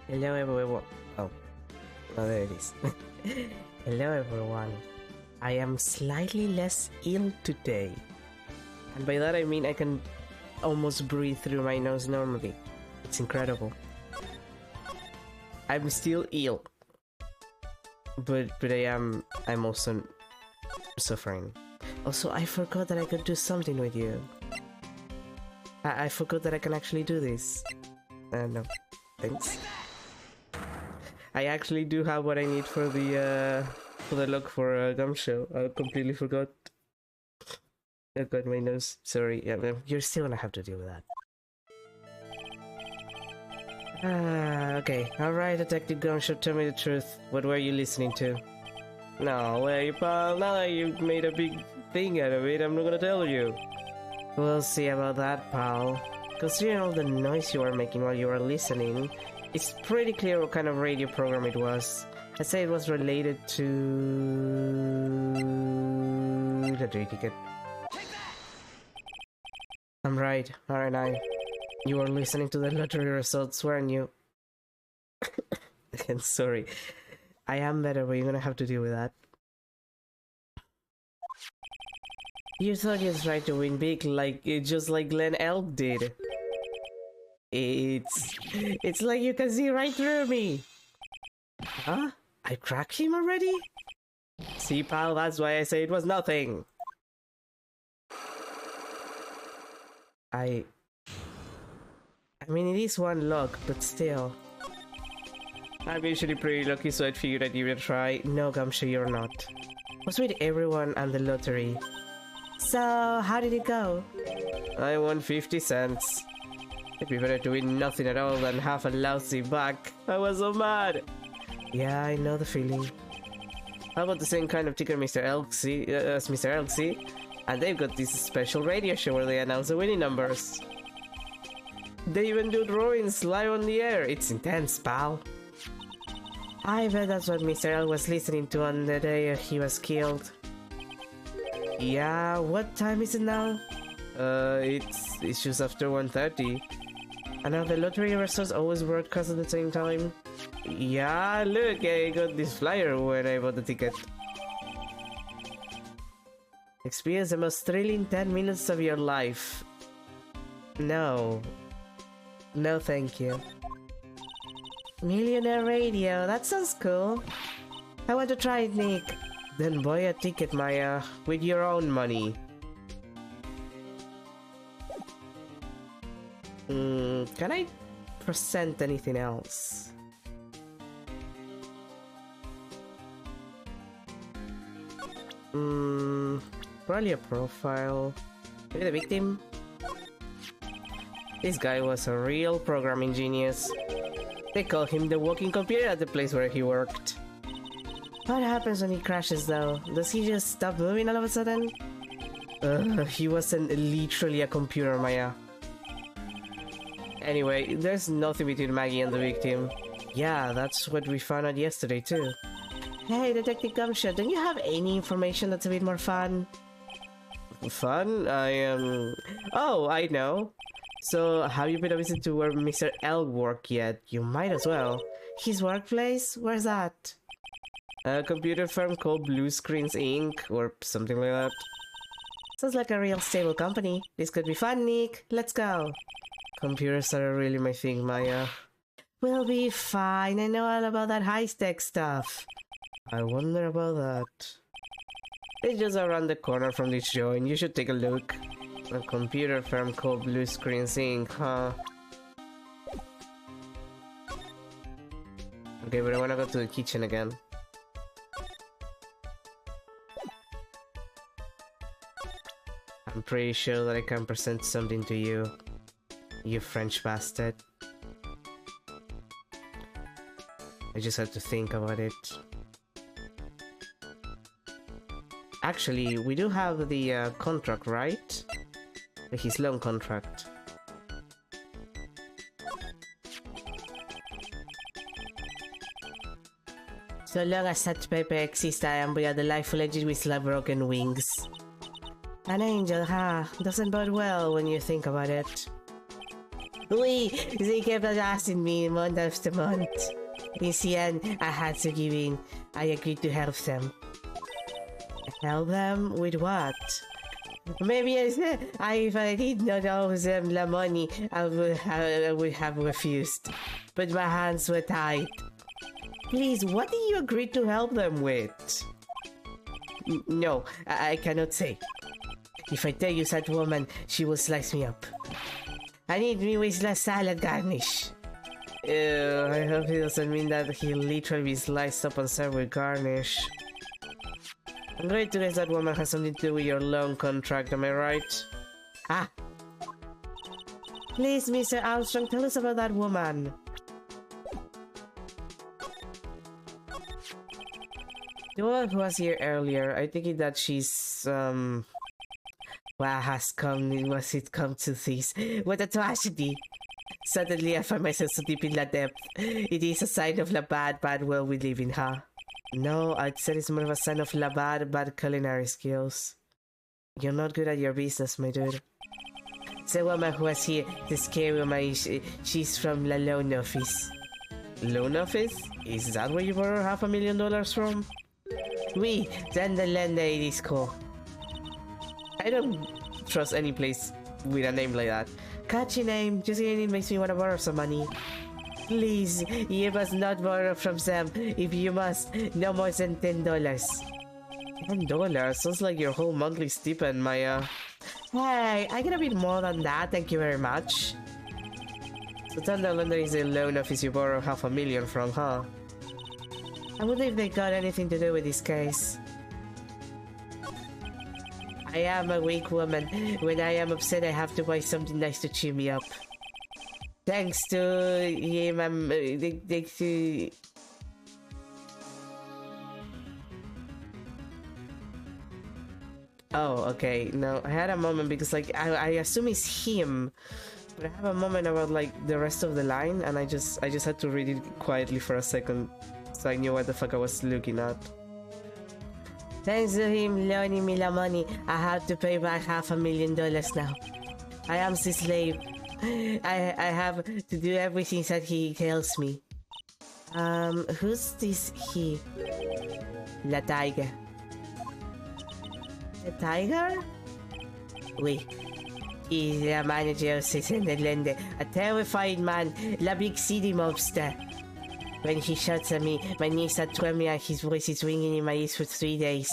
Hello everyone. Oh, there it is. Hello everyone. I am slightly less ill today. And by that I mean I can almost breathe through my nose normally. It's incredible. I'm still ill. But I'm also suffering. Also, I forgot that I could do something with you. I forgot that I can actually do this. No. Thanks. I actually do have what I need for the look for Gumshoe. I completely forgot. I got my nose. Sorry. Yeah, you're still gonna have to deal with that. Okay. Alright, Detective Gumshoe, tell me the truth. What were you listening to? No way, pal. Now that you've made a big thing out of it, I'm not gonna tell you. We'll see about that, pal. Considering all the noise you were making while you were listening, it's pretty clear what kind of radio program it was. I'd say it was related to... lottery ticket. I'm right, aren't I? You were listening to the lottery results, weren't you? Again, sorry. I am better, but you're gonna have to deal with that. You thought you was right to win big, just like Glenn Elk did. It's like you can see right through me. Huh? I cracked him already? See, pal, that's why I say it was nothing. I mean, it is one luck, but still. I'm usually pretty lucky, so I'd figured I'd give it a try. No, Gumshoe, you're not. What's with everyone and the lottery? So, how did it go? I won 50 cents. It'd be better to win nothing at all than have a lousy back. I was so mad. Yeah, I know the feeling. How about the same kind of ticker Mr. Elksy, as Mr. Elksy? And they've got this special radio show where they announce the winning numbers. They even do drawings live on the air. It's intense, pal. I bet that's what Mr. Elk was listening to on the day he was killed. Yeah, what time is it now? It's just after 1:30. And now the lottery results always broadcast at the same time. Yeah, look, I got this flyer when I bought the ticket. Experience the most thrilling 10 minutes of your life. No. No, thank you. Millionaire Radio, that sounds cool. I want to try it, Nick. Then buy a ticket, Maya, with your own money. Can I present anything else? Probably a profile. Maybe the victim? This guy was a real programming genius. They call him the walking computer at the place where he worked. What happens when he crashes though? Does he just stop moving all of a sudden? He wasn't literally a computer, Maya. Anyway, there's nothing between Maggie and the victim. Yeah, that's what we found out yesterday too. Hey, Detective Gumshoe, don't you have any information that's a bit more fun? Fun? Oh, I know. So, have you paid a visit to where Mr. L worked yet? You might as well. His workplace? Where's that? A computer firm called Blue Screens Inc. or something like that. Sounds like a real stable company. This could be fun, Nick. Let's go. Computers are really my thing, Maya. We'll be fine. I know all about that high-tech stuff. I wonder about that. It's just around the corner from this joint. You should take a look. A computer firm called Blue Screens Inc., huh? Okay, but I wanna go to the kitchen again. I'm pretty sure that I can present something to you, you French bastard. I just have to think about it. Actually, we do have the contract, right? His loan contract. So long as that paper exists, I am a delightful engine with slight broken wings. An angel, huh? Doesn't bode well when you think about it. Oui, they kept on asking me month after month. In the end, I had to give in. I agreed to help them. Help them with what? Maybe if I did not owe them the money, I would have refused. But my hands were tied. Please, what did you agree to help them with? No, I cannot say. If I tell you that woman, she will slice me up. I need me with the salad garnish. I hope he doesn't mean that he'll literally be sliced up and served with garnish. I'm going to guess that woman has something to do with your loan contract, am I right? Ah! Please, Mr. Armstrong, tell us about that woman. The one who was here earlier, I think that she's, What has it come to this? What a tragedy! Suddenly I find myself so deep in the depth. It is a sign of the bad world we live in, huh? No, I'd say it's more of a sign of the bad culinary skills. You're not good at your business, my dude. The woman who was here, the scary woman, she's from the loan office. Loan office? Is that where you borrow $500,000 from? Oui, then the lender it is called. I don't trust any place with a name like that. Catchy name, just hearing it makes me want to borrow some money. Please, you must not borrow from them. If you must, no more than $10. $10? Sounds like your whole monthly stipend, Maya. Hey, I get a bit more than that, thank you very much. So tell the lender is a loan office you borrow $500,000 from, huh? I wonder if they got anything to do with this case. I am a weak woman. When I am upset, I have to buy something nice to cheer me up. Thanks to him, thanks to... Oh, okay. No, I had a moment because, like, I assume it's him. But I have a moment about, like, the rest of the line, and I just had to read it quietly for a second, so I knew what the fuck I was looking at. Thanks to him loaning me the money, I have to pay back $500,000 now. I am his slave. I have to do everything that he tells me. Who's this he? La Tiger. The tiger? Oui. He's the manager of the lender, a terrified man, the big city mobster. When he shouts at me, my knees are trembling and his voice is ringing in my ears for 3 days.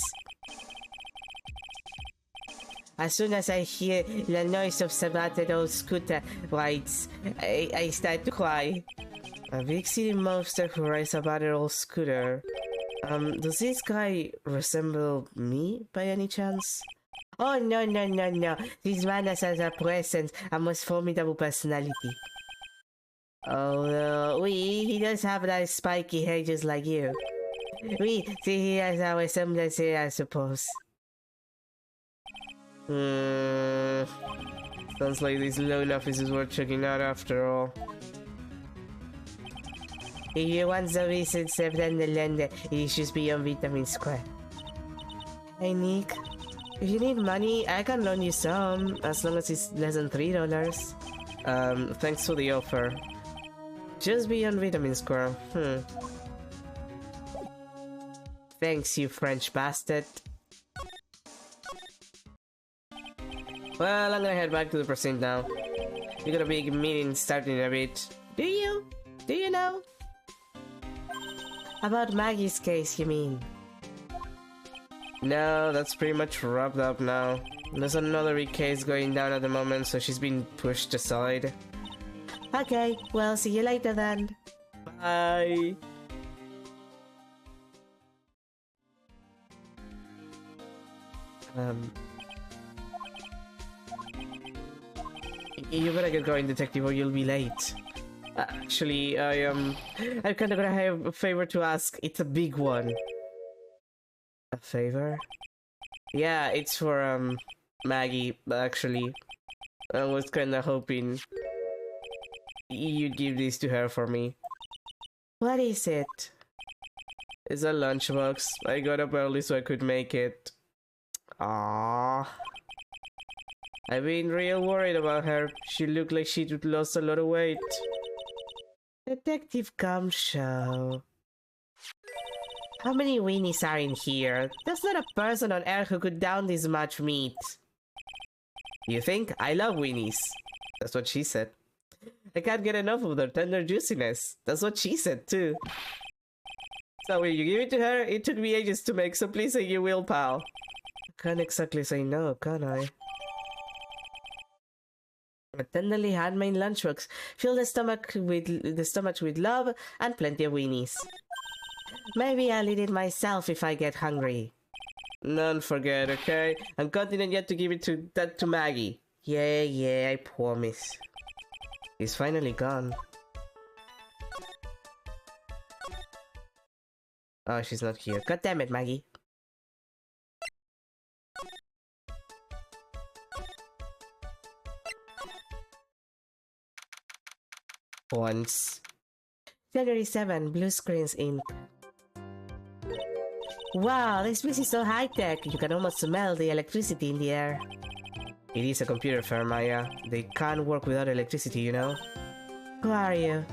As soon as I hear the noise of Sabated old scooter rides, I start to cry. A big city monster who rides a battered old scooter. Does this guy resemble me by any chance? Oh, no. This man has a presence, a most formidable personality. Oh, he does have that spiky hair just like you. See, he has our resemblance here, I suppose. Sounds like this loan office is worth checking out after all. If you want the reason served on the lender, it is just beyond Vitamin Square. Hey Nick, if you need money, I can loan you some, as long as it's less than $3. Thanks for the offer. Just beyond Vitamin Square, Thanks, you French bastard. Well, I'm gonna head back to the precinct now. We got a big meeting starting in a bit. Do you? Do you know? About Maggie's case, you mean? No, that's pretty much wrapped up now. There's another big case going down at the moment, so she's been pushed aside. Okay, well, see you later then. Bye! You better get going, detective, or you'll be late. Actually, I'm kinda gonna have a favor to ask. It's a big one. A favor? Yeah, it's for, Maggie, actually. I was kinda hoping you'd give this to her for me. What is it? It's a lunchbox. I got up early so I could make it. Aww. I've been real worried about her. She looked like she'd lost a lot of weight. Detective Gumshoe. How many weenies are in here? There's not a person on earth who could down this much meat. You think? I love weenies. That's what she said. I can't get enough of their tender juiciness. That's what she said too. So will you give it to her? It took me ages to make, so please say you will, pal. I can't exactly say no, can I? A tenderly handmade lunchbox. Fill the stomach with love and plenty of weenies. Maybe I'll eat it myself if I get hungry. None forget, okay? I'm confident yet to give it to Maggie. Yeah, I promise. He's finally gone. Oh, she's not here. God damn it, Maggie. Once. January 7, Blue Screens Inc. Wow, this place is so high-tech. You can almost smell the electricity in the air. It is a computer firm, Maya. They can't work without electricity, you know? Who are you?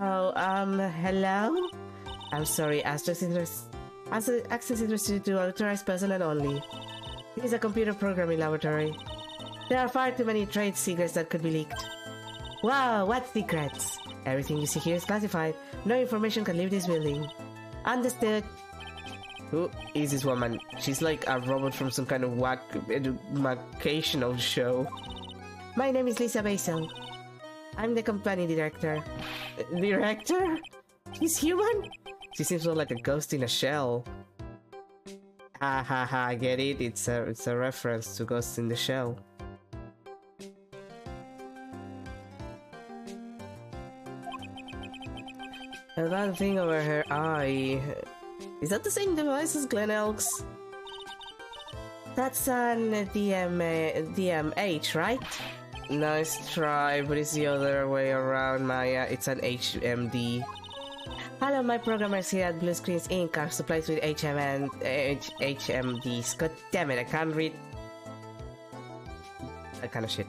Oh, hello? I'm sorry, access is restricted to authorized personnel only. This is a computer programming laboratory. There are far too many trade secrets that could be leaked. Wow, what secrets? Everything you see here is classified. No information can leave this building. Understood. Who is this woman? She's like a robot from some kind of whack educational show. My name is Lisa Basil. I'm the company director. Director? She's human? She seems more like a ghost in a shell. Ha ha ha, I get it. It's a reference to Ghost in the Shell. And that thing over her eye... Is that the same device as Glen Elks? That's an DMH, right? Nice try, but it's the other way around, Maya. It's an HMD. Hello, my programmers here at Blue Screens Inc. are supplied with HMDs. God damn it, I can't read that kind of shit.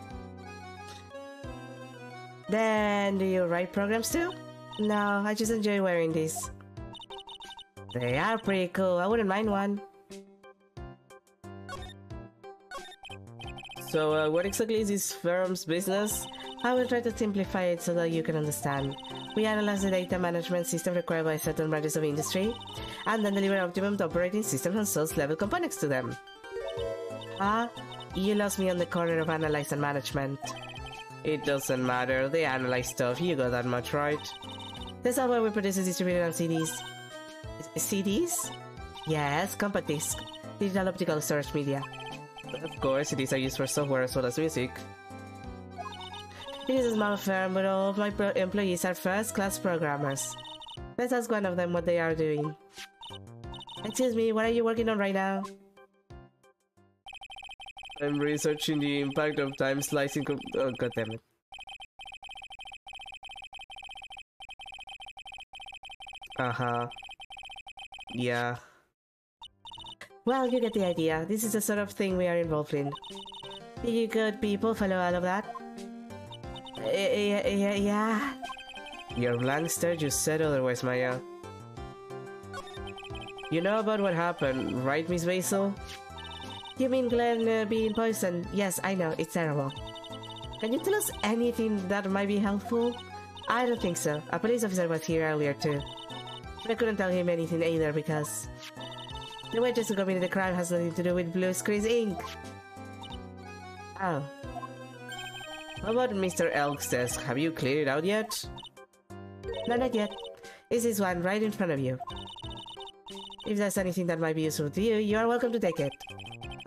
Then, do you write programs too? No, I just enjoy wearing these. They are pretty cool, I wouldn't mind one. So, what exactly is this firm's business? I will try to simplify it so that you can understand. We analyze the data management system required by certain branches of industry, and then deliver optimum operating systems and source-level components to them. Ah, you lost me on the corner of analyze and management. It doesn't matter, they analyze stuff, you got that much right. The software we produce is distributed on CDs. CDs? Yes, compact disc. Digital optical storage media. Of course, CDs are used for software as well as music. It is a small firm, but all of my employees are first-class programmers. Let's ask one of them what they are doing. Excuse me, what are you working on right now? I'm researching the impact of time slicing. Oh, goddammit. Uh-huh. Yeah. Well, you get the idea. This is the sort of thing we are involved in. Did you good people follow all of that? Yeah. Your blank stare just said otherwise, Maya. You know about what happened, right, Miss Basil? You mean Glenn being poisoned? Yes, I know, it's terrible. Can you tell us anything that might be helpful? I don't think so. A police officer was here earlier too. I couldn't tell him anything either because... the witches who committed the crime has nothing to do with Blue Screens Inc. Oh. How about Mr. Elk's desk? Have you cleared it out yet? No, not yet. This is one right in front of you. If there's anything that might be useful to you, you are welcome to take it.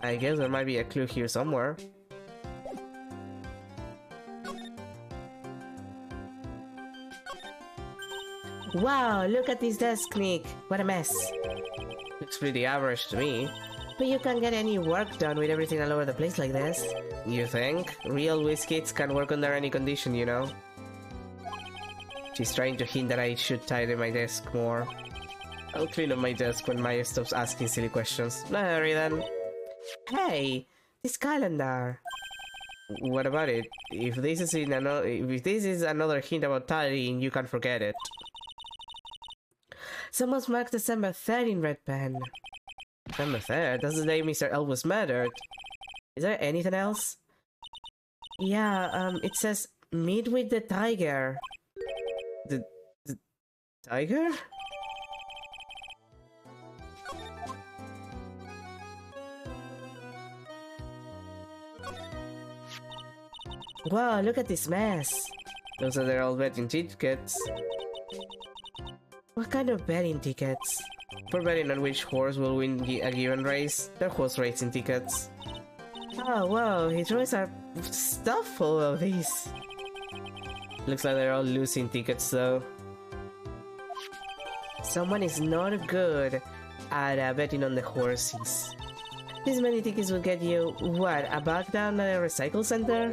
I guess there might be a clue here somewhere. Wow, look at this desk, Nick. What a mess. Looks pretty average to me. But you can't get any work done with everything all over the place like this. You think? Real WizKids can work under any condition, you know? She's trying to hint that I should tidy my desk more. I'll clean up my desk when Maya stops asking silly questions. No hurry then. Hey, this calendar. What about it? If this is another hint about tidying, you can forget it. Someone's marked December 3rd in red pen. December 3rd? That's the day Mr. L was murdered. Is there anything else? Yeah, it says meet with the tiger. The tiger? Wow, look at this mess. Those are their old betting tickets. What kind of betting tickets? For betting on which horse will win a given race, they're horse racing tickets. Oh, whoa, his drawers are stuffed full of these. Looks like they're all losing tickets though. Someone is not good at betting on the horses. This many tickets will get you, what, a bag down at a recycle center?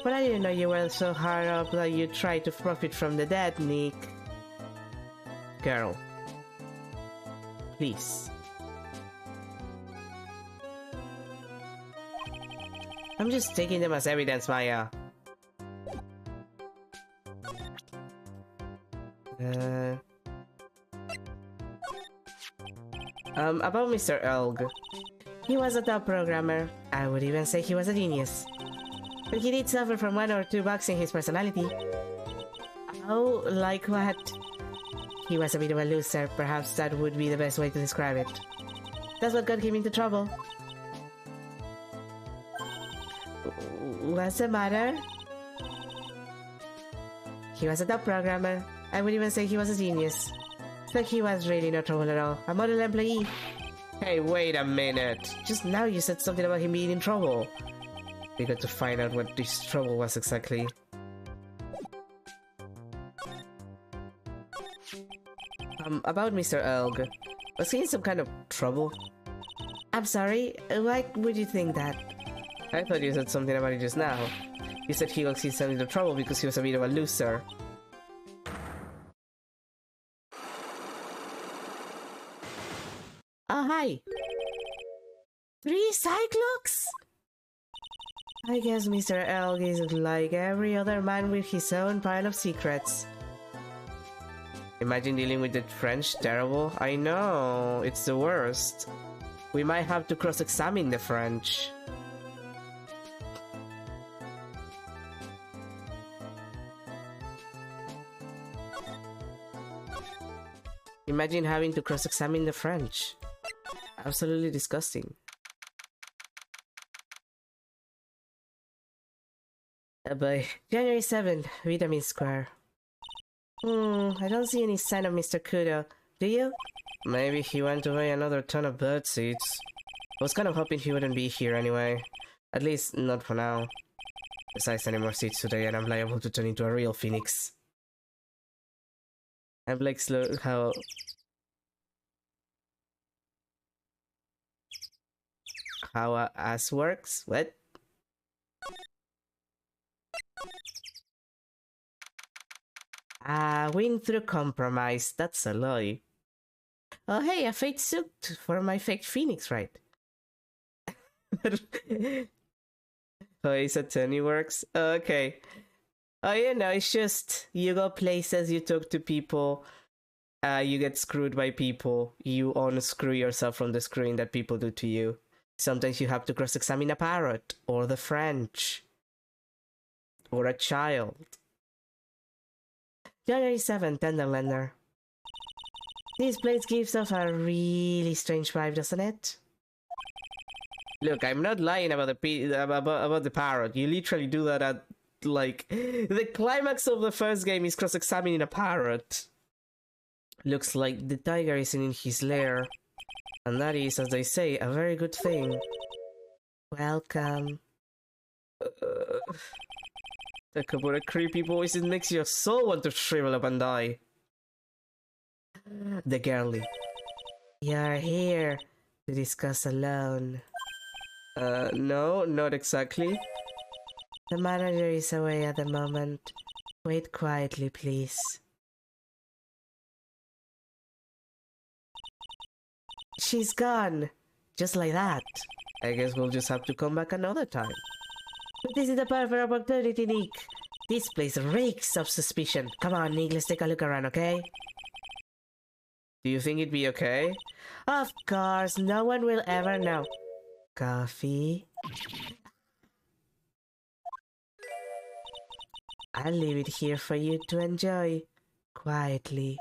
But I didn't know you were so hard up that you tried to profit from the dead, Nick. Girl. Please. I'm just taking them as evidence, Maya. About Mr. Elg. He was a top programmer. I would even say he was a genius. But he did suffer from 1 or 2 bugs in his personality. Oh, like what? He was a bit of a loser, perhaps that would be the best way to describe it. That's what got him into trouble. What's the matter? He was a top programmer. I would even say he was a genius. So he was really no trouble at all. A model employee. Hey, wait a minute. Just now you said something about him being in trouble. We got to find out what this trouble was exactly. About Mr. Elg. Was he in some kind of trouble? I'm sorry, why would you think that? I thought you said something about it just now. You said he got himself into trouble because he was a bit of a loser. Oh, hi! 3 Cyclops? I guess Mr. Elg is like every other man with his own pile of secrets. Imagine dealing with the French, terrible. I know, it's the worst. We might have to cross-examine the French. Imagine having to cross-examine the French. Absolutely disgusting. By January 7th, Vitamin Square. I don't see any sign of Mr. Kudo. Do you? Maybe he went to buy another ton of bird seeds. I was kind of hoping he wouldn't be here anyway. At least, not for now. Besides, any more seeds today and I'm liable to turn into a real phoenix. I'm like slow how ass works? What? Win through compromise. That's a lie. Oh hey, a fake suit for my fake phoenix, right? Oh, he said Tony works? Okay. Oh, you know, it's just, you go places, you talk to people, you get screwed by people, you unscrew yourself from the screwing that people do to you. Sometimes you have to cross-examine a parrot, or the French, or a child. January 7th, Tenderlander. This place gives off a really strange vibe, doesn't it? Look, I'm not lying about the parrot. You literally do that at, like, the climax of the first game is cross-examining a parrot. Looks like the tiger isn't in his lair. And that is, as they say, a very good thing. Welcome. Talk about a creepy voice, it makes your soul want to shrivel up and die. The girlie. You're here to discuss alone. No, not exactly. The manager is away at the moment. Wait quietly, please. She's gone. Just like that. I guess we'll just have to come back another time. But this is the perfect opportunity, Nick. This place reeks of suspicion. Come on, Nick, let's take a look around, okay? Do you think it'd be okay? Of course, no one will ever know. Coffee? I'll leave it here for you to enjoy. Quietly.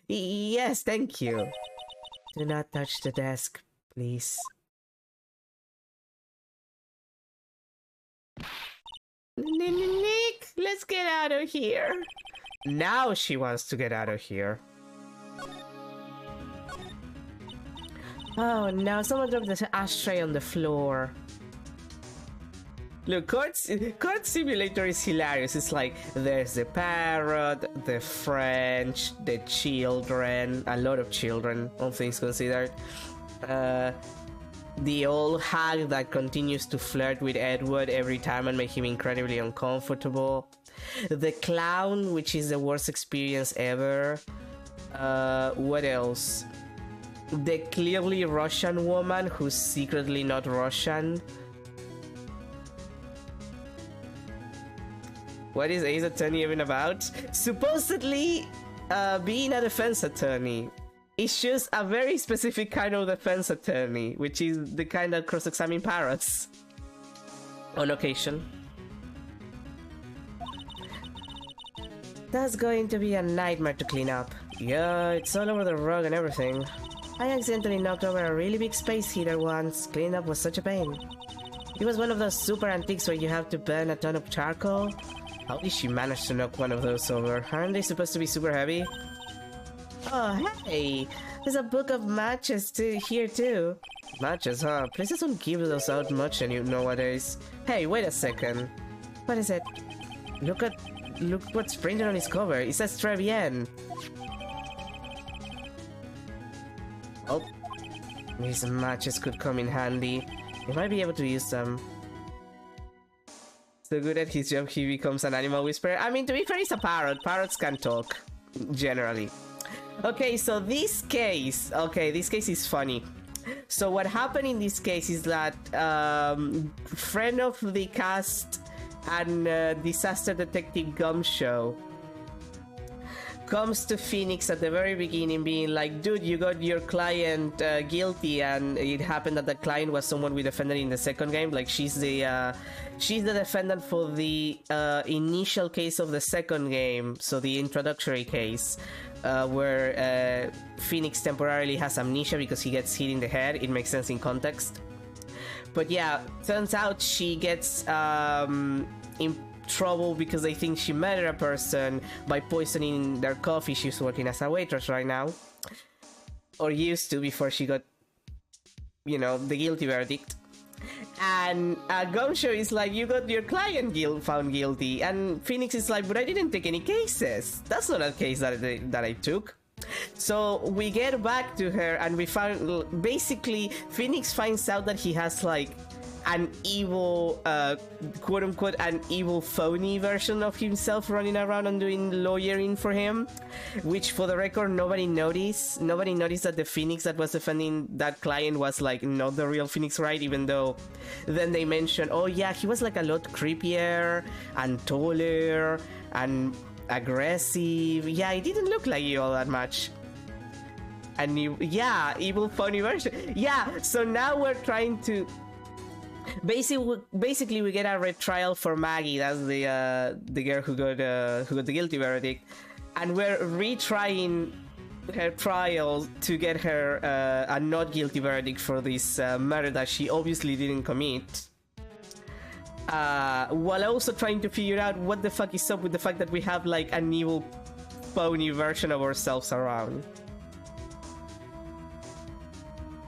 Yes, thank you. Do not touch the desk, please. Nick, let's get out of here. Now she wants to get out of here. Oh no, someone dropped the ashtray on the floor. Look, Court Simulator is hilarious. It's like, there's the parrot, the French, the children, a lot of children, all things considered. The old hag that continues to flirt with Edward every time and make him incredibly uncomfortable. The clown, which is the worst experience ever. What else? The clearly Russian woman who's secretly not Russian. What is Ace Attorney even about? Supposedly, being a defense attorney. It's just a very specific kind of defense attorney, which is the kind that cross-examine parrots. On occasion. That's going to be a nightmare to clean up. Yeah, it's all over the rug and everything. I accidentally knocked over a really big space heater once. Cleaning up was such a pain. It was one of those super antiques where you have to burn a ton of charcoal. How did she manage to knock one of those over? Aren't they supposed to be super heavy? Oh, hey! There's a book of matches here too. Matches, huh? Places don't give those out much nowadays. Hey, wait a second. What is it? Look what's printed on its cover. It says Trevian. Oh, these matches could come in handy. You might be able to use them. So good at his job, he becomes an animal whisperer. I mean, to be fair, he's a parrot. Parrots can talk, generally. Okay, so this case is funny. So what happened in this case is that friend of the cast and disaster detective Gumshoe comes to Phoenix at the very beginning being like, dude, you got your client guilty, and it happened that the client was someone we defended in the second game. Like, she's the defendant for the initial case of the second game, so the introductory case, where Phoenix temporarily has amnesia because he gets hit in the head. It makes sense in context. But yeah, turns out she gets in trouble because they think she murdered a person by poisoning their coffee. She's working as a waitress right now, or used to before she got, you know, the guilty verdict. And Gumshoe is like, you got your client found guilty, and Phoenix is like, but I didn't take any cases. That's not a case that I took. So we get back to her and we find, basically Phoenix finds out that he has like an evil, quote-unquote, an evil phony version of himself running around and doing lawyering for him, which, for the record, nobody noticed. Nobody noticed that the Phoenix that was defending that client was, like, not the real Phoenix, right? Even though then they mentioned, oh yeah, he was, like, a lot creepier and taller and aggressive. Yeah, he didn't look like you all that much. And yeah, evil phony version. Yeah, so now we're trying to... Basically, we get a retrial for Maggie. That's the girl who got the guilty verdict, and we're retrying her trial to get her a not guilty verdict for this murder that she obviously didn't commit. While also trying to figure out what the fuck is up with the fact that we have like an evil phony version of ourselves around.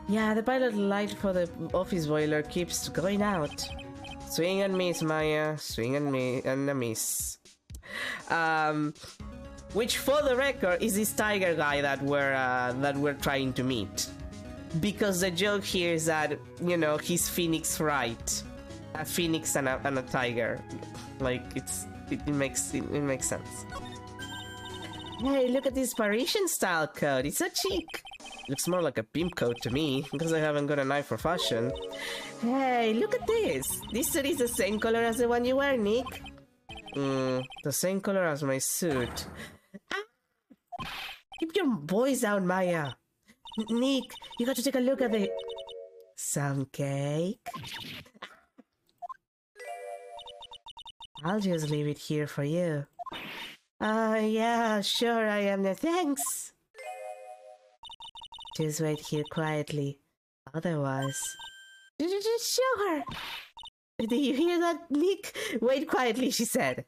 Yeah, the pilot light for the office boiler keeps going out. Swing and miss, Maya. Swing and miss. Which, for the record, is this tiger guy that we're trying to meet. Because the joke here is that, you know, he's Phoenix right. A phoenix and a tiger. Like, it makes sense. Hey, look at this Parisian style coat. It's so chic. Looks more like a pimp coat to me, because I haven't got an eye for fashion. Hey, look at this! This suit is the same color as the one you wear, Nick. The same color as my suit. Ah! Keep your voice down, Maya. Nick, you got to take a look at it. Some cake? I'll just leave it here for you. Yeah, sure I am. Thanks! Just wait here quietly. Otherwise... Just show her! Do you hear that, Nick? Wait quietly, she said.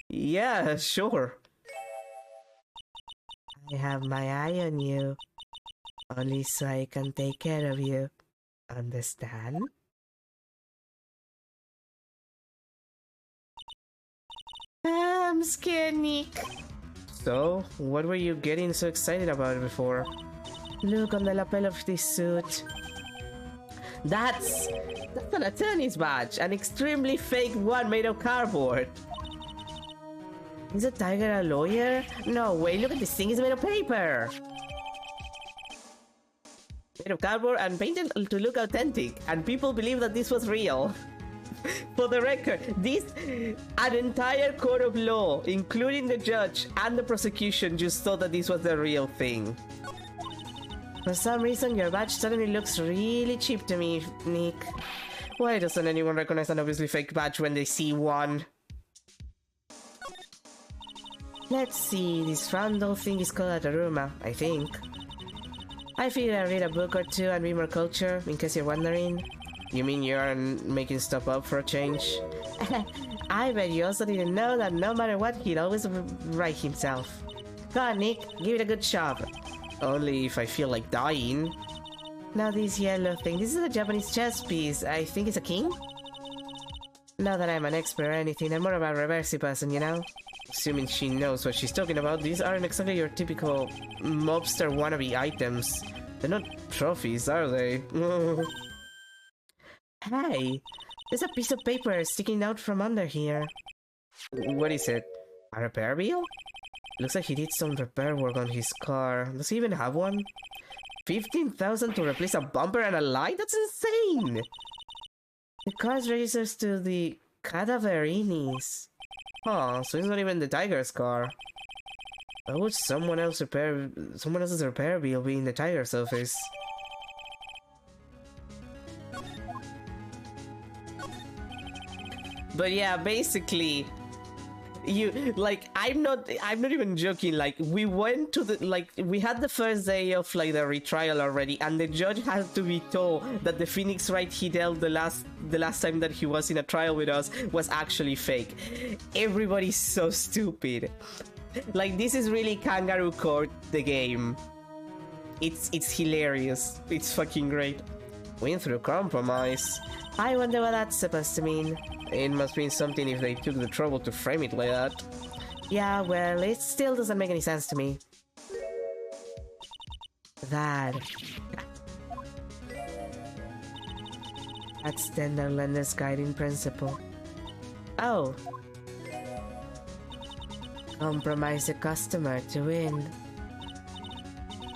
Yeah, sure. I have my eye on you. Only so I can take care of you. Understand? I'm scared, Nick. So, what were you getting so excited about before? Look on the lapel of this suit. That's an attorney's badge, an extremely fake one made of cardboard. Is a tiger a lawyer? No way, look at this thing, it's made of paper. Made of cardboard and painted to look authentic, and people believe that this was real. For the record, an entire court of law, including the judge and the prosecution, just thought that this was the real thing. For some reason, your badge suddenly looks really cheap to me, Nick. Why doesn't anyone recognize an obviously fake badge when they see one? Let's see, this round thing is called a Daruma, I think. I figured I'd read a book or two and read more culture, in case you're wondering. You mean you aren't making stuff up for a change? I bet you also didn't know that no matter what, he'd always write himself. Go on, Nick, give it a good shove. Only if I feel like dying. Now this yellow thing, this is a Japanese chess piece. I think it's a king? Not that I'm an expert or anything, I'm more of a reversey person, you know? Assuming she knows what she's talking about, these aren't exactly your typical mobster wannabe items. They're not trophies, are they? Hey, there's a piece of paper sticking out from under here. What is it? A repair bill? Looks like he did some repair work on his car. Does he even have one? 15,000 to replace a bumper and a light? That's insane! The car registers to the Cadaverinis. Huh, so it's not even the tiger's car. Why would someone else's repair bill be in the tiger's office? But yeah, basically, I'm not even joking. Like, we went to we had the first day of the retrial already, and the judge had to be told that the Phoenix Wright he dealt the last time that he was in a trial with us was actually fake. Everybody's so stupid. Like, this is really Kangaroo Court, the game. It's hilarious. It's fucking great. Win through compromise. I wonder what that's supposed to mean. It must mean something if they took the trouble to frame it like that. Yeah, well, it still doesn't make any sense to me. That's Tenderlander's guiding principle. Oh. Compromise the customer to win.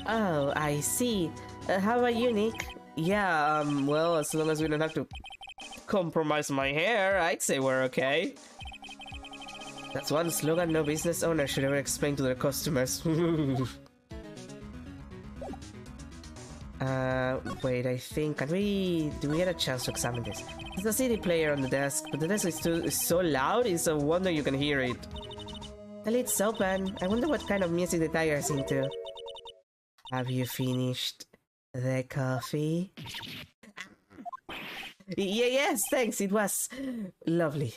Oh, I see. How about you, Nick? Yeah, well, as long as we don't have to compromise my hair, I'd say we're okay. That's one slogan no business owner should ever explain to their customers. Wait, I think, do we get a chance to examine this? There's a CD player on the desk, but the desk is so loud, it's a wonder you can hear it. The lid's open. I wonder what kind of music the tiger's into. Have you finished the coffee? Yes, thanks, it was lovely.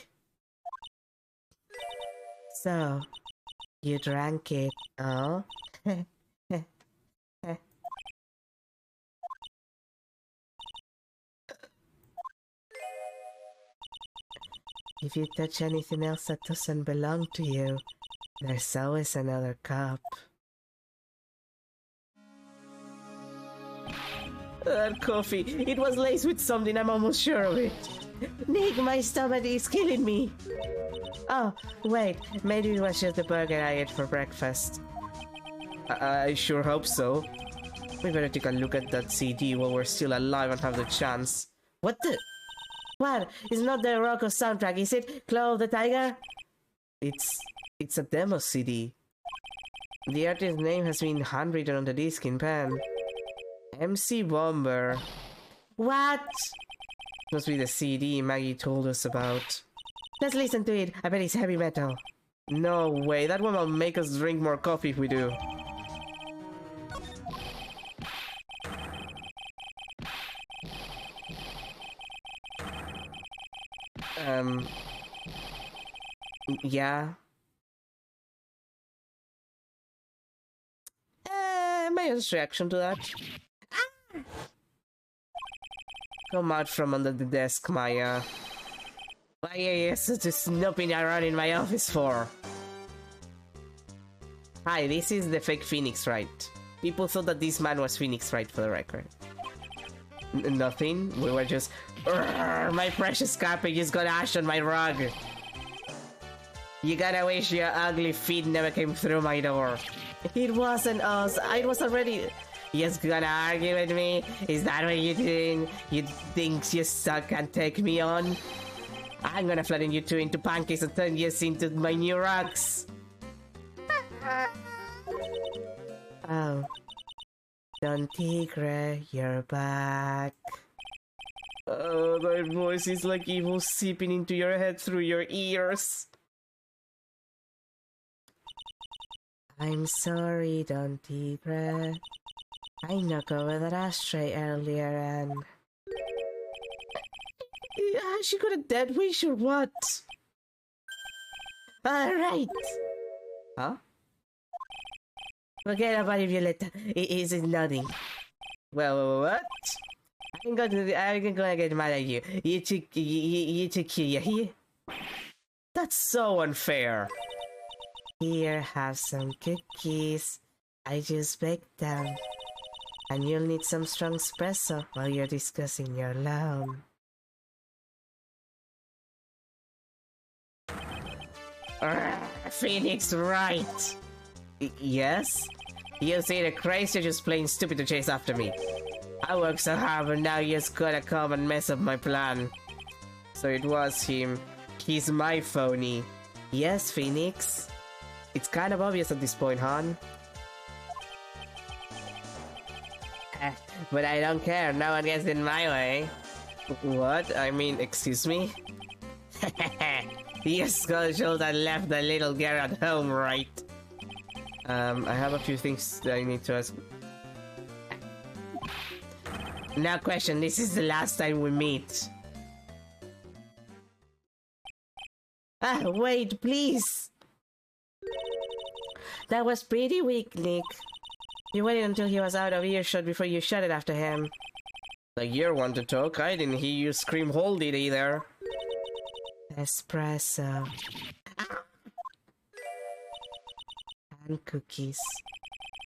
So, you drank it, oh? If you touch anything else that doesn't belong to you, there's always another cup. That coffee, it was laced with something, I'm almost sure of it. Nick, my stomach is killing me. Oh, wait, maybe it was just the burger I ate for breakfast. I sure hope so. We better take a look at that CD while we're still alive and have the chance. What the? What? It's not the Rocco soundtrack, is it? Claw of the Tiger? It's a demo CD. The artist's name has been handwritten on the disc in pen. MC Bomber. What? Must be the CD Maggie told us about. Let's listen to it. I bet it's heavy metal. No way, that one will make us drink more coffee if we do. Yeah. Maya's reaction to that. Ah! Come out from under the desk, Maya. Why are you such a snooping around in my office for? Hi, this is the fake Phoenix, right? People thought that this man was Phoenix, right, for the record. Nothing? We were just... Urgh, my precious carpet just got ash on my rug. You gotta wish your ugly feet never came through my door. It wasn't us. I was already... You're gonna argue with me? Is that what you're doing? You think you suck and take me on? I'm gonna flatten you two into pancakes and turn you into my new rugs. Oh. Don Tigre, you're back. Oh, that voice is like evil seeping into your head through your ears. I'm sorry, Don Tigre. I knocked over that ashtray earlier and... She got a dead wish or what? Alright! Huh? Forget about it, Violetta. It is nothing. Well, what? I'm gonna get mad at you. You too cute, you hear? That's so unfair. Here, have some cookies. I just baked them. And you'll need some strong espresso while you're discussing your loan. Phoenix, right? Yes? You say the crazy you're just plain stupid to chase after me. I worked so hard, but now you just gotta come and mess up my plan. So it was him. He's my phony. Yes, Phoenix. It's kind of obvious at this point, hon. But I don't care, no one gets in my way. What? I mean, excuse me? You skull and left the little girl at home, right? I have a few things that I need to ask. Now question, this is the last time we meet. Ah, wait, please! That was pretty weak, Nick. You waited until he was out of earshot before you shot it after him. Like you're one to talk, I didn't hear you scream hold it either. Espresso. And cookies.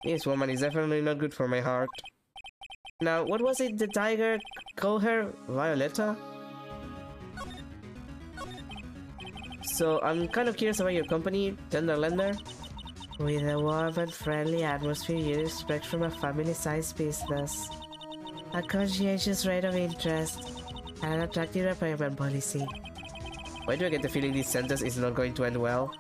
This woman is definitely not good for my heart. Now, what was it the tiger called her? Violetta? So, I'm kind of curious about your company, Tenderlander. With a warm and friendly atmosphere you'd expect from a family-sized business. A conscientious rate of interest, and an attractive repayment policy. Why do I get the feeling this sentence is not going to end well?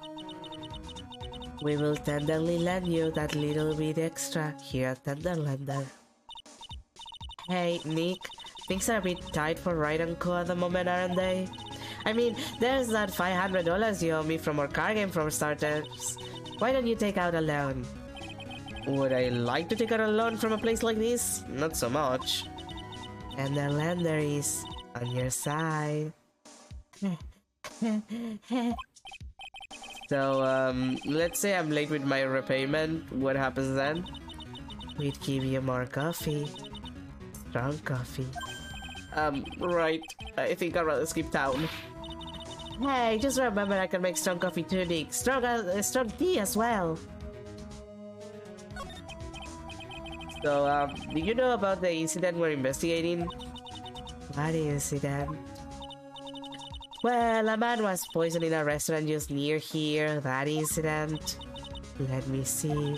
We will tenderly lend you that little bit extra here at Tenderlander. Hey, Nick, things are a bit tight for Ride & Co at the moment, aren't they? I mean, there's that $500 you owe me from our car game from starters. Why don't you take out a loan? Would I like to take out a loan from a place like this? Not so much. And the lender is on your side. So, let's say I'm late with my repayment. What happens then? We'd give you more coffee. Strong coffee. Right. I think I'd rather skip town. Hey, just remember I can make strong coffee too, Nick. Strong tea as well. So, do you know about the incident we're investigating? What incident? Well, a man was poisoned in a restaurant just near here. That incident. Let me see.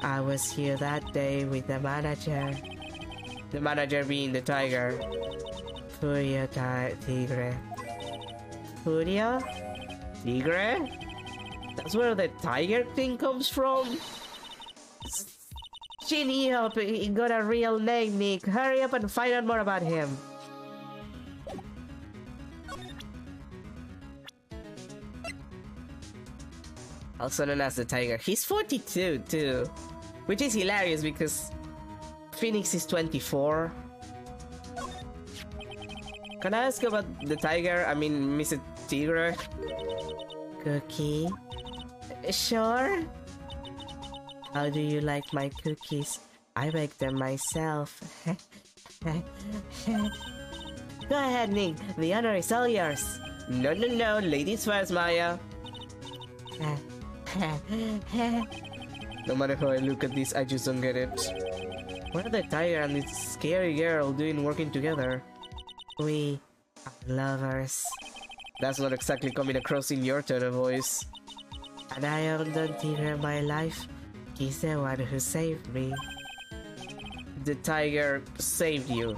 I was here that day with the manager. The manager being the tiger. Furia Tigre. Furia? Tigre? That's where the tiger thing comes from? Chinny up, he got a real name, Nick. Hurry up and find out more about him. Also known as the tiger. He's 42 too. Which is hilarious because Phoenix is 24. Can I ask about the tiger? I mean, Mr. Tigre? Cookie? Sure? How do you like my cookies? I make them myself. Go ahead, Nick. The honor is all yours. No, ladies first, Maya. No matter how I look at this, I just don't get it. What are the tiger and this scary girl doing working together? We are lovers. That's not exactly coming across in your tone of voice. And I owe Don Tigre my life. He's the one who saved me. The tiger saved you.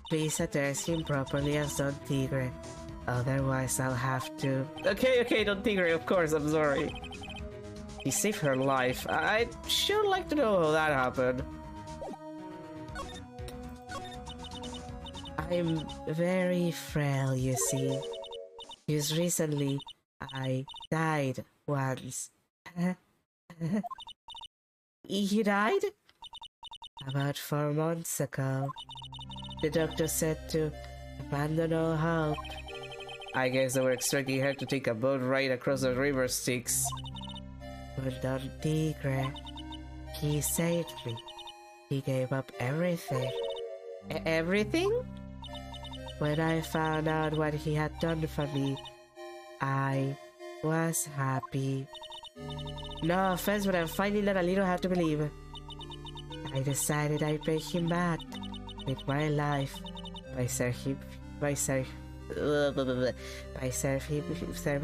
Please address him properly as Don Tigre. Otherwise, I'll have to... Okay, Don Tigre, of course, I'm sorry. He saved her life. I'd sure like to know how that happened. I'm very frail, you see. Just recently, I died once. You died? About 4 months ago. The doctor said to abandon all hope. I guess they were expecting her to take a boat ride across the river Styx. But Don Tigre, he saved me. He gave up everything. Everything? When I found out what he had done for me, I was happy. No offense, but I'm finding that a little hard to believe. I decided I'd pay him back with my life by serving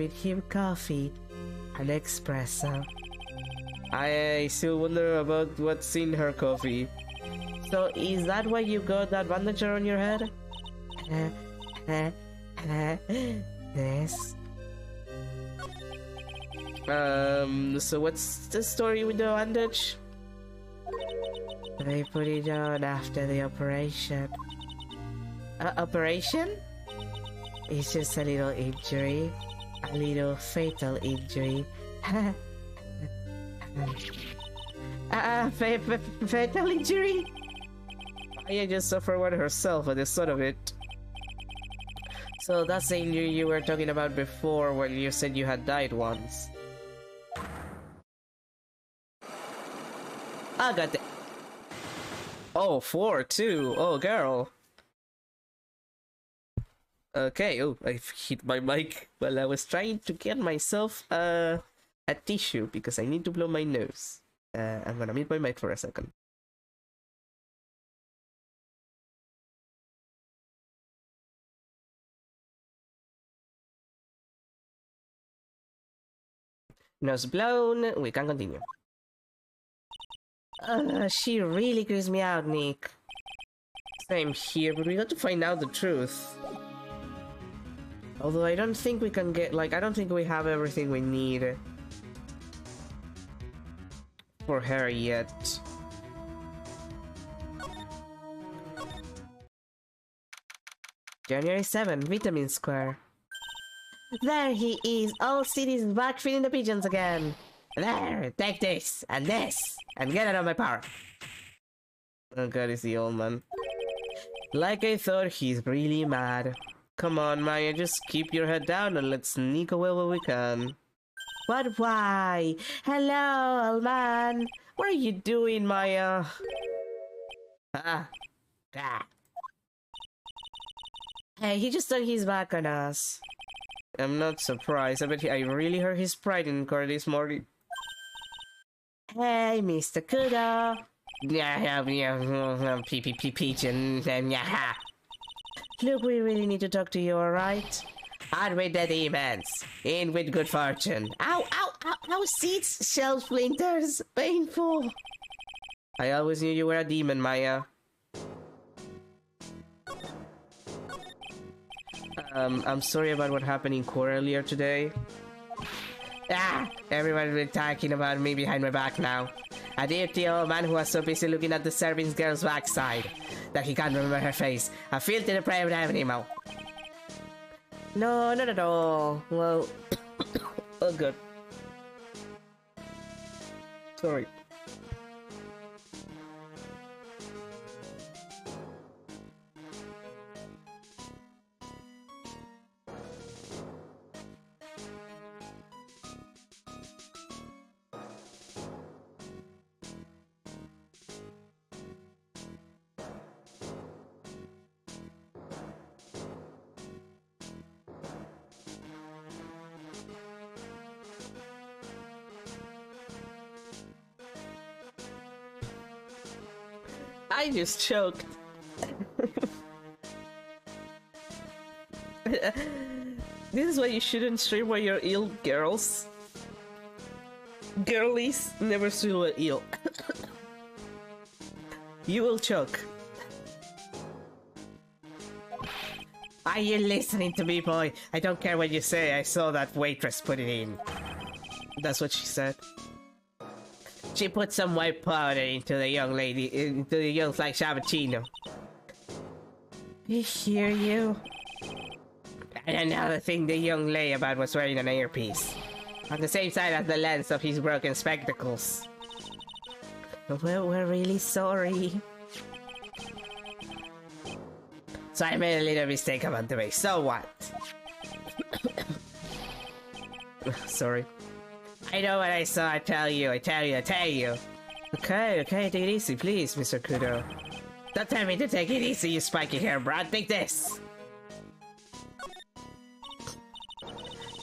him coffee and espresso. I still wonder about what's in her coffee. So is that why you got that bandage on your head? Yes. So what's the story with the bandage? They put it on after the operation. Operation? It's just a little injury. A little fatal injury. Fatal injury? Maya just suffered one herself at the thought of it. So that's the injury you were talking about before when you said you had died once. I got the... Oh, 4 too. Oh, girl. Okay, oh, I hit my mic while I was trying to get myself a tissue because I need to blow my nose. I'm gonna mute my mic for a second. Nose blown, we can continue. She really creeps me out, Nick. Same here, but we got to find out the truth. Although I don't think we can get, like, I don't think we have everything we need for her yet. January 7, Vitamin Square. There he is, all cities back feeding the pigeons again. There, take this, and get out of my power. Oh god, it's the old man. Like I thought, he's really mad. Come on, Maya, just keep your head down and let's sneak away where we can. But why? Hello, old man. What are you doing, Maya? Hey, he just turned his back on us. I'm not surprised. I bet I really hurt his pride in court this morning. Hey, Mr. Kudo. Pigeon. Look, we really need to talk to you, alright? On with the demons. In with good fortune. Ow, ow, ow, ow, seats, shell splinters. Painful. I always knew you were a demon, Maya. I'm sorry about what happened in court earlier today. Ah, everyone's been talking about me behind my back now. A dirty old man who was so busy looking at the serving girl's backside that he can't remember her face. A filthy depraved animal. No, not at all. Well, oh good. Sorry. I just choked. This is why you shouldn't stream while you're ill, girls. Girlies never stream while ill. You will choke. Are you listening to me, boy? I don't care what you say. I saw that waitress put it in. That's what she said. She put some white powder into the young lady, into the young like cappuccino. I hear you. And another thing the young lay about was wearing an earpiece. On the same side as the lens of his broken spectacles. Well, we're really sorry. So I made a little mistake about the way. So what? Sorry. I know what I saw, I tell you. Okay, take it easy, please, Mr. Kudo. Don't tell me to take it easy, you spiky hair brat. Take this!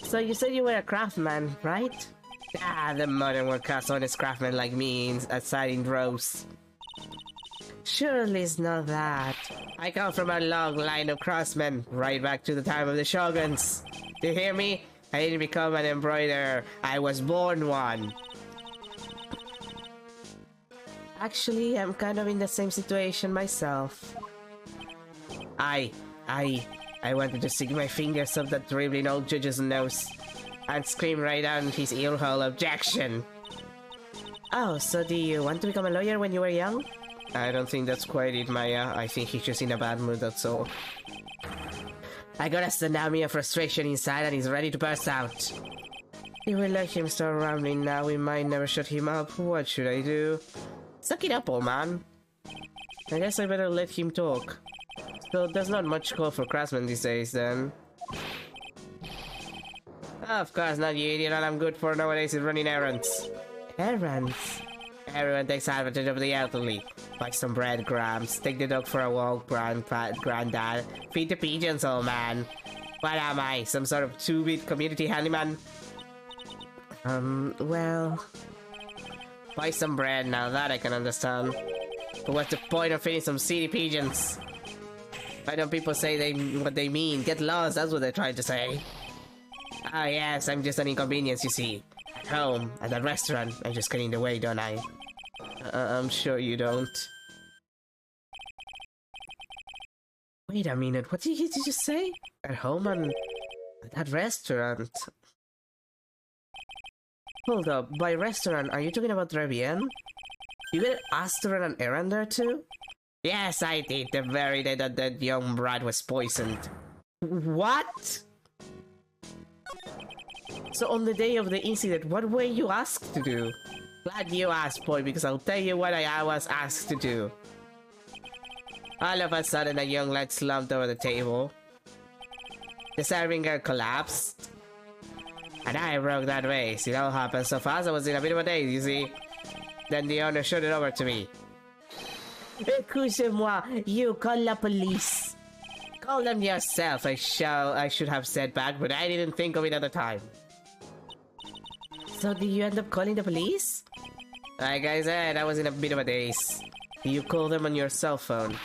So you said you were a craftsman, right? Ah, the modern world casts honest craftsmen like me outside in droves. Surely it's not that. I come from a long line of craftsmen, right back to the time of the shoguns. Do you hear me? I didn't become an embroiderer, I was born one. Actually, I'm kind of in the same situation myself. I wanted to stick my fingers up that dribbling old judge's nose and scream right down his earhole, objection. Oh, so do you want to become a lawyer when you were young? I don't think that's quite it, Maya. I think he's just in a bad mood, that's all. I got a tsunami of frustration inside and he's ready to burst out. If we let him start rambling now, we might never shut him up. What should I do? Suck it up, old man. I guess I better let him talk. So there's not much call for craftsmen these days, then. Of course not, you idiot. All I'm good for nowadays is running errands. Errands? Everyone takes advantage of the elderly. Buy some breadcrumbs, take the dog for a walk, granddad. Feed the pigeons, old man. What am I, some sort of 2-bit community handyman? Well... Buy some bread, now that I can understand. But what's the point of feeding some city pigeons? Why don't people say what they mean? Get lost, that's what they're trying to say. Ah yes, I'm just an inconvenience, you see. At home, at the restaurant, I'm just getting in the way, don't I? I'm sure you don't. Wait a minute, what did you just say? At home and at that restaurant? Hold up, by restaurant, are you talking about Trevian? You get asked to run an errand there too? Yes, I did, the very day that that young brat was poisoned. What? So on the day of the incident, what were you asked to do? Glad you asked, boy, because I'll tell you what I was asked to do. All of a sudden, a young lad slumped over the table. The serving girl collapsed. And I broke that vase. It all happened so fast, I was in a bit of a daze, you see. Then the owner showed it over to me. Excusez-moi, you call the police. Call them yourself, I should have said back, but I didn't think of it at the time. So did you end up calling the police? Like I said, I was in a bit of a daze. You call them on your cell phone.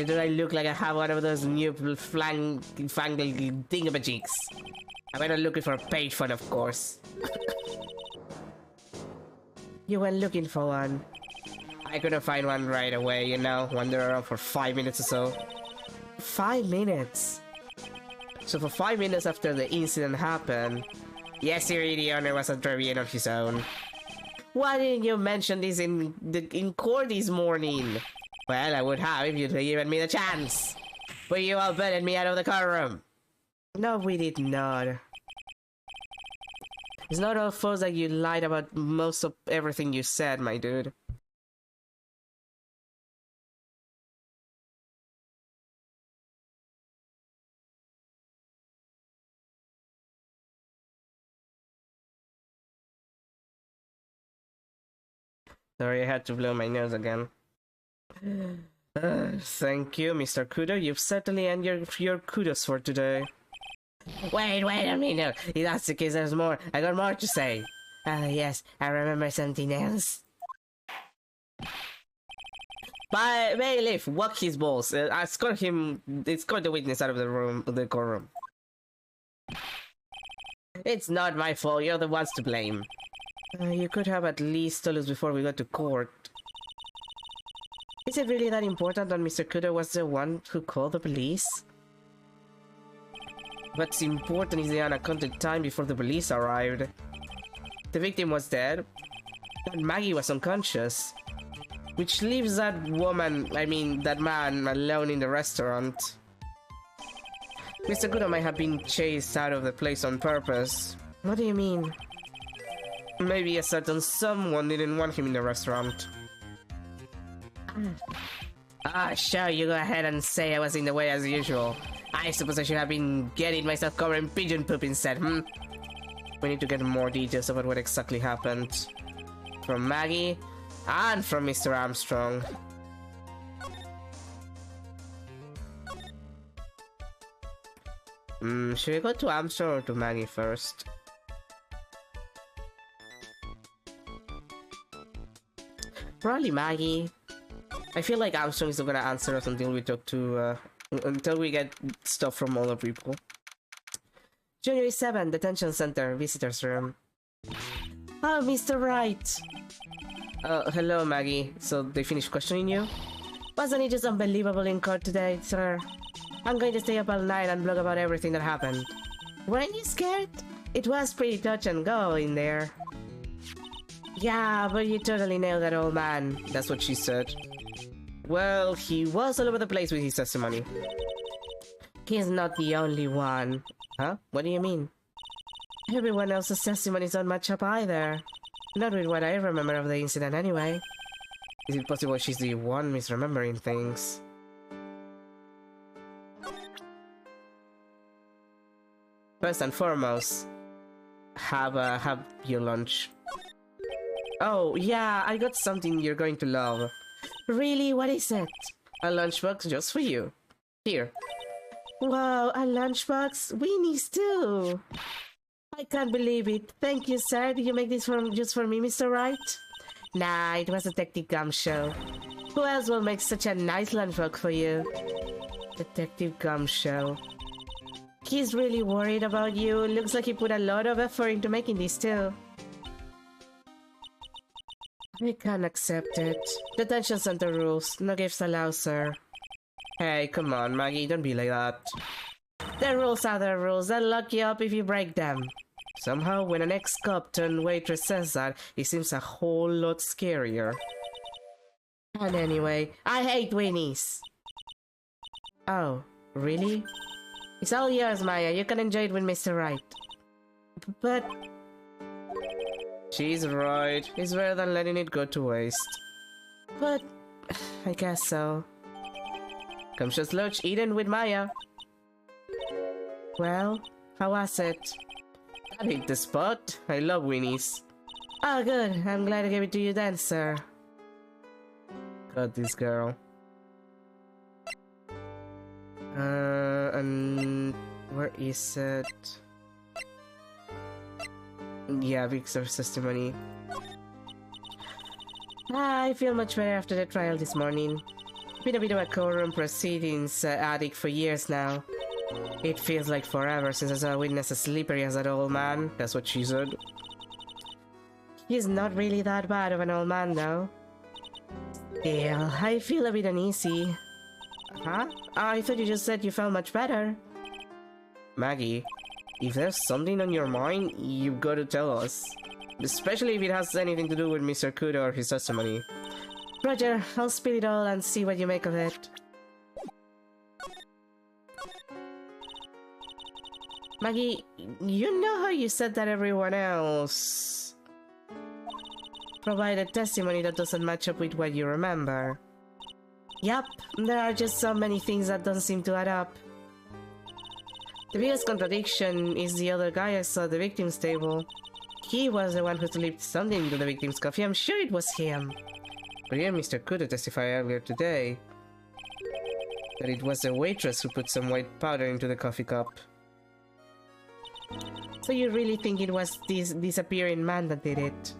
Do I look like I have one of those new fangled thingamajigs? I went looking for a page fun, of course. You went looking for one. I couldn't find one right away, you know, wander around for 5 minutes or so. 5 minutes? So for 5 minutes after the incident happened, yes, the owner was interviewing on his own. Why didn't you mention this in court this morning? Well, I would have if you'd given me the chance. But you all butted me out of the courtroom. No, we did not. It's not all false that you lied about most of everything you said, my dude. Sorry, I had to blow my nose again. Thank you, Mr. Kudo. You've certainly earned your kudos for today. Wait a minute. If that's the case, there's more. I got more to say. Yes, I remember something else. Bailiff, walk his balls. Escort the witness out of the courtroom. It's not my fault. You're the ones to blame. You could have at least told us before we got to court. Is it really that important that Mr. Kudo was the one who called the police? What's important is the unaccounted time before the police arrived. The victim was dead, and Maggie was unconscious, which leaves that man alone in the restaurant. Mr. Kudo might have been chased out of the place on purpose. What do you mean? Maybe a certain someone didn't want him in the restaurant. Sure, you go ahead and say I was in the way as usual. I suppose I should have been getting myself covered in pigeon poop instead, We need to get more details about what exactly happened. From Maggie, and from Mr. Armstrong. Should we go to Armstrong or to Maggie first? Probably Maggie. I feel like Armstrong is not gonna answer us until we talk to, until we get stuff from other people. January 7, Detention Center, Visitors Room. Oh, Mr. Wright! Hello, Maggie. So, they finished questioning you? Wasn't it just unbelievable in court today, sir? I'm going to stay up all night and blog about everything that happened. Weren't you scared? It was pretty touch and go in there. Yeah, but you totally nailed that old man. That's what she said. Well, he was all over the place with his testimony. He's not the only one. Huh? What do you mean? Everyone else's testimonies don't match up either. Not with what I remember of the incident anyway. Is it possible she's the one misremembering things? First and foremost, have your lunch. Oh, yeah, I got something you're going to love. Really? What is it? A lunchbox just for you. Here. Wow, a lunchbox? Winnie's too! I can't believe it. Thank you, sir. Did you make this just for me, Mr. Wright? Nah, it was Detective Gumshoe. Who else will make such a nice lunchbox for you? Detective Gumshoe. He's really worried about you. Looks like he put a lot of effort into making this too. I can't accept it. Detention center rules. No gifts allowed, sir. Hey, come on, Maggie. Don't be like that. The rules are the rules. They'll lock you up if you break them. Somehow, when an ex-cop turned waitress says that, it seems a whole lot scarier. And anyway, I hate Winnie's. Oh, really? It's all yours, Maya. You can enjoy it with Mr. Wright. But... She's right. It's better than letting it go to waste. But... I guess so. Come just lunch eaten with Maya. Well, how was it? I hate the spot. I love Winnie's. Oh, good. I'm glad I gave it to you then, sir. Got this girl. And where is it? Yeah, Victor's testimony. I feel much better after the trial this morning. Been a bit of a courtroom proceedings addict for years now. It feels like forever since I saw a witness as slippery as that old man. That's what she said. He's not really that bad of an old man, though. Still, I feel a bit uneasy. Huh? I thought you just said you felt much better. Maggie, if there's something on your mind, you've got to tell us. Especially if it has anything to do with Mr. Kudo or his testimony. Roger, I'll spill it all and see what you make of it. Maggie, you know how you said that everyone else provided testimony that doesn't match up with what you remember? Yup, there are just so many things that don't seem to add up. The biggest contradiction is the other guy I saw at the victim's table. He was the one who slipped something into the victim's coffee. I'm sure it was him. But here Mr. Kudo testified earlier today that it was the waitress who put some white powder into the coffee cup. So you really think it was this disappearing man that did it?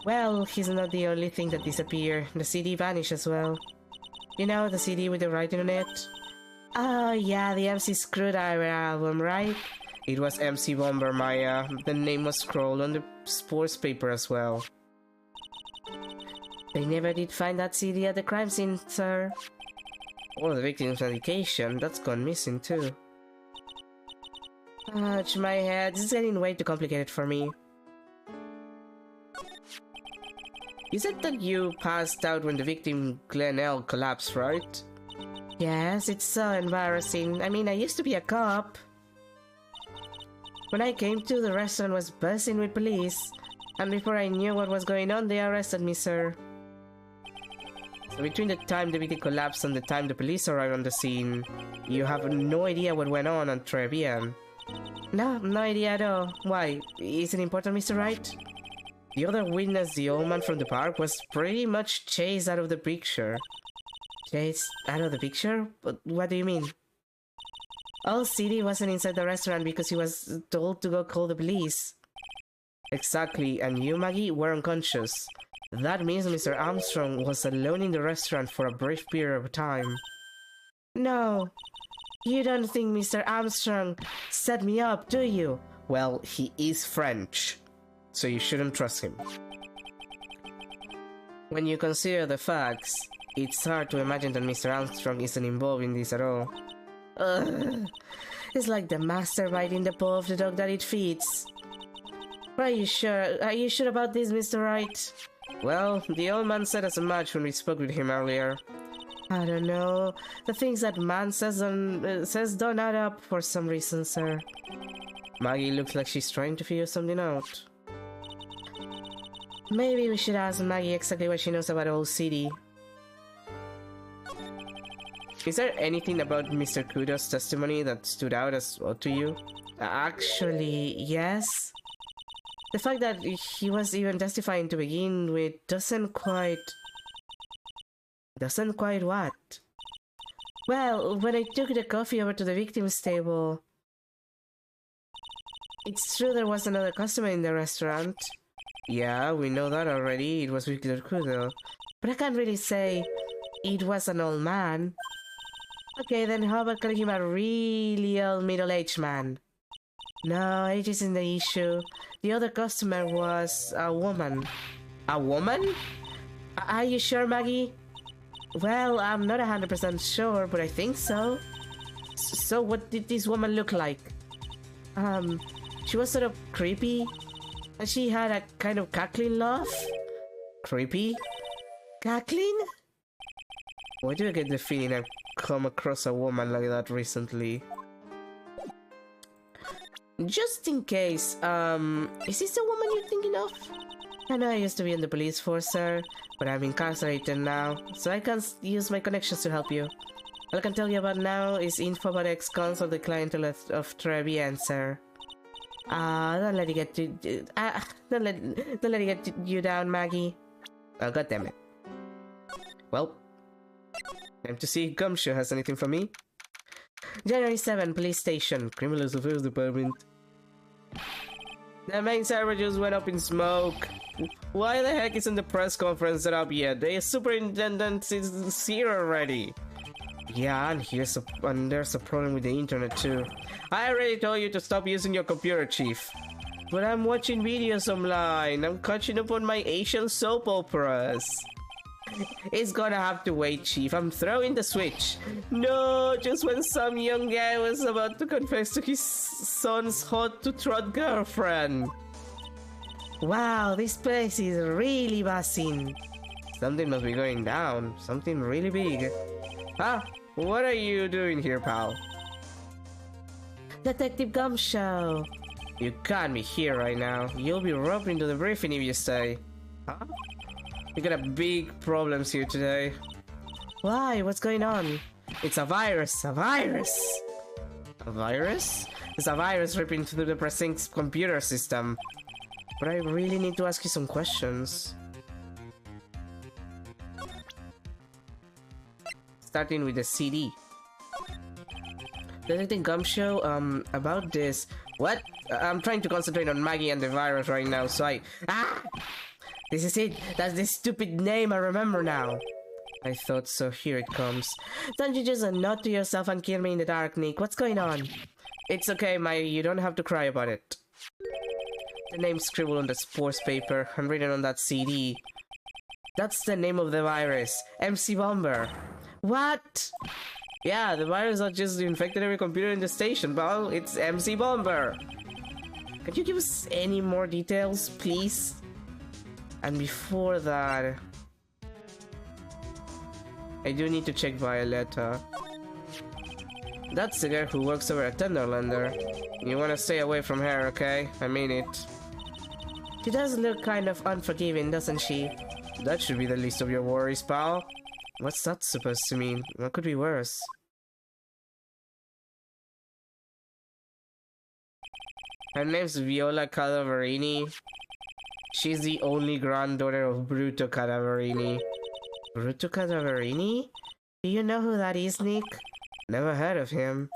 Well, he's not the only thing that disappeared. The CD vanished as well. You know, the CD with the writing on it? Oh yeah, the MC Screwdriver album, right? It was MC Bomber Maya. The name was scrolled on the sports paper as well. They never did find that CD at the crime scene, sir. Or the victim's medication, that's gone missing too. Ouch, my head. This is getting way too complicated for me. You said that you passed out when the victim Glenn L collapsed, right? Yes, it's so embarrassing. I mean, I used to be a cop. When I came to, the restaurant was buzzing with police. And before I knew what was going on, they arrested me, sir. So between the time the victim collapsed and the time the police arrived on the scene, you have no idea what went on at Trevian. No, no idea at all. Why? Is it important, Mr. Wright? The other witness, the old man from the park, was pretty much chased out of the picture. Chased out of the picture? But what do you mean? Old CD wasn't inside the restaurant because he was told to go call the police. Exactly, and you, Maggie, were unconscious. That means Mr. Armstrong was alone in the restaurant for a brief period of time. No. You don't think Mr. Armstrong set me up, do you? Well, he is French, so you shouldn't trust him. When you consider the facts, it's hard to imagine that Mr. Armstrong isn't involved in this at all. Ugh. It's like the master biting the paw of the dog that it feeds. Are you sure? Are you sure about this, Mr. Wright? Well, the old man said as much when we spoke with him earlier. I don't know. The things that man says don't add up for some reason, sir. Maggie looks like she's trying to figure something out. Maybe we should ask Maggie exactly what she knows about Old City. Is there anything about Mr. Kudo's testimony that stood out as well to you? Actually, yes. The fact that he was even testifying to begin with doesn't quite what? Well, when I took the coffee over to the victim's table... It's true there was another customer in the restaurant. Yeah, we know that already. It was Victor Kudo. But I can't really say it was an old man. Okay, then how about calling him a really old middle-aged man? No, age isn't the issue. The other customer was a woman. A woman? Are you sure, Maggie? Well, I'm not 100% sure, but I think so. So what did this woman look like? She was sort of creepy. And she had a kind of cackling laugh. Creepy? Cackling? Why do I get the feeling I've come across a woman like that recently? Just in case, is this the woman you're thinking of? I know I used to be in the police force, sir, but I'm incarcerated now, so I can't use my connections to help you. All I can tell you about now is info about ex-cons of the clientele of Trevian, sir. Don't let it get don't let it get you down, Maggie. Oh, goddammit. Well, time to see if Gumshoe has anything for me. January 7, police station, criminal affairs department. The main server just went up in smoke. Why the heck isn't the press conference set up yet? The superintendent is here already. Yeah, and there's a problem with the internet too. I already told you to stop using your computer, Chief. But I'm watching videos online. I'm catching up on my Asian soap operas. It's gonna have to wait, Chief. I'm throwing the switch. No, just when some young guy was about to confess to his son's hot-to-trot girlfriend. Wow, this place is really buzzing. Something must be going down. Something really big. Huh? What are you doing here, pal? Detective Gumshoe. You can't be here right now. You'll be roped into the briefing if you stay. Huh? We got big problems here today. Why? What's going on? It's a virus. A virus? A virus? It's a virus ripping through the precinct's computer system. But I really need to ask you some questions. Starting with the CD. Detective Gumshoe, about this. What? I'm trying to concentrate on Maggie and the virus right now, so Ah! This is it! That's the stupid name I remember now! I thought so. Here it comes. Don't you just nod to yourself and kill me in the dark, Nick. What's going on? It's okay, Maggie. You don't have to cry about it. The name scribbled on the sports paper and written on that CD. That's the name of the virus. MC Bomber. What? Yeah, the virus that just infected every computer in the station, pal. It's MC Bomber. Can you give us any more details, please? And before that, I do need to check Violetta. That's the girl who works over at Tenderlander. You wanna stay away from her, okay? I mean it. She does look kind of unforgiving, doesn't she? That should be the least of your worries, pal. What's that supposed to mean? What could be worse? Her name's Viola Cadaverini. She's the only granddaughter of Bruto Cadaverini. Bruto Cadaverini? Do you know who that is, Nick? Never heard of him.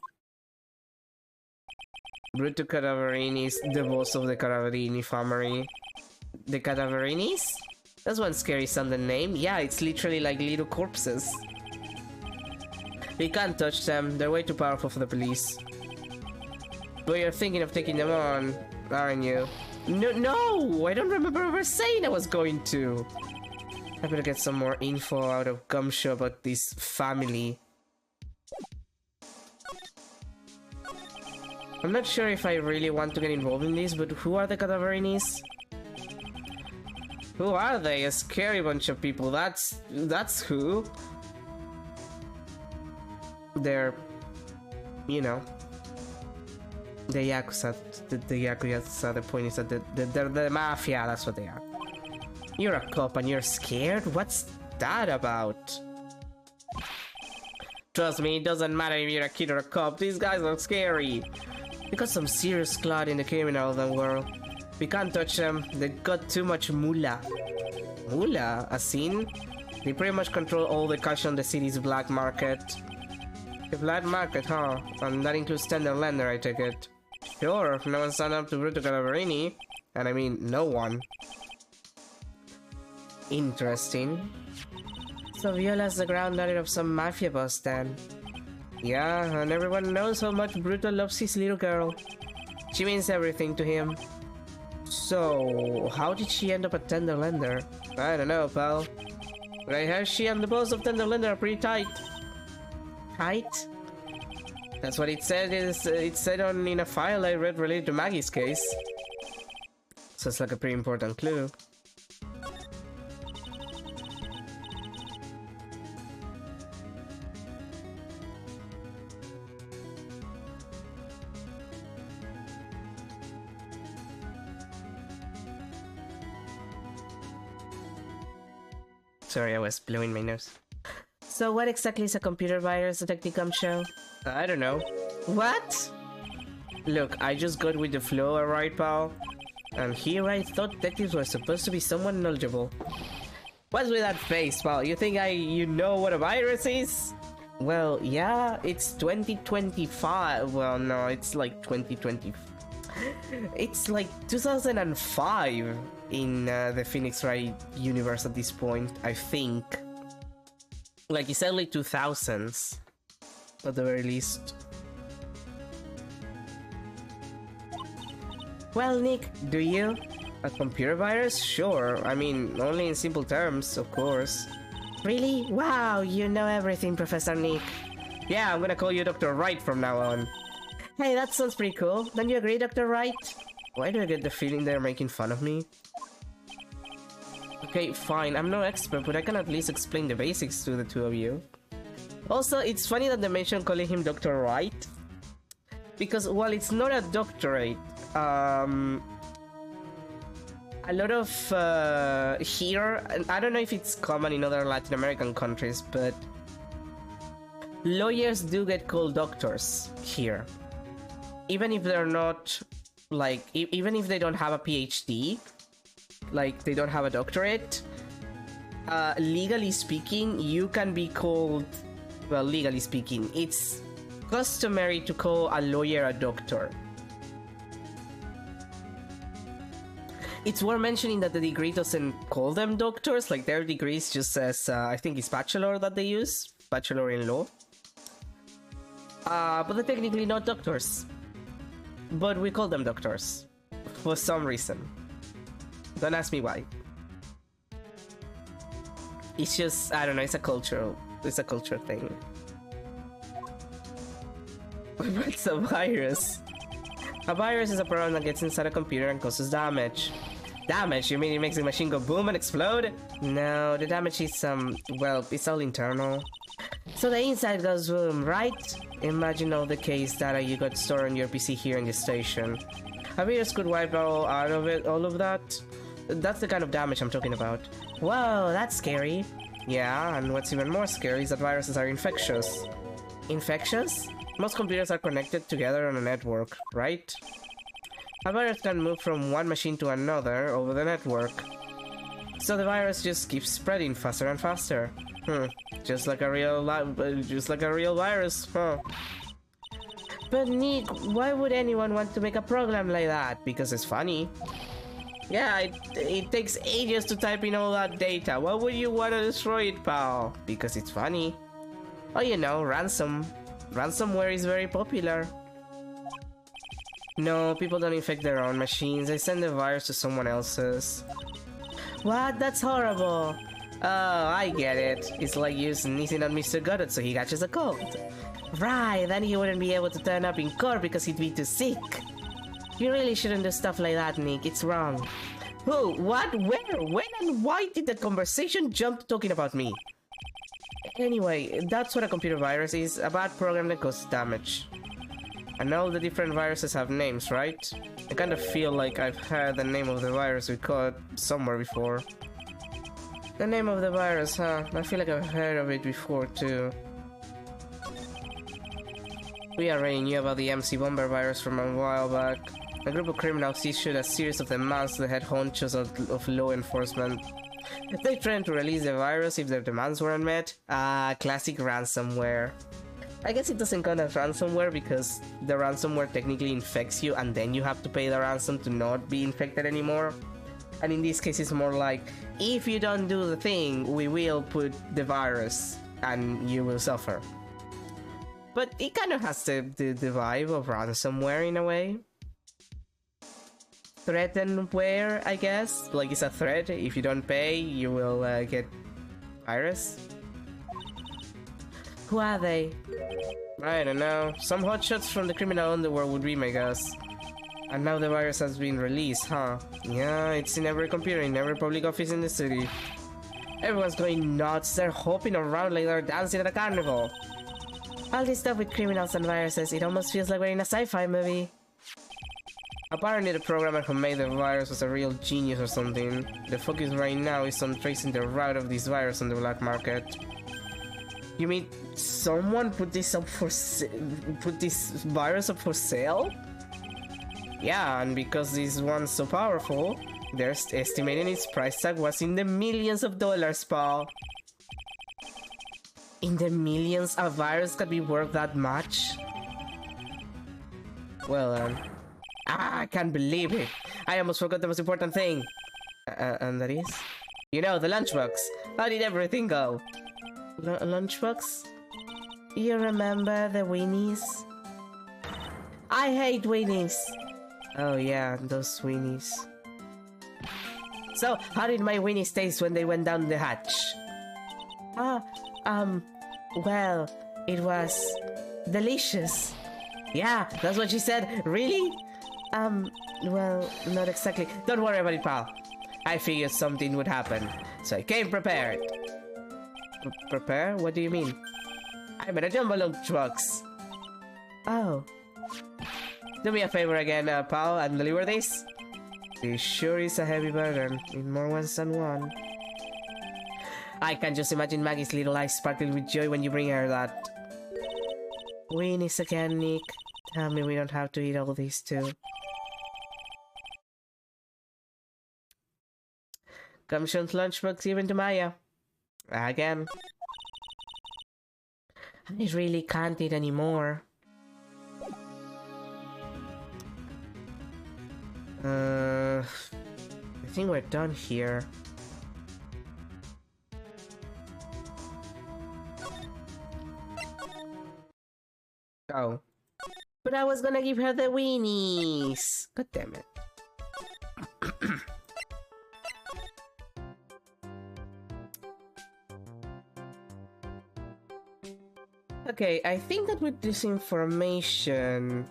Bruto Cadaverini is the boss of the Cadaverini family. The Cadaverinis? That's one scary sounding name. Yeah, it's literally like little corpses. We can't touch them. They're way too powerful for the police. But you're thinking of taking them on, aren't you? No! I don't remember ever saying I was going to. I better get some more info out of Gumshoe about this family. I'm not sure if I really want to get involved in this, but who are the Cadaverinis? Who are they? A scary bunch of people. That's who. They're, you know, the Yakuza. The Yakuza. The point is that they're the mafia. That's what they are. You're a cop and you're scared? What's that about? Trust me, it doesn't matter if you're a kid or a cop. These guys are scary. We got some serious clout in the criminal world. We can't touch them. They've got too much moolah. Moolah? A scene? They pretty much control all the cash on the city's black market. The black market, huh? And that includes Tenderlander, I take it. Sure, no one signed up to Bruto Cadaverini. And I mean, no one. Interesting. So Viola's the granddaughter of some mafia boss then. Yeah, and everyone knows how much Bruto loves his little girl. She means everything to him. So, how did she end up at Tenderlander? I don't know, pal. But I heard she and the boss of Tenderlander are pretty tight. Tight? That's what it said. It said in a file I read related to Maggie's case. So it's like a pretty important clue. Sorry, I was blowing my nose. So what exactly is a computer virus, Detective Gumshoe? I don't know. What? Look, I just got with the flow, alright, pal? And here I thought detectives were supposed to be someone knowledgeable. What's with that face, pal? You think you know what a virus is? Well, yeah, it's 2025. Well, no, it's like 2020. It's like 2005 in the Phoenix Wright universe at this point, I think. Like, it's early 2000s, at the very least. Well, Nick, do you? A computer virus? Sure. I mean, only in simple terms, of course. Really? Wow, you know everything, Professor Nick. Yeah, I'm gonna call you Dr. Wright from now on. Hey, that sounds pretty cool. Don't you agree, Dr. Wright? Why do I get the feeling they're making fun of me? Okay, fine, I'm no expert, but I can at least explain the basics to the two of you. Also, it's funny that they mentioned calling him Dr. Wright, because while it's not a doctorate, a lot of here, I don't know if it's common in other Latin American countries, but lawyers do get called doctors here. Even if they're not, like, even if they don't have a PhD, like, they don't have a doctorate, legally speaking, you can be called, well, legally speaking, it's customary to call a lawyer a doctor. It's worth mentioning that the degree doesn't call them doctors, like their degrees just says, I think it's bachelor that they use, bachelor in law. But they're technically not doctors. But we call them doctors, for some reason. Don't ask me why. It's just, I don't know, it's a culture thing. What's a virus? A virus is a program that gets inside a computer and causes damage. Damage? You mean it makes the machine go boom and explode? No, the damage is well, it's all internal. So the inside goes boom, right? Imagine all the case data you got stored on your PC here in the station. A virus could wipe all of that. That's the kind of damage I'm talking about. Whoa, that's scary. Yeah, and what's even more scary is that viruses are infectious. Infectious? Most computers are connected together on a network, right? A virus can move from one machine to another over the network. So the virus just keeps spreading faster and faster. Just like a real virus, huh? But Nick, why would anyone want to make a program like that? Because it's funny. Yeah, it takes ages to type in all that data. Why would you want to destroy it, pal? Because it's funny. Oh, you know, ransomware is very popular. No, people don't infect their own machines. They send the virus to someone else's. What? That's horrible. Oh, I get it. It's like you sneezing on Mr. Goddard so he catches a cold. Right, then he wouldn't be able to turn up in court because he'd be too sick. You really shouldn't do stuff like that, Nick. It's wrong. Who? What? Where? When and why did the conversation jump to talking about me? Anyway, that's what a computer virus is. A bad program that causes damage. And all the different viruses have names, right? I kind of feel like I've heard the name of the virus we caught somewhere before. The name of the virus, huh? I feel like I've heard of it before, too. We already knew about the MC Bomber virus from a while back. A group of criminals issued a series of demands to the head honchos of law enforcement. They threatened to release the virus if their demands weren't met. Classic ransomware. I guess it doesn't count as ransomware because the ransomware technically infects you and then you have to pay the ransom to not be infected anymore. And in this case it's more like, if you don't do the thing, we will put the virus and you will suffer. But it kind of has the vibe of ransomware in a way. Threatenware, I guess. Like, it's a threat. If you don't pay, you will get virus. Who are they? I don't know. Some hotshots from the criminal underworld would be my guess. And now the virus has been released, huh? Yeah, it's in every computer, in every public office in the city. Everyone's going nuts. They're hopping around like they're dancing at a carnival. All this stuff with criminals and viruses, it almost feels like we're in a sci-fi movie. Apparently the programmer who made the virus was a real genius or something. The focus right now is on tracing the route of this virus on the black market. You mean someone put this virus up for sale? Yeah, and because this one's so powerful, they're estimating its price tag was in the millions of dollars, pal. In the millions, a virus could be worth that much? Well, I can't believe it. I almost forgot the most important thing. And that is? You know, the lunchbox. How did everything go? Lunchbox? You remember the weenies? I hate weenies. Oh yeah, those weenies. So, how did my weenies taste when they went down the hatch? Well, it was delicious. Yeah, that's what she said. Really? Well, not exactly. Don't worry about it, pal. I figured something would happen, so I came prepared. Prepare? What do you mean? I made a jumbo lunchbox. Oh. Do me a favor again, pal, and deliver this. This sure is a heavy burden, in more ways than one. I can just imagine Maggie's little eyes sparkling with joy when you bring her that. Weenies again, Nick. Tell me we don't have to eat all these too. Gumption's lunchbox given to Maya. Again. I really can't eat anymore. I think we're done here. Oh. But I was gonna give her the weenies. God damn it. Okay, I think that with this information,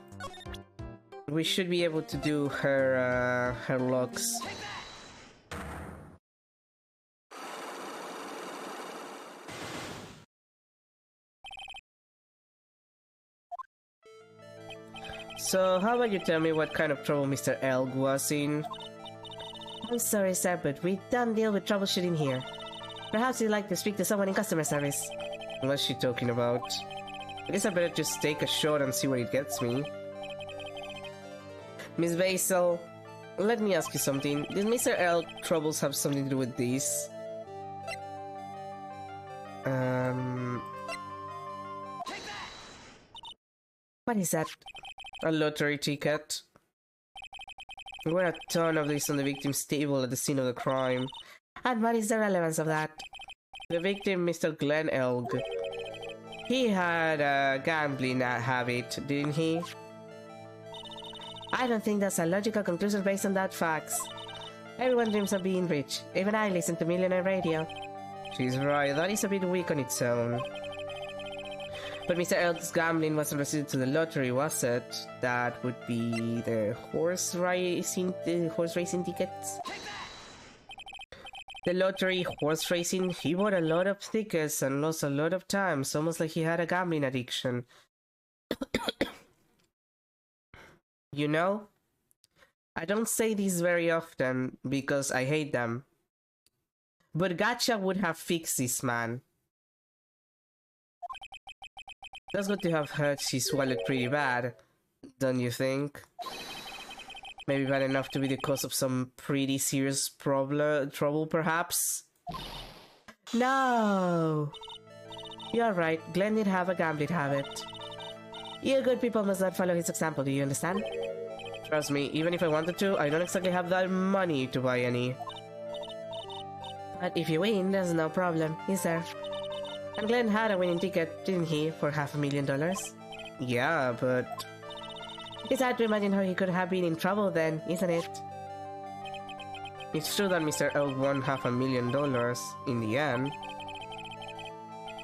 we should be able to do her looks. So, how about you tell me what kind of trouble Mr. Elg was in? I'm sorry, sir, but we don't deal with troubleshooting here. Perhaps you'd like to speak to someone in customer service. What's she talking about? I guess I better just take a shot and see where it gets me. Miss Basil, let me ask you something. Did Mr. Elg troubles have something to do with this? What is that? A lottery ticket. There were a ton of these on the victim's table at the scene of the crime. And what is the relevance of that? The victim, Mr. Glenn Elg. He had a gambling habit, didn't he? I don't think that's a logical conclusion based on that facts. Everyone dreams of being rich. Even I listen to Millionaire Radio. She's right, that is a bit weak on its own. But Mr. Elg's gambling wasn't restricted to the lottery, was it? That would be the horse racing tickets. The lottery, horse racing, he bought a lot of tickets and lost a lot of times, almost like he had a gambling addiction. You know, I don't say this very often because I hate them. But Gacha would have fixed this man. That's good to have hurt his wallet pretty bad, don't you think? Maybe bad enough to be the cause of some pretty serious trouble, perhaps? No! You're right, Glenn did have a gambling habit. You good people must not follow his example, do you understand? Trust me, even if I wanted to, I don't exactly have that money to buy any. But if you win, there's no problem, is there? And Glenn had a winning ticket, didn't he, for $500,000? Yeah, but... It's hard to imagine how he could have been in trouble then, isn't it? It's true that Mr. Elg won $500,000 in the end.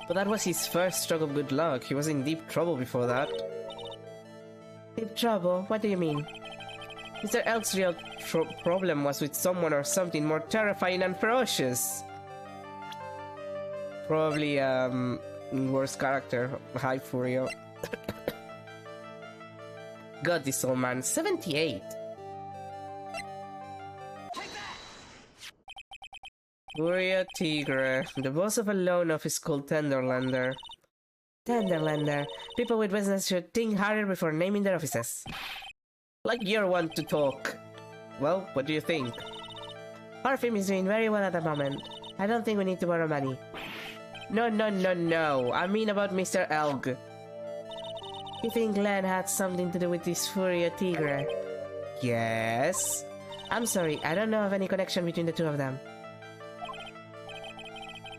But that was his first stroke of good luck. He was in deep trouble before that. Deep trouble? What do you mean? Mr. Elg's real problem was with someone or something more terrifying and ferocious. Probably, worst character, Hi Furio. God, this old man, 78. Furio Tigre, the boss of a loan office called Tenderlander. Tenderlander. People with business should think harder before naming their offices. Like you're one to talk. Well, what do you think? Our firm is doing very well at the moment. I don't think we need to borrow money. No. I mean about Mr. Elg. You think Glenn had something to do with this Furio Tigre? Yes? I'm sorry, I don't know of any connection between the two of them.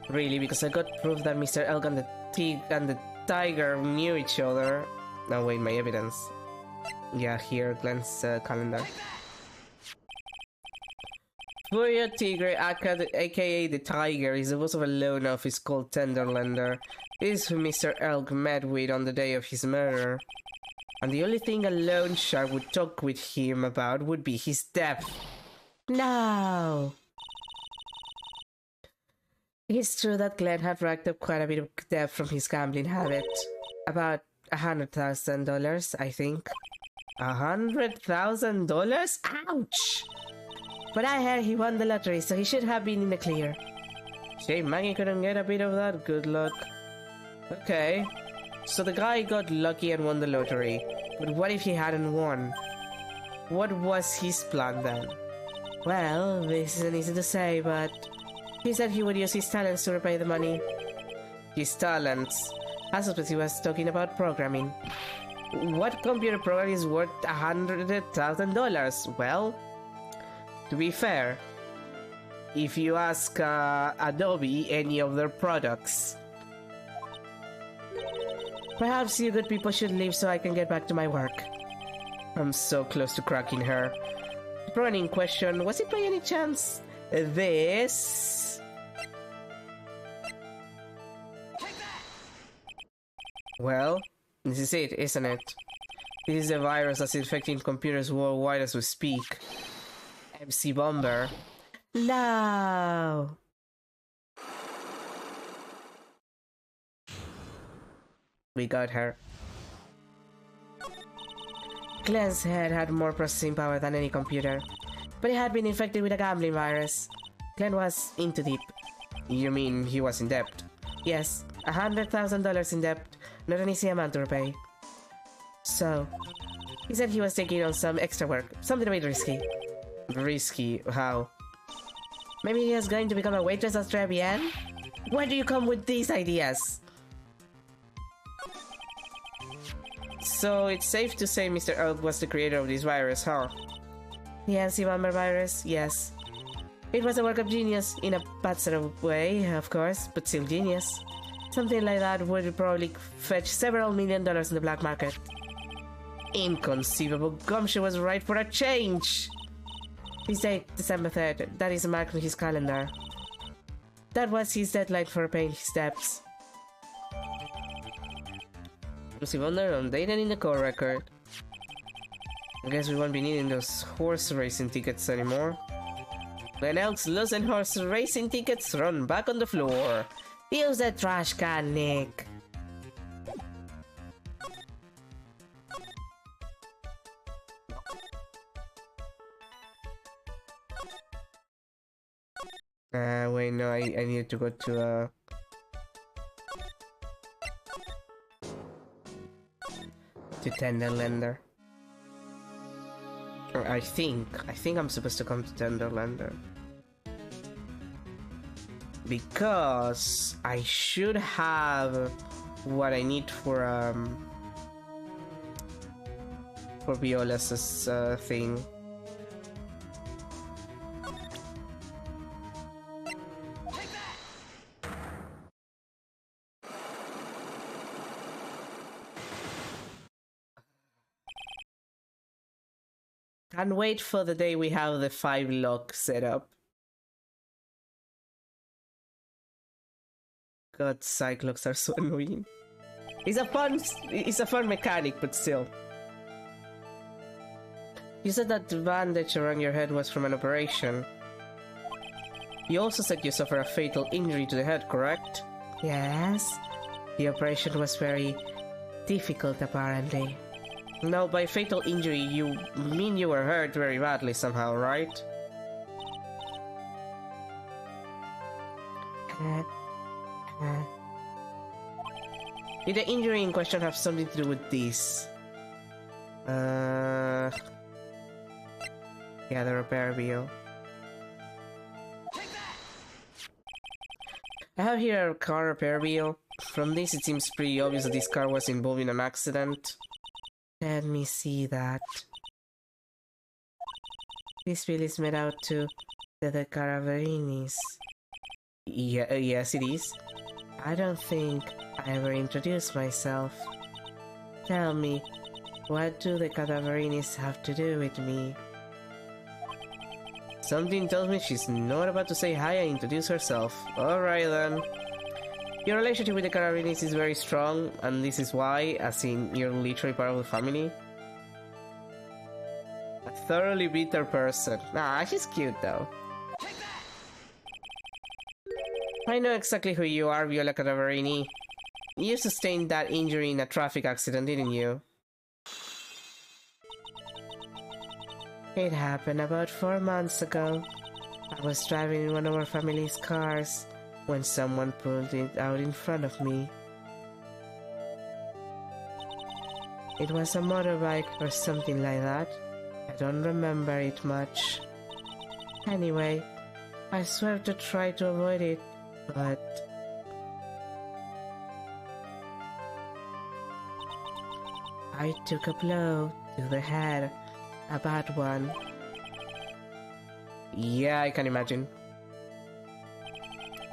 Really, because I got proof that Mr. Elk and the tiger knew each other. Now wait, my evidence. Yeah, here, Glenn's calendar. Furia Tigre, aka the Tiger, is the boss of a loan office called Tenderlander. This is who Mr. Elk met with on the day of his murder. And the only thing a loan shark would talk with him about would be his debt. No! It's true that Glenn had racked up quite a bit of debt from his gambling habit. About $100,000, I think. $100,000? Ouch! But I heard he won the lottery, so he should have been in the clear. Shame Maggie couldn't get a bit of that good luck. Okay, so the guy got lucky and won the lottery. But what if he hadn't won? What was his plan then? Well, this isn't easy to say, but he said he would use his talents to repay the money. His talents? I suppose he was talking about programming. What computer program is worth $100,000? Well, to be fair, if you ask Adobe any of their products. Perhaps you good people should leave so I can get back to my work. I'm so close to cracking her. The program in question, was it by any chance this? Well, this is it, isn't it? This is a virus that's infecting computers worldwide as we speak. MC Bomber. No! We got her. Glenn's head had more processing power than any computer, but it had been infected with a gambling virus. Glenn was in too deep. You mean he was in debt? Yes, $100,000 in debt, not an easy amount to repay. So, he said he was taking on some extra work, something a bit risky. Risky? How? Maybe he was going to become a waitress at Trebian? Where do you come with these ideas? So it's safe to say Mr. Elk was the creator of this virus, huh? The MC Bomber virus, yes. It was a work of genius, in a bad sort of way, of course, but still genius. Something like that would probably fetch several $1 million in the black market. Inconceivable. Gumshoe was right for a change! His date, December 3rd, that is marked on his calendar. That was his deadline for paying his debts. MC Wonder on data in the core record. I guess we won't be needing those horse racing tickets anymore. When Elk's losing horse racing tickets, run back on the floor. Use the trash can, Nick. Wait, no, I need to go to Tenderlander. Or I think I'm supposed to come to Tenderlander. Because I should have what I need for Viola's thing. Can't wait for the day we have the 5 lock set up. God, Cyclops are so annoying. It's a fun mechanic, but still. You said that the bandage around your head was from an operation. You also said you suffered a fatal injury to the head, correct? Yes. The operation was very difficult, apparently. No, by fatal injury, you mean you were hurt very badly somehow, right? Did the injury in question have something to do with this? Yeah, the repair bill. I have here a car repair bill. From this, it seems pretty obvious that this car was involved in an accident. Let me see that. This bill is made out to the Caraverinis. Yeah, yes it is. I don't think I ever introduced myself. Tell me, what do the Cadaverinis have to do with me? Something tells me she's not about to say hi and introduce herself. Alright then. Your relationship with the Cadaverinis is very strong, and this is why, as in, you're literally part of the family. A thoroughly bitter person. Nah, she's cute though. I know exactly who you are, Viola Cadaverini. You sustained that injury in a traffic accident, didn't you? It happened about 4 months ago. I was driving in one of our family's cars when someone pulled it out in front of me. It was a motorbike or something like that. I don't remember it much. Anyway, I swerved to try to avoid it, but I took a blow to the head, a bad one. Yeah, I can imagine.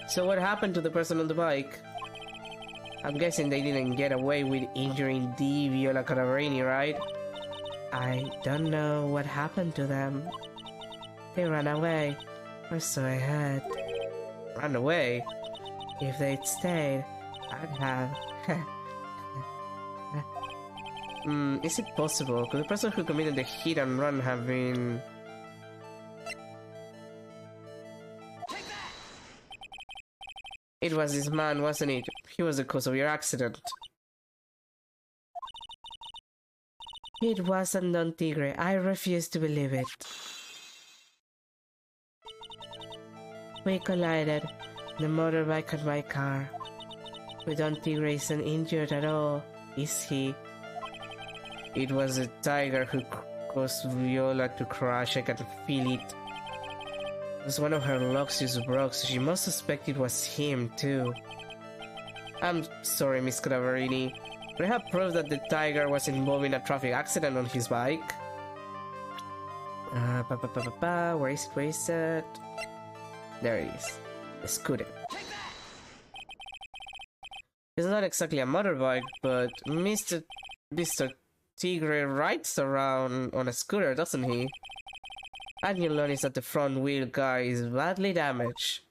So what happened to the person on the bike? I'm guessing they didn't get away with injuring the Viola Cadaverini, right? I don't know what happened to them. They ran away, or so I heard. Ran away? If they'd stayed, I'd have. Is it possible? Could the person who committed the hit and run have been... It was this man, wasn't it? He was the cause of your accident. It wasn't Don Tigre. I refuse to believe it. We collided, the motorbike and my car. But Don Tigre isn't injured at all, is he? It was a tiger who caused Viola to crash. I can feel it. It was one of her locks just broke, so she must suspect it was him too. I'm sorry, Miss Cadaverini, but I have proof that the tiger was involved in a traffic accident on his bike. Where is it? Where is it? There it is. The scooter. It's not exactly a motorbike, but Mr. Tigre rides around on a scooter, doesn't he? And you'll notice that the front wheel guy is badly damaged.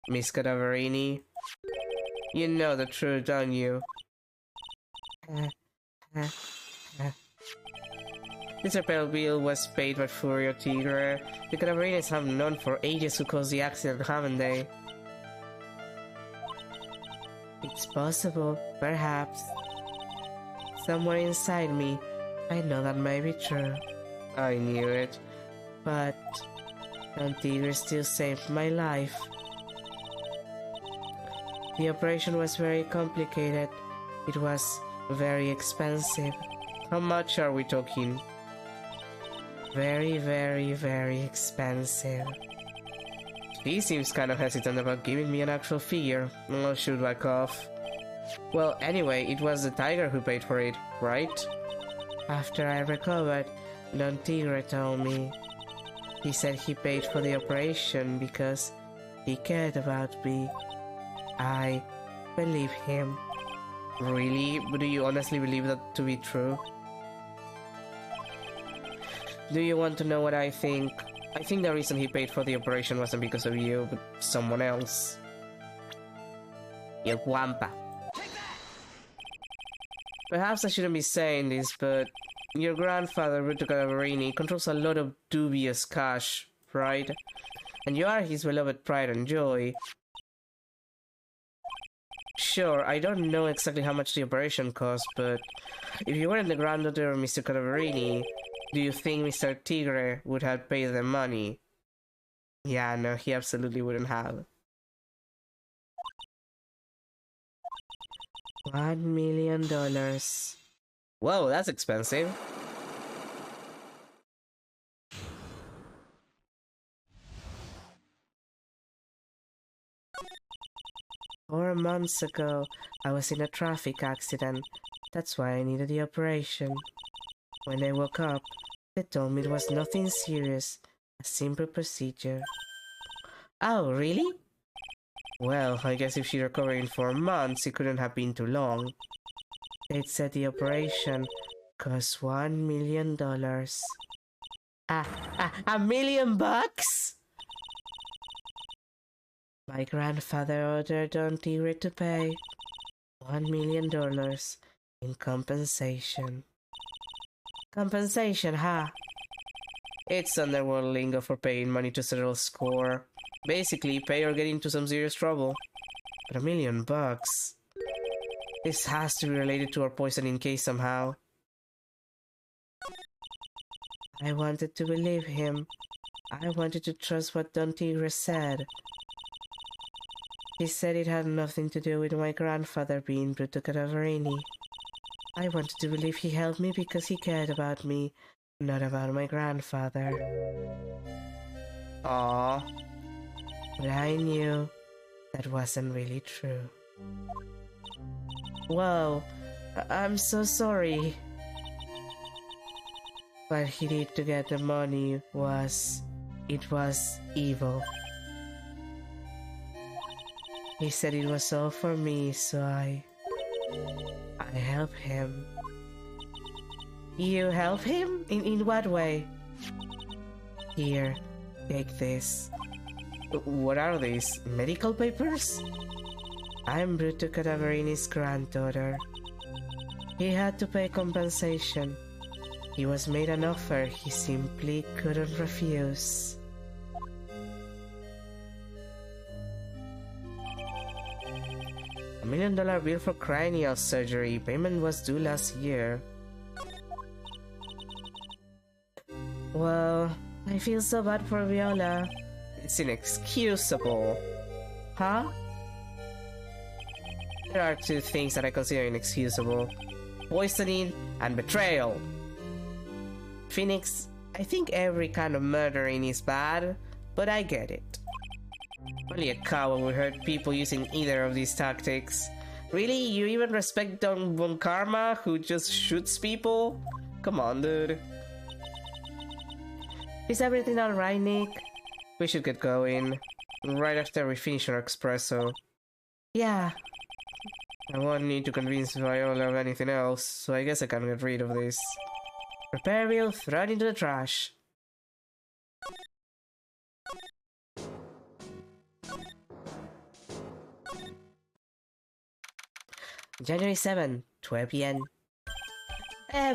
Miss Cadaverini, you know the truth, don't you? This repair bill was paid by Furio Tigre. The Cadaverinis have known for ages who caused the accident, haven't they? It's possible, perhaps. Somewhere inside me, I know that may be true. I knew it. But Don Tigre still saved my life. The operation was very complicated. It was very expensive. How much are we talking? Very, very, very expensive. He seems kind of hesitant about giving me an actual figure. I should back off. Well, anyway, it was the tiger who paid for it, right? After I recovered, Don Tigre told me. He said he paid for the operation because he cared about me. I believe him. Really? But do you honestly believe that to be true? Do you want to know what I think? I think the reason he paid for the operation wasn't because of you, but someone else. El Guampa. Perhaps I shouldn't be saying this, but your grandfather, Ruto Cadaverini, controls a lot of dubious cash, right? And you are his beloved pride and joy. Sure, I don't know exactly how much the operation cost, but if you weren't the granddaughter of Mr. Cadaverini, do you think Mr. Tigre would have paid the money? Yeah, no, he absolutely wouldn't have. $1 million. Whoa, that's expensive. "4 months ago, I was in a traffic accident. That's why I needed the operation. When I woke up, They told me it was nothing serious, a simple procedure. Oh, really? Well, I guess if she recovered in 4 months, it couldn't have been too long. They said the operation cost $1 million. $1 million bucks? My grandfather ordered Don Tigre to pay $1 million in compensation. Compensation, huh? It's underworld lingo for paying money to settle a score. Basically, pay or get into some serious trouble. But $1 million bucks? This has to be related to our poisoning case somehow. I wanted to believe him. I wanted to trust what Don Tigre said. He said it had nothing to do with my grandfather being Bruto Cadaverini. I wanted to believe he helped me because he cared about me, not about my grandfather. Aww. But I knew that wasn't really true. Whoa, I'm so sorry. What he did to get the money was evil. He said it was all for me, so I helped him. You help him? In what way? Here, take this. What are these? Medical papers? I'm Bruto Cadaverini's granddaughter. He had to pay compensation. He was made an offer he simply couldn't refuse. $1 million bill for cranial surgery. Payment was due last year. Well, I feel so bad for Viola. It's inexcusable. Huh? There are 2 things that I consider inexcusable. Poisoning and betrayal. Phoenix, I think every kind of murdering is bad, but I get it. Only a coward would hurt people using either of these tactics. Really? You even respect Don Von Karma, who just shoots people? Come on, dude. Is everything alright, Nick? We should get going. Right after we finish our espresso. Yeah. I won't need to convince Viola of anything else, so I guess I can get rid of this. Repair wheel, throw it into the trash. January 7, 12 p.m.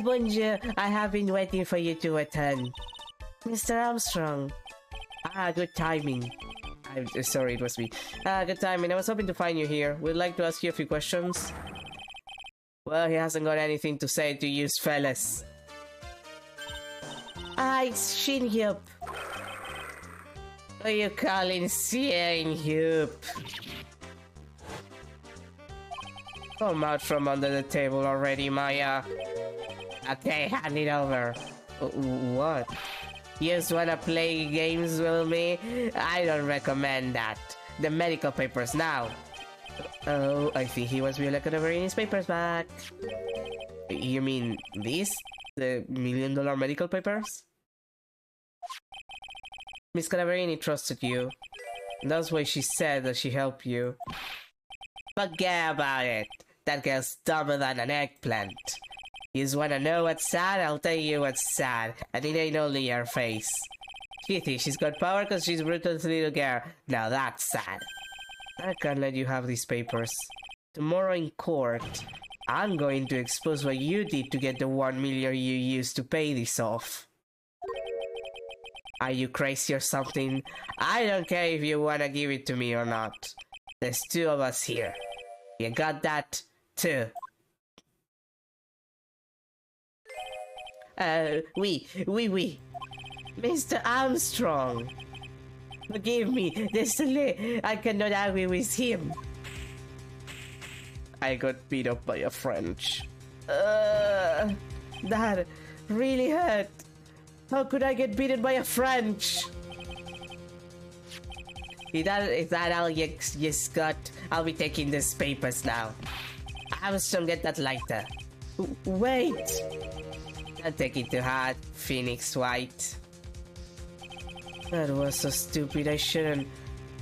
Bonjour, I have been waiting for you to return. Mr. Armstrong. Good timing. I'm sorry, it was me. Good timing. I was hoping to find you here. Would like to ask you a few questions. Well, he hasn't got anything to say to you fellas. It's Shin-Hyup. What are you calling Shin-Hyup? Come out from under the table already, Maya. Okay, hand it over. What? You just wanna play games with me? I don't recommend that. The medical papers now. Oh, I think he wants Viola Cadaverini's papers back. You mean these? The $1 million medical papers? Miss Cadaverini trusted you. That's why she said that she helped you. Forget about it. That girl's dumber than an eggplant. You just wanna know what's sad? I'll tell you what's sad. And it ain't only your face. She thinks she's got power because she's Bruto's little girl. Now that's sad. I can't let you have these papers. Tomorrow in court, I'm going to expose what you did to get the $1 million you used to pay this off. Are you crazy or something? I don't care if you wanna give it to me or not. There's 2 of us here. You got that? 2. Oui. Mr. Armstrong. Forgive me, désolé, I cannot argue with him. I got beat up by a French. That really hurt. How could I get beaten by a French? Is that all you got? I'll be taking these papers now. Armstrong, get that lighter. Wait! I'll take it to heart, Phoenix White. That was so stupid. I shouldn't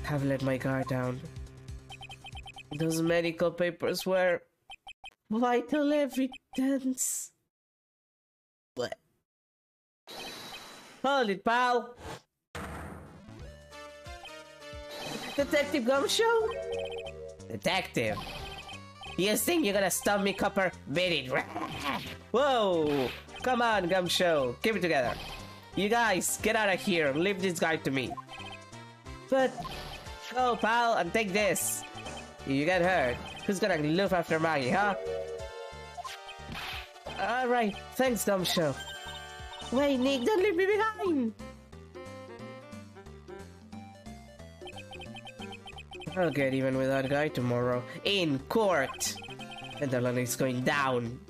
have let my guard down. Those medical papers were vital evidence. What? Hold it, pal! Detective Gumshoe? Detective? You think you're gonna stop me, Copper? Beat it! Whoa! Come on, Gumshoe! Keep it together! You guys, get out of here! Leave this guy to me! But... go, pal, and take this! You get hurt. Who's gonna look after Maggie, huh? Alright, thanks, Gumshoe. Wait, Nick, don't leave me behind! I'll get even with that guy tomorrow. In court! And the line is going down.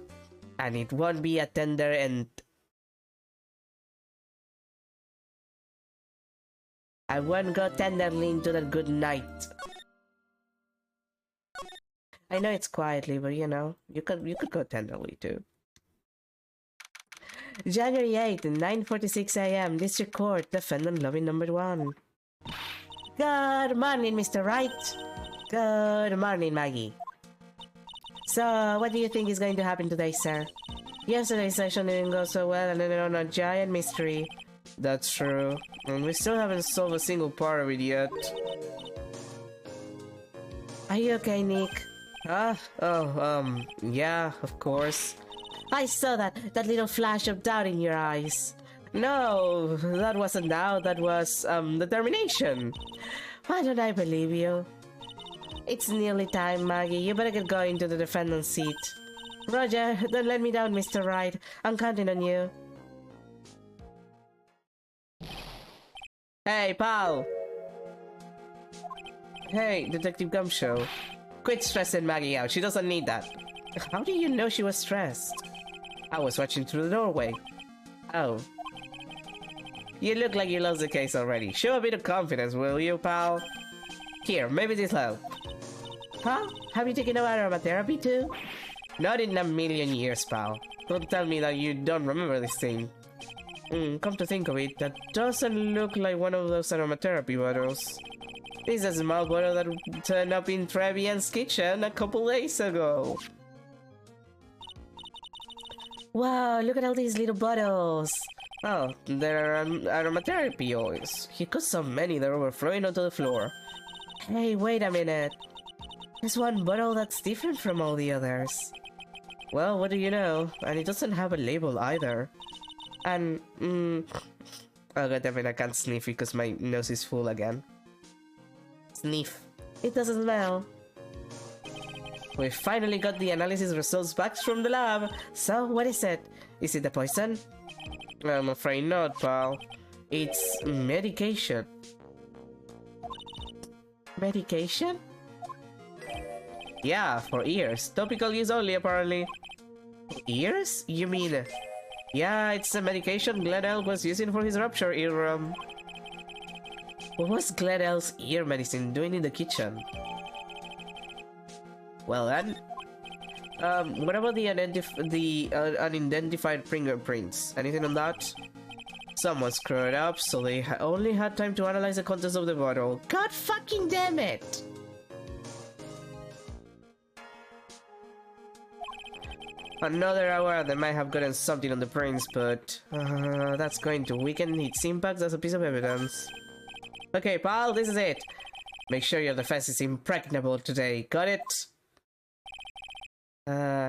And it won't be a tender and... I won't go tenderly into that good night. I know it's quietly, but you know, you could go tenderly too. January 8th, 9:46 a.m. District Court, Defendant Lobby number 1. Good morning, Mr. Wright. Good morning, Maggie. So, what do you think is going to happen today, sir? Yesterday's session didn't go so well and ended on a giant mystery. That's true. And we still haven't solved a single part of it yet. Are you okay, Nick? Huh? Oh, yeah, of course. I saw that little flash of doubt in your eyes. No, that wasn't doubt, that was, determination. Why don't I believe you? It's nearly time, Maggie. You better get going to the defendant's seat. Roger, don't let me down, Mr. Wright. I'm counting on you. Hey, pal! Hey, Detective Gumshoe. Quit stressing Maggie out. She doesn't need that. How do you know she was stressed? I was watching through the doorway. Oh. You look like you lost the case already. Show a bit of confidence, will you, pal? Here, maybe this'll help. Huh? Have you taken no aromatherapy too? Not in a million years, pal. Don't tell me that you don't remember this thing. Come to think of it, that doesn't look like one of those aromatherapy bottles. This is a small bottle that turned up in Trevian's kitchen a couple days ago. Wow, look at all these little bottles. Oh, they're aromatherapy oils. He got so many they're overflowing onto the floor. Hey, wait a minute. There's one bottle that's different from all the others. Well, what do you know? And it doesn't have a label either. And, oh god damn it, I can't sniff because my nose is full again. Sniff. It doesn't smell. We finally got the analysis results back from the lab. So, what is it? Is it the poison? I'm afraid not, pal. It's medication. Medication? Yeah, for ears. Topical use only, apparently. Ears? You mean... Yeah, it's a medication Gledel was using for his rupture earworm. What was Gledel's ear medicine doing in the kitchen? Well then... what about the unidentified fingerprints? Anything on that? Someone screwed up, so they only had time to analyze the contents of the bottle. God fucking damn it! Another hour, they might have gotten something on the prints, but... that's going to weaken its impact as a piece of evidence. Okay, pal, this is it. Make sure your defense is impregnable today, got it?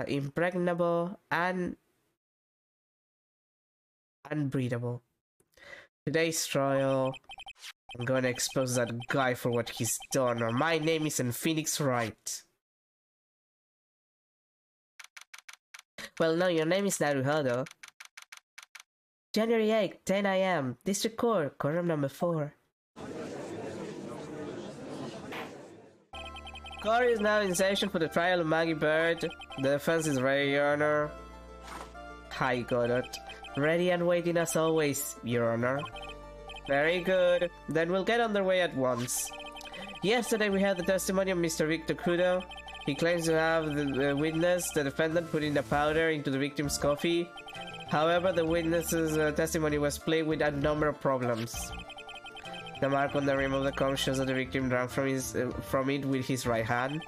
Impregnable and... unbreathable. Today's trial... I'm gonna expose that guy for what he's done, or my name isn't Phoenix Wright. Well, no, your name is Naruhodo. January 8th, 10 AM, District Court, Courtroom number 4. Court is now in session for the trial of Maggie Bird. The defense is ready, Your Honor. Hi, Godot. Ready and waiting as always, Your Honor. Very good. Then we'll get underway at once. Yesterday we had the testimony of Mr. Victor Kudo. He claims to have witnessed the defendant putting the powder into the victim's coffee. However, the witness's testimony was plagued with a number of problems. The mark on the rim of the cup shows that the victim drank from it with his right hand,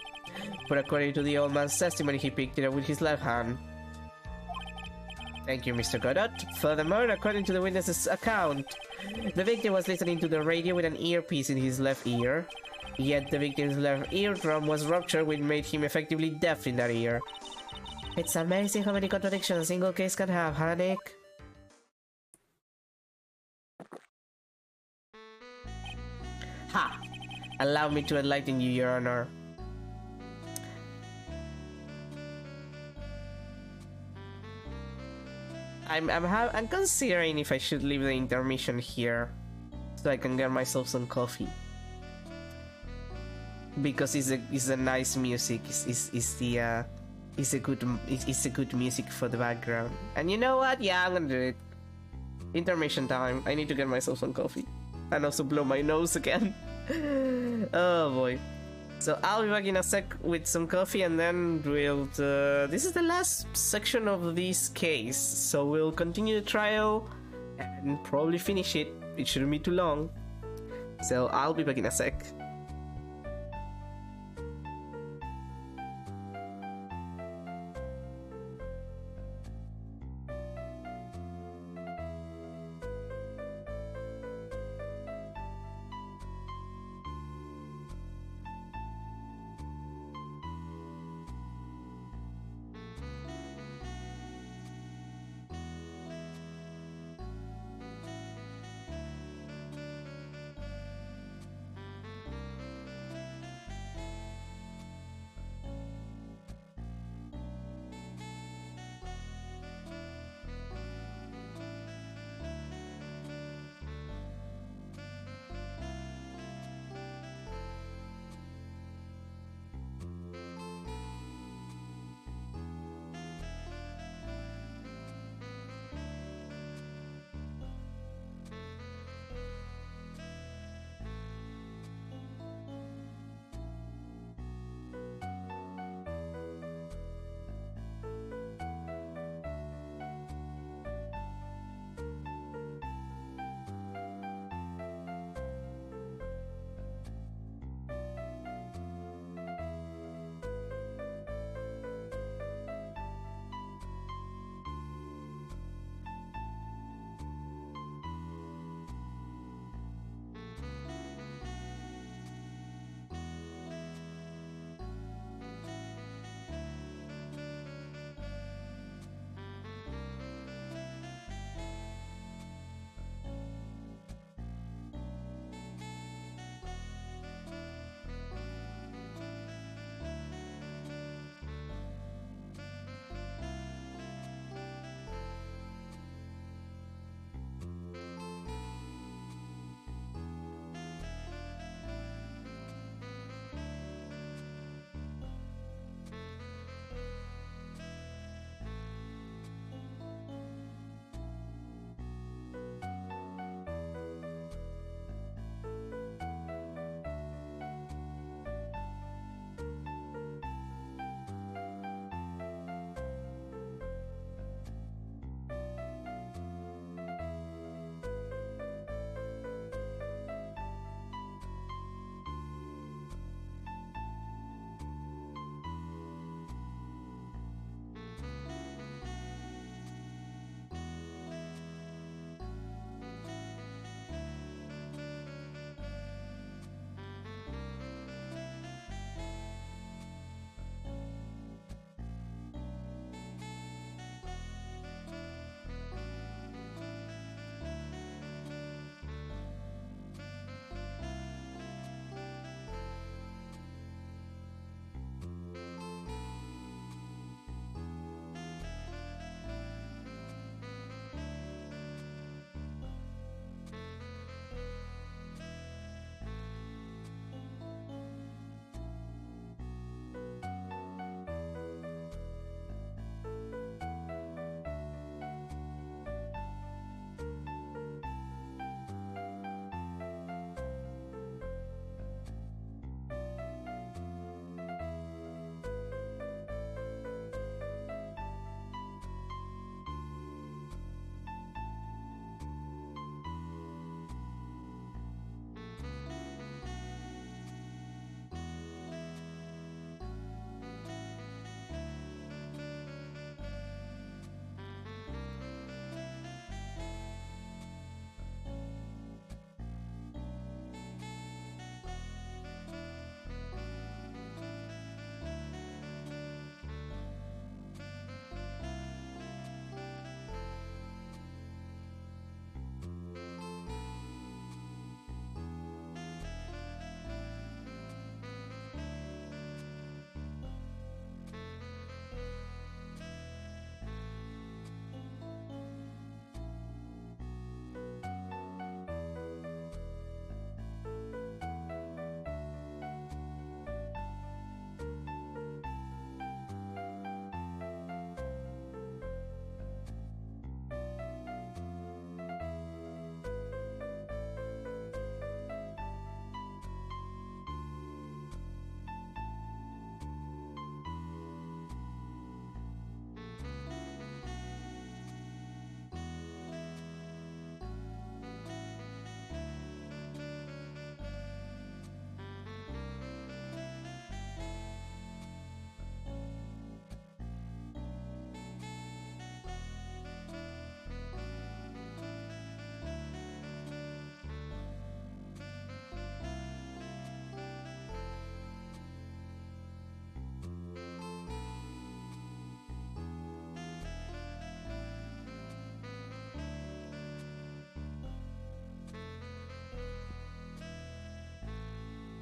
but according to the old man's testimony, he picked it up with his left hand. Thank you, Mr. Godot. Furthermore, according to the witness's account, the victim was listening to the radio with an earpiece in his left ear, yet the victim's left eardrum was ruptured, which made him effectively deaf in that ear. It's amazing how many contradictions a single case can have, huh, Nick? Ha! Allow me to enlighten you, Your Honor. I'm considering if I should leave the intermission here, so I can get myself some coffee. Because it's a nice music. It's a good music for the background. And you know what? Yeah, I'm gonna do it. Intermission time. I need to get myself some coffee. And also blow my nose again. Oh boy. So I'll be back in a sec with some coffee, and then we'll... this is the last section of this case. So we'll continue the trial and probably finish it. It shouldn't be too long. So I'll be back in a sec.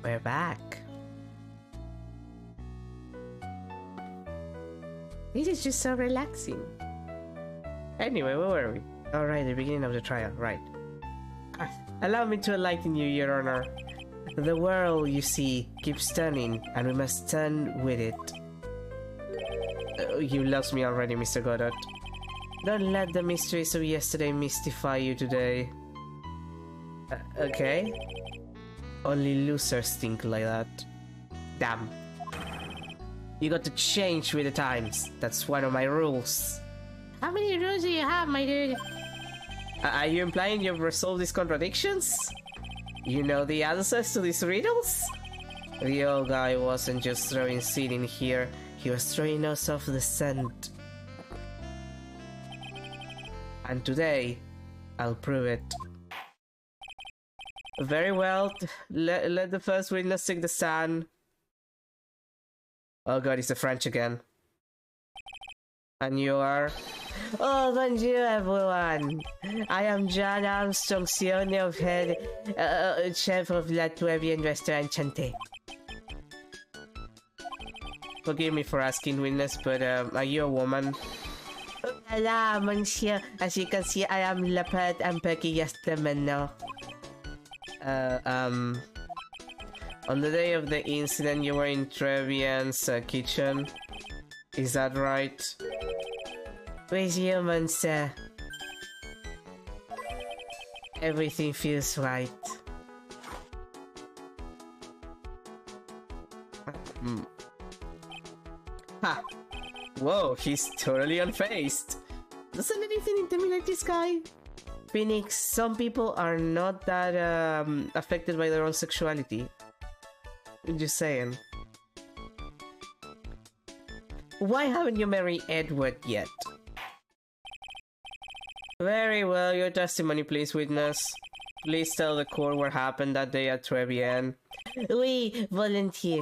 we're back. This is just so relaxing. Anyway, where were we? Alright, the beginning of the trial, right. Allow me to enlighten you, Your Honor. The world, you see, keeps turning, and we must turn with it. You lost me already, Mr. Goddard. Don't let the mysteries of yesterday mystify you today. Okay? Only losers think like that. Damn. You got to change with the times. That's one of my rules. How many rules do you have, my dude? Are you implying you've resolved these contradictions? You know the answers to these riddles? The old guy wasn't just throwing seed in here, he was throwing us off the scent. And today, I'll prove it. Very well, let the first witness take the stand. Oh god, it's the French again. And you are? Oh, bonjour everyone! I am John Armstrong, owner of head chef of La Tuebian Restaurant-T. Forgive me for asking witness, but are you a woman? Hello, monsieur. As you can see, I am leopard and Peggy yesterday now. On the day of the incident, you were in Trevian's kitchen. Is that right? With you, monster. Everything feels right. Ha! Whoa, he's totally unfazed. Doesn't anything intimidate this guy? Phoenix, some people are not that affected by their own sexuality. I'm just saying. Why haven't you married Edward yet? Very well, your testimony, please, witness. Please tell the court what happened that day at Trevian. Oui, volunteer.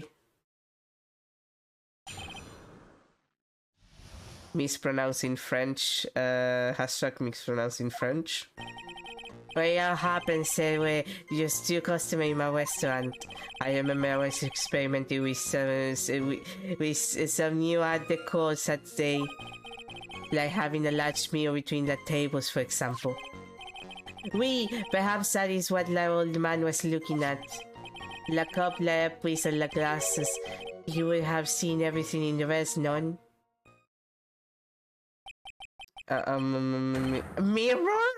Mispronouncing French, hashtag mispronouncing French. Well, it happens, we're just two customers in my restaurant. I remember I was experimenting with some new art decor that day. Like having a large meal between the tables, for example. Oui, perhaps that is what the old man was looking at. La cup, la éprise, and la glasses. You would have seen everything in the rest, none? Mirror?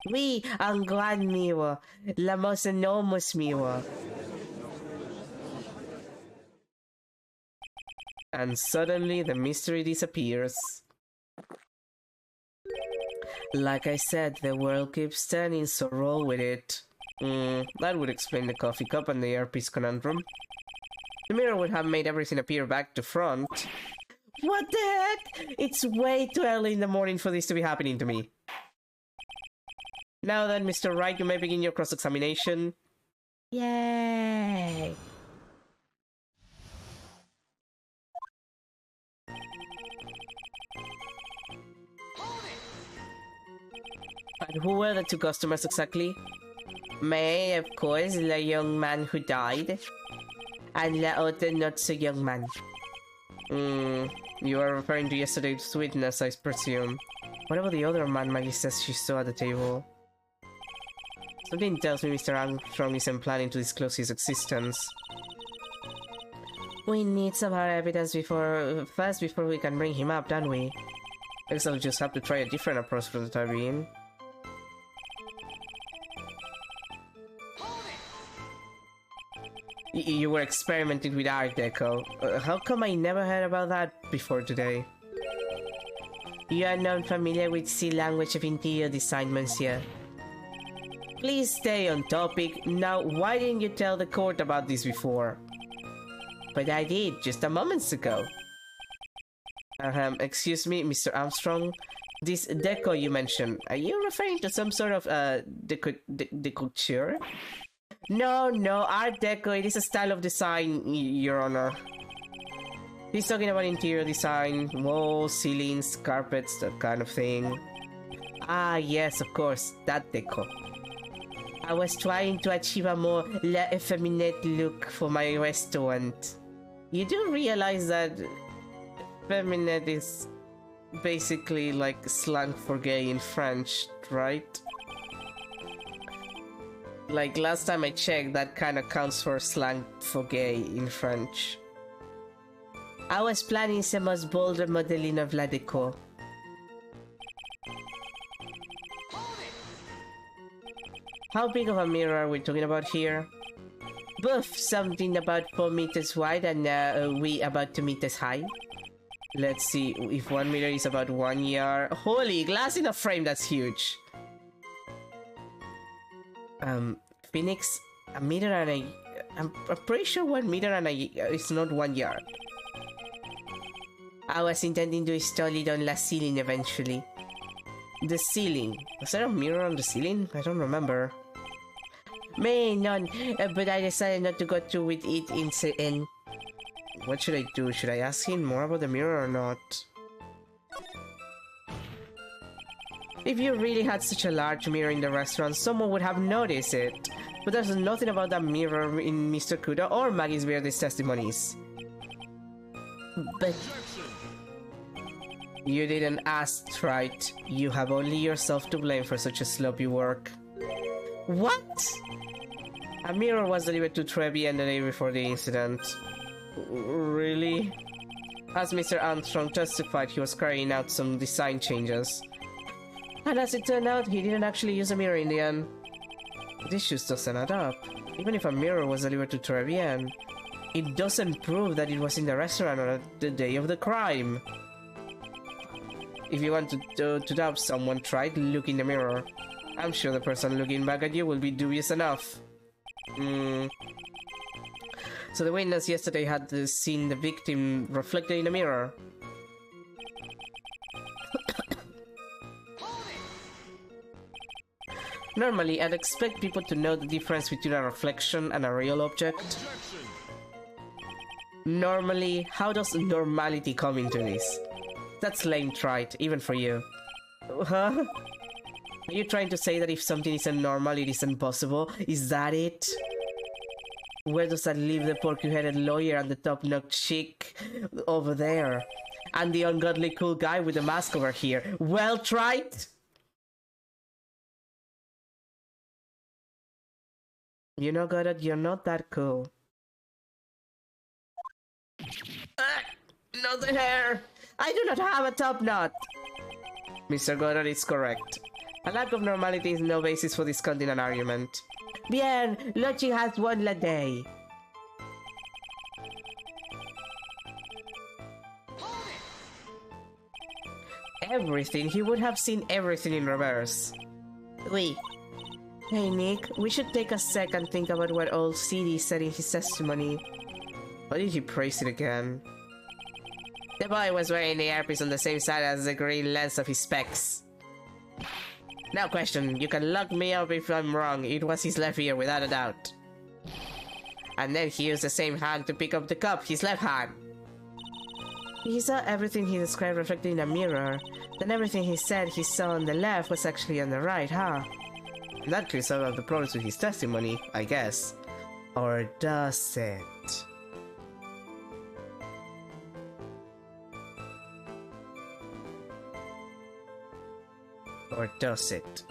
Oui, un grand mirror. La most enormous mirror. And suddenly the mystery disappears. Like I said, the world keeps turning, so roll with it. That would explain the coffee cup and the earpiece conundrum. The mirror would have made everything appear back to front. What the heck? It's way too early in the morning for this to be happening to me. Now then, Mr. Wright, you may begin your cross-examination. Yay! And who were the two customers exactly? May, of course, the young man who died. And the other not so young man. You are referring to yesterday's witness, I presume. What about the other man Maggie says she saw at the table? Something tells me Mr. Armstrong isn't planning to disclose his existence. We need some hard evidence before we can bring him up, don't we? I guess I'll just have to try a different approach for the time being. You were experimenting with Art Deco. How come I never heard about that before today? You are not familiar with the language of interior design, monsieur. Please stay on topic. Now, why didn't you tell the court about this before? But I did, just a moment ago. Excuse me, Mr. Armstrong. This deco you mentioned, are you referring to some sort of, decouture? No, Art Deco, it is a style of design, Your Honor. He's talking about interior design, walls, ceilings, carpets, that kind of thing. Ah, yes, of course, that deco. I was trying to achieve a more effeminate look for my restaurant. You do realize that effeminate is basically like slang for gay in French, right? Like last time I checked, that kind of counts for slang for gay in French. I was planning some most bolder modeling of la déco. How big of a mirror are we talking about here? Boof, something about 4 meters wide and we about 2 meters high. Let's see, if 1 meter is about 1 yard. Holy, glass in a frame, that's huge. Phoenix, a meter and a... I'm pretty sure 1 meter and a... It's not 1 yard. I was intending to install it on the ceiling eventually. The ceiling. Was there a mirror on the ceiling? I don't remember. May none, but I decided not to go through with it in the end. What should I do? Should I ask him more about the mirror or not? If you really had such a large mirror in the restaurant, someone would have noticed it. But there's nothing about that mirror in Mr. Kudo or Maggie's weirdest testimonies. But... you didn't ask right. You have only yourself to blame for such a sloppy work. What? A mirror was delivered to Trevi and the day before the incident. Really? As Mr. Armstrong testified, he was carrying out some design changes. And as it turned out, he didn't actually use a mirror in the end. This just doesn't add up. Even if a mirror was delivered to Trevian, it doesn't prove that it was in the restaurant on the day of the crime. If you want to doubt someone, try to look in the mirror. I'm sure the person looking back at you will be dubious enough. So the witness yesterday had seen the victim reflected in a mirror. Normally, I'd expect people to know the difference between a reflection and a real object. Normally, how does normality come into this? That's lame trite, even for you. Huh? Are you trying to say that if something isn't normal, it isn't possible? Is that it? Where does that leave the porky-headed lawyer and the top-notch chick over there? And the ungodly cool guy with the mask over here? Well tried? You know, Goddard, you're not that cool. Not the hair! I do not have a top knot! Mr. Goddard is correct. A lack of normality is no basis for discounting an argument. Bien, Lochi has won la day. Everything, he would have seen everything in reverse. Oui. Hey Nick, we should take a sec and think about what old CD said in his testimony. Why did he praise it again? The boy was wearing the earpiece on the same side as the green lens of his specs. No question, you can lock me up if I'm wrong, it was his left ear without a doubt. And then he used the same hand to pick up the cup, his left hand. He saw everything he described reflected in a mirror, then everything he said he saw on the left was actually on the right, huh? That clears some of the problems with his testimony, I guess. Or does it? Or does it?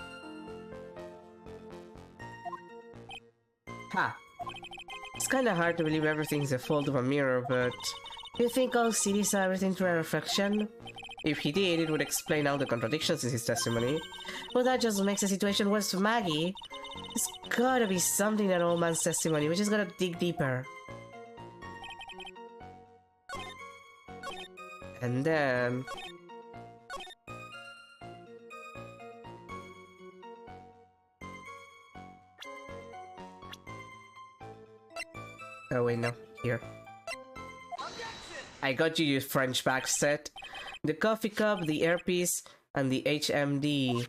Ha! It's kinda hard to believe everything's the fault of a mirror, but... do you think all CD saw everything through a reflection? If he did, it would explain all the contradictions in his testimony. But that just makes the situation worse for Maggie. There's gotta be something in that old man's testimony, we just gotta dig deeper. And then... oh wait, no. Here. I got you your French back set. The coffee cup, the earpiece, and the HMD.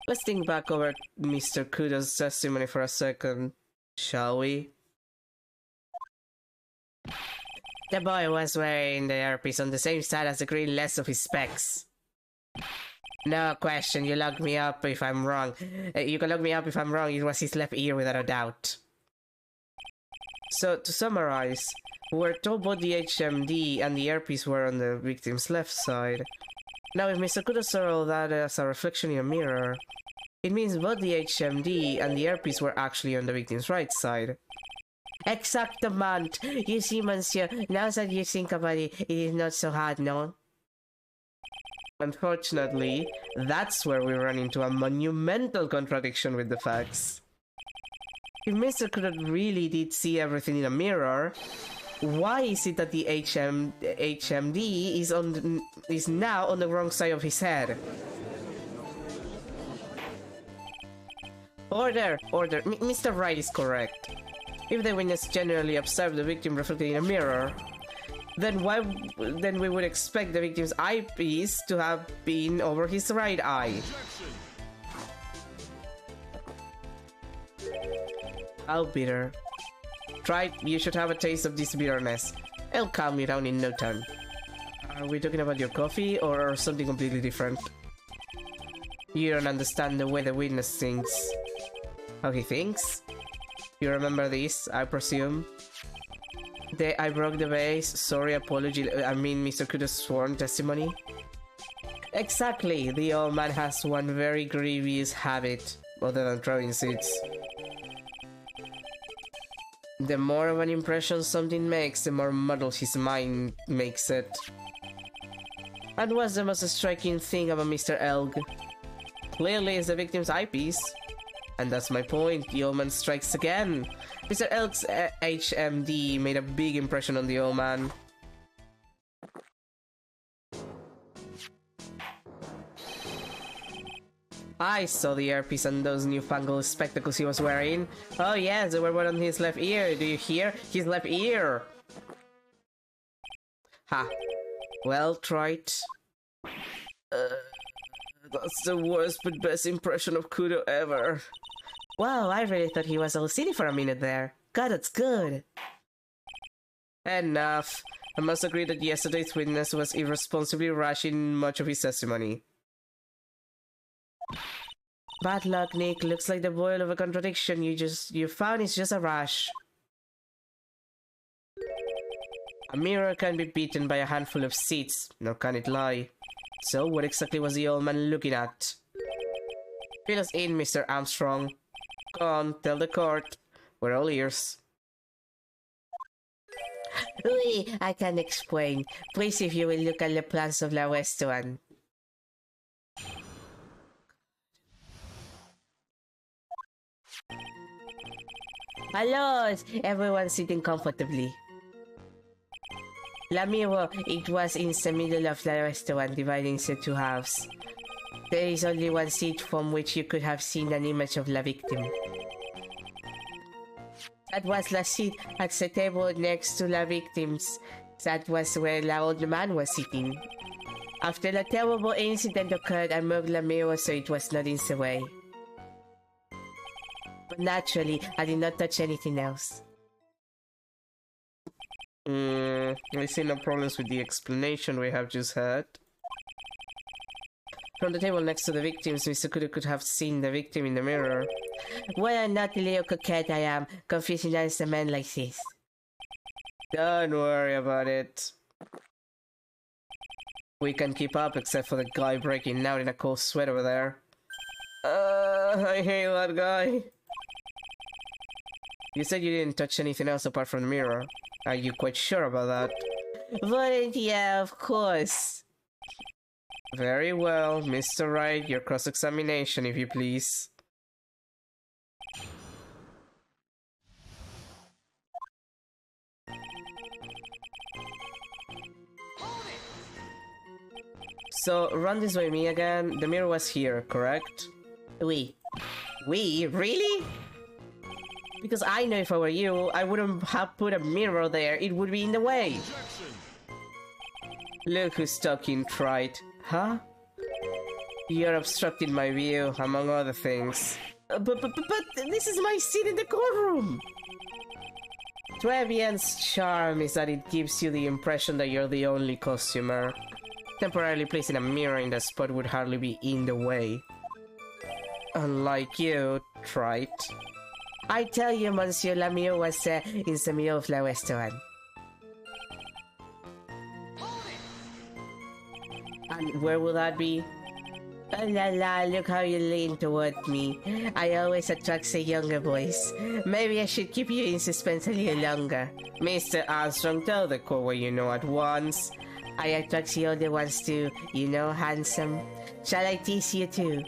Let's think back over Mr. Kudo's testimony for a second, shall we? The boy was wearing the earpiece on the same side as the green lens of his specs. No question, you locked me up if I'm wrong. You can lock me up if I'm wrong, it was his left ear without a doubt. So, to summarize, we're told both the HMD and the earpiece were on the victim's left side. Now, if Mr. Kudo saw that as a reflection in a mirror, it means both the HMD and the earpiece were actually on the victim's right side. Exactement! You see, monsieur, now that you think about it, it is not so hard, no? Unfortunately, that's where we run into a monumental contradiction with the facts. If Mr. Kudo really did see everything in a mirror, why is it that the HMD is now on the wrong side of his head? Order! Order! Mr. Wright is correct. If the witness generally observed the victim reflected in a mirror, then we would expect the victim's eyepiece to have been over his right eye. How bitter. Try, you should have a taste of this bitterness. It'll calm you down in no time. Are we talking about your coffee or something completely different? You don't understand the way the witness thinks. How he thinks? You remember this, I presume? I broke the vase, sorry, apology, I mean Mr. Kudo's sworn testimony? Exactly, the old man has one very grievous habit, other than throwing seeds. The more of an impression something makes, the more muddled his mind makes it. And what's the most striking thing about Mr. Elg? Clearly it's the victim's eyepiece. And that's my point, the old man strikes again. Mr. Elg's HMD made a big impression on the old man. I saw the earpiece and those newfangled spectacles he was wearing. Oh yes, they were one on his left ear. Do you hear? His left ear! Ha. Well tried. That's the worst but best impression of Kudo ever. Wow, I really thought he was all city for a minute there. God, that's good. Enough. I must agree that yesterday's witness was irresponsibly rushing much of his testimony. Bad luck, Nick. Looks like the boil of a contradiction you found is just a rush. A mirror can be beaten by a handful of seeds, nor can it lie. So, what exactly was the old man looking at? Fill us in, Mr. Armstrong. Go on, tell the court. We're all ears. Oui, I can explain. Please, if you will look at the plans of the restaurant. Hello, everyone sitting comfortably. La mirror, it was in the middle of the restaurant, dividing into two halves. There is only one seat from which you could have seen an image of the victim. That was the seat at the table next to the victims. That was where the old man was sitting. After the terrible incident occurred, I moved the mirror so it was not in the way. But naturally, I did not touch anything else. I see no problems with the explanation we have just heard. From the table next to the victims, Mr. Kudo could have seen the victim in the mirror. What a naughty little coquette I am, confusing against a man like this. Don't worry about it. We can keep up except for the guy breaking out in a cold sweat over there. I hate that guy. You said you didn't touch anything else apart from the mirror. Are you quite sure about that? Volunteer, of course. Very well, Mr. Wright, your cross-examination, if you please. So, run this by me again. The mirror was here, correct? We? Really? Because I know if I were you, I wouldn't have put a mirror there. It would be in the way. Look who's talking, Trite. Huh? You're obstructing my view, among other things. But this is my seat in the courtroom! Trevian's charm is that it gives you the impression that you're the only costumer. Temporarily placing a mirror in that spot would hardly be in the way. Unlike you, trite. I tell you, Monsieur Lamieux was in the middle of the restaurant. And where will that be? Oh la la, look how you lean toward me. I always attract the younger boys. Maybe I should keep you in suspense a little longer. Mr. Armstrong, tell the core what you know at once. I attract the older ones too, you know, handsome. Shall I tease you too?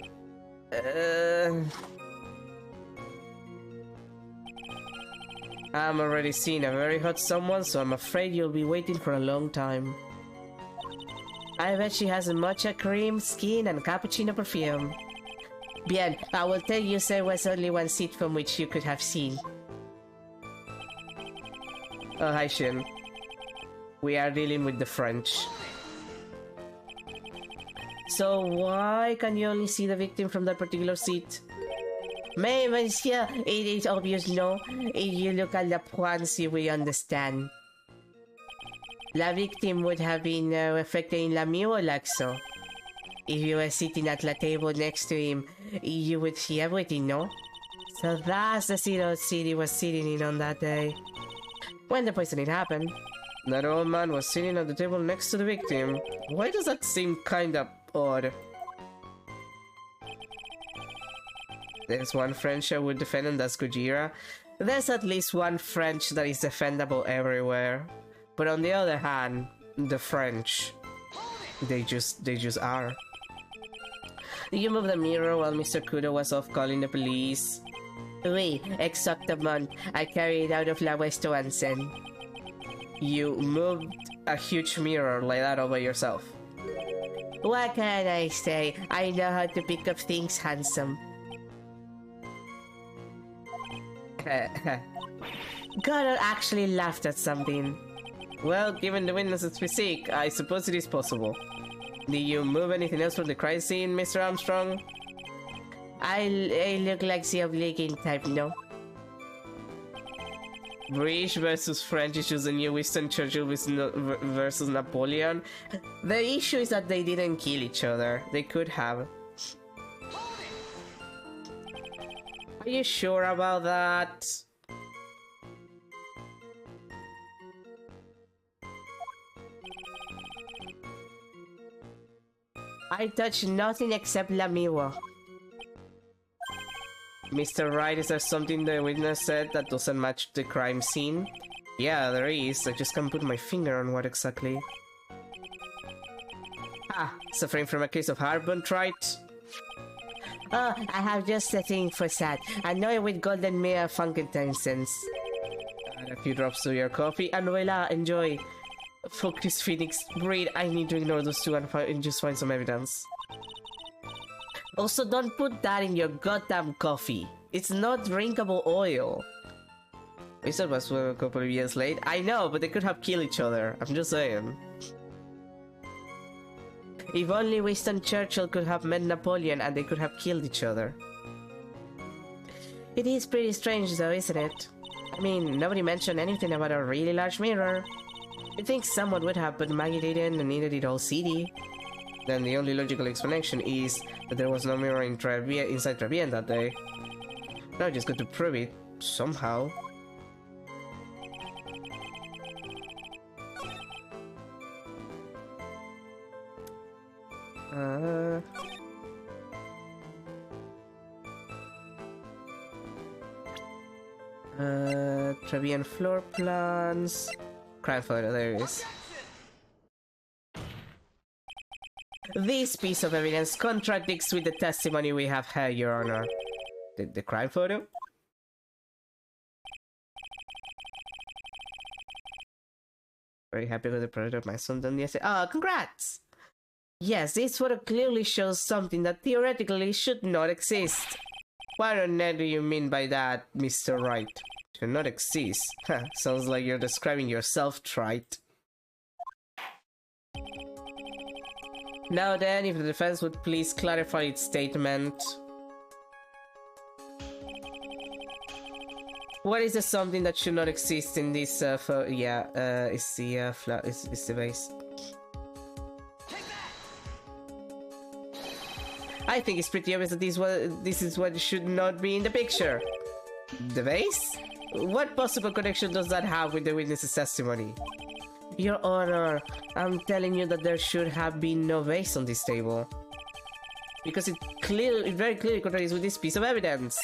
I'm already seeing a very hot someone, so I'm afraid you'll be waiting for a long time. I bet she has matcha cream, skin, and cappuccino perfume. Bien, I will tell you there was only one seat from which you could have seen. Oh, hi Shin. We are dealing with the French. So why can you only see the victim from that particular seat? Mais monsieur, it is obvious, no? If you look at the points, you will understand. La victim would have been reflected in Lamieux like so. If you were sitting at the table next to him, you would see everything, no? So that's the seat he was sitting in on that day. When the poisoning happened, that old man was sitting at the table next to the victim. Why does that seem kinda odd? There's one French I would defend, and that's Gojira. There's at least one French that is defendable everywhere. But on the other hand, the French, they just are. You moved the mirror while Mr. Kudo was off calling the police. Oui, exactement. I carried it out of la restaurant then. You moved a huge mirror like that over yourself. What can I say? I know how to pick up things, handsome. Goddard actually laughed at something. Well, given the witness's physique, I suppose it is possible. Did you move anything else from the crime scene, Mr. Armstrong? I look like the obliging type, no? British versus French issues and you Winston Churchill versus Napoleon. The issue is that they didn't kill each other. They could have. Are you sure about that? I touched nothing except Lamieux. Mr. Wright, is there something the witness said that doesn't match the crime scene? Yeah, there is. I just can't put my finger on what exactly. Ah, suffering from a case of heartburn, right? Oh, I have just a thing for that. Annoyed with golden mirror frankincense. Add a few drops to your coffee and voila, enjoy. Focus Phoenix, breathe. I need to ignore those two and just find some evidence. Also, don't put that in your goddamn coffee. It's not drinkable oil. Wizard was a couple of years late. I know, but they could have killed each other. I'm just saying. If only Winston Churchill could have met Napoleon and they could have killed each other. It is pretty strange though, isn't it? I mean, nobody mentioned anything about a really large mirror. I think someone would have, but Maggie didn't, and neither did Old City. Then the only logical explanation is that there was no mirror inside Trevian that day. Now I just got to prove it, somehow. Trevian floor plans. Crime photo, there it is. This piece of evidence contradicts with the testimony we have heard, Your Honor. The crime photo? Very happy with the product of my son done yesterday. Ah, congrats! Yes, this photo clearly shows something that theoretically should not exist. What on earth do you mean by that, Mr. Wright? Should not exist? Huh, sounds like you're describing yourself, trite. Now then, if the defense would please clarify its statement. What is the something that should not exist in this it's the base. I think it's pretty obvious that this is what should not be in the picture. The vase? What possible connection does that have with the witness's testimony? Your Honor, I'm telling you that there should have been no vase on this table. Because it very clearly contradicts with this piece of evidence.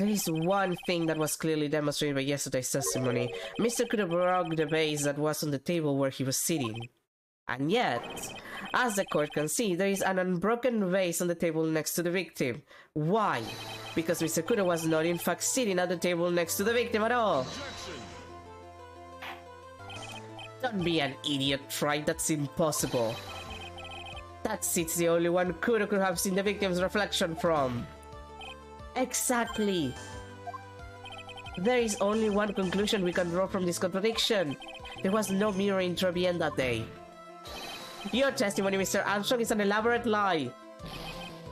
There is one thing that was clearly demonstrated by yesterday's testimony. Mr. Kudo broke the vase that was on the table where he was sitting. And yet, as the court can see, there is an unbroken vase on the table next to the victim. Why? Because Mr. Kudo was not in fact sitting at the table next to the victim at all. Don't be an idiot, right? That's impossible. That seat's the only one Kudo could have seen the victim's reflection from. Exactly. There is only one conclusion we can draw from this contradiction. There was no mirror in Trevian that day. Your testimony, Mr. Armstrong, is an elaborate lie.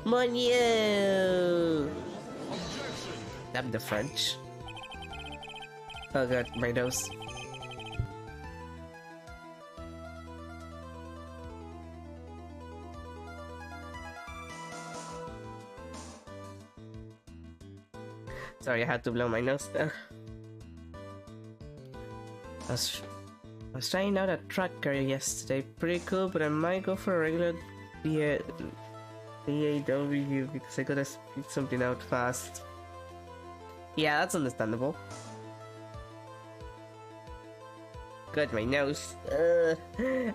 Mon Dieu! Damn the French. Oh god, my nose. Sorry, I had to blow my nose there. I was trying out a tracker yesterday. Pretty cool, but I might go for a regular DAW because I gotta spit something out fast. Yeah, that's understandable. Got my nose.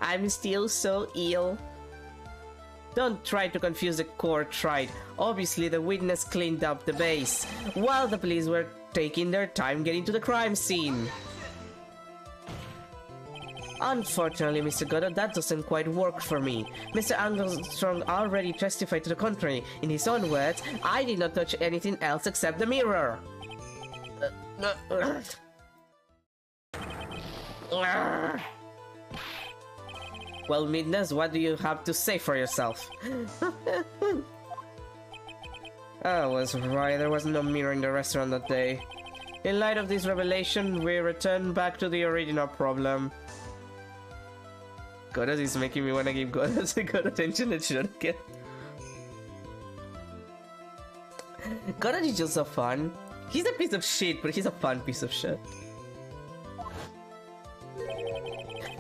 I'm still so ill. Don't try to confuse the court, right? Obviously, the witness cleaned up the vase, while the police were taking their time getting to the crime scene. Unfortunately, Mr. Goddard, that doesn't quite work for me. Mr. Armstrong already testified to the contrary. In his own words, I did not touch anything else except the mirror. Well, Midness, what do you have to say for yourself? I was right, there was no mirror in the restaurant that day. In light of this revelation, we return back to the original problem. Goddard is making me wanna give Goddard the good attention it should get. Goddard is just so fun. He's a piece of shit, but he's a fun piece of shit.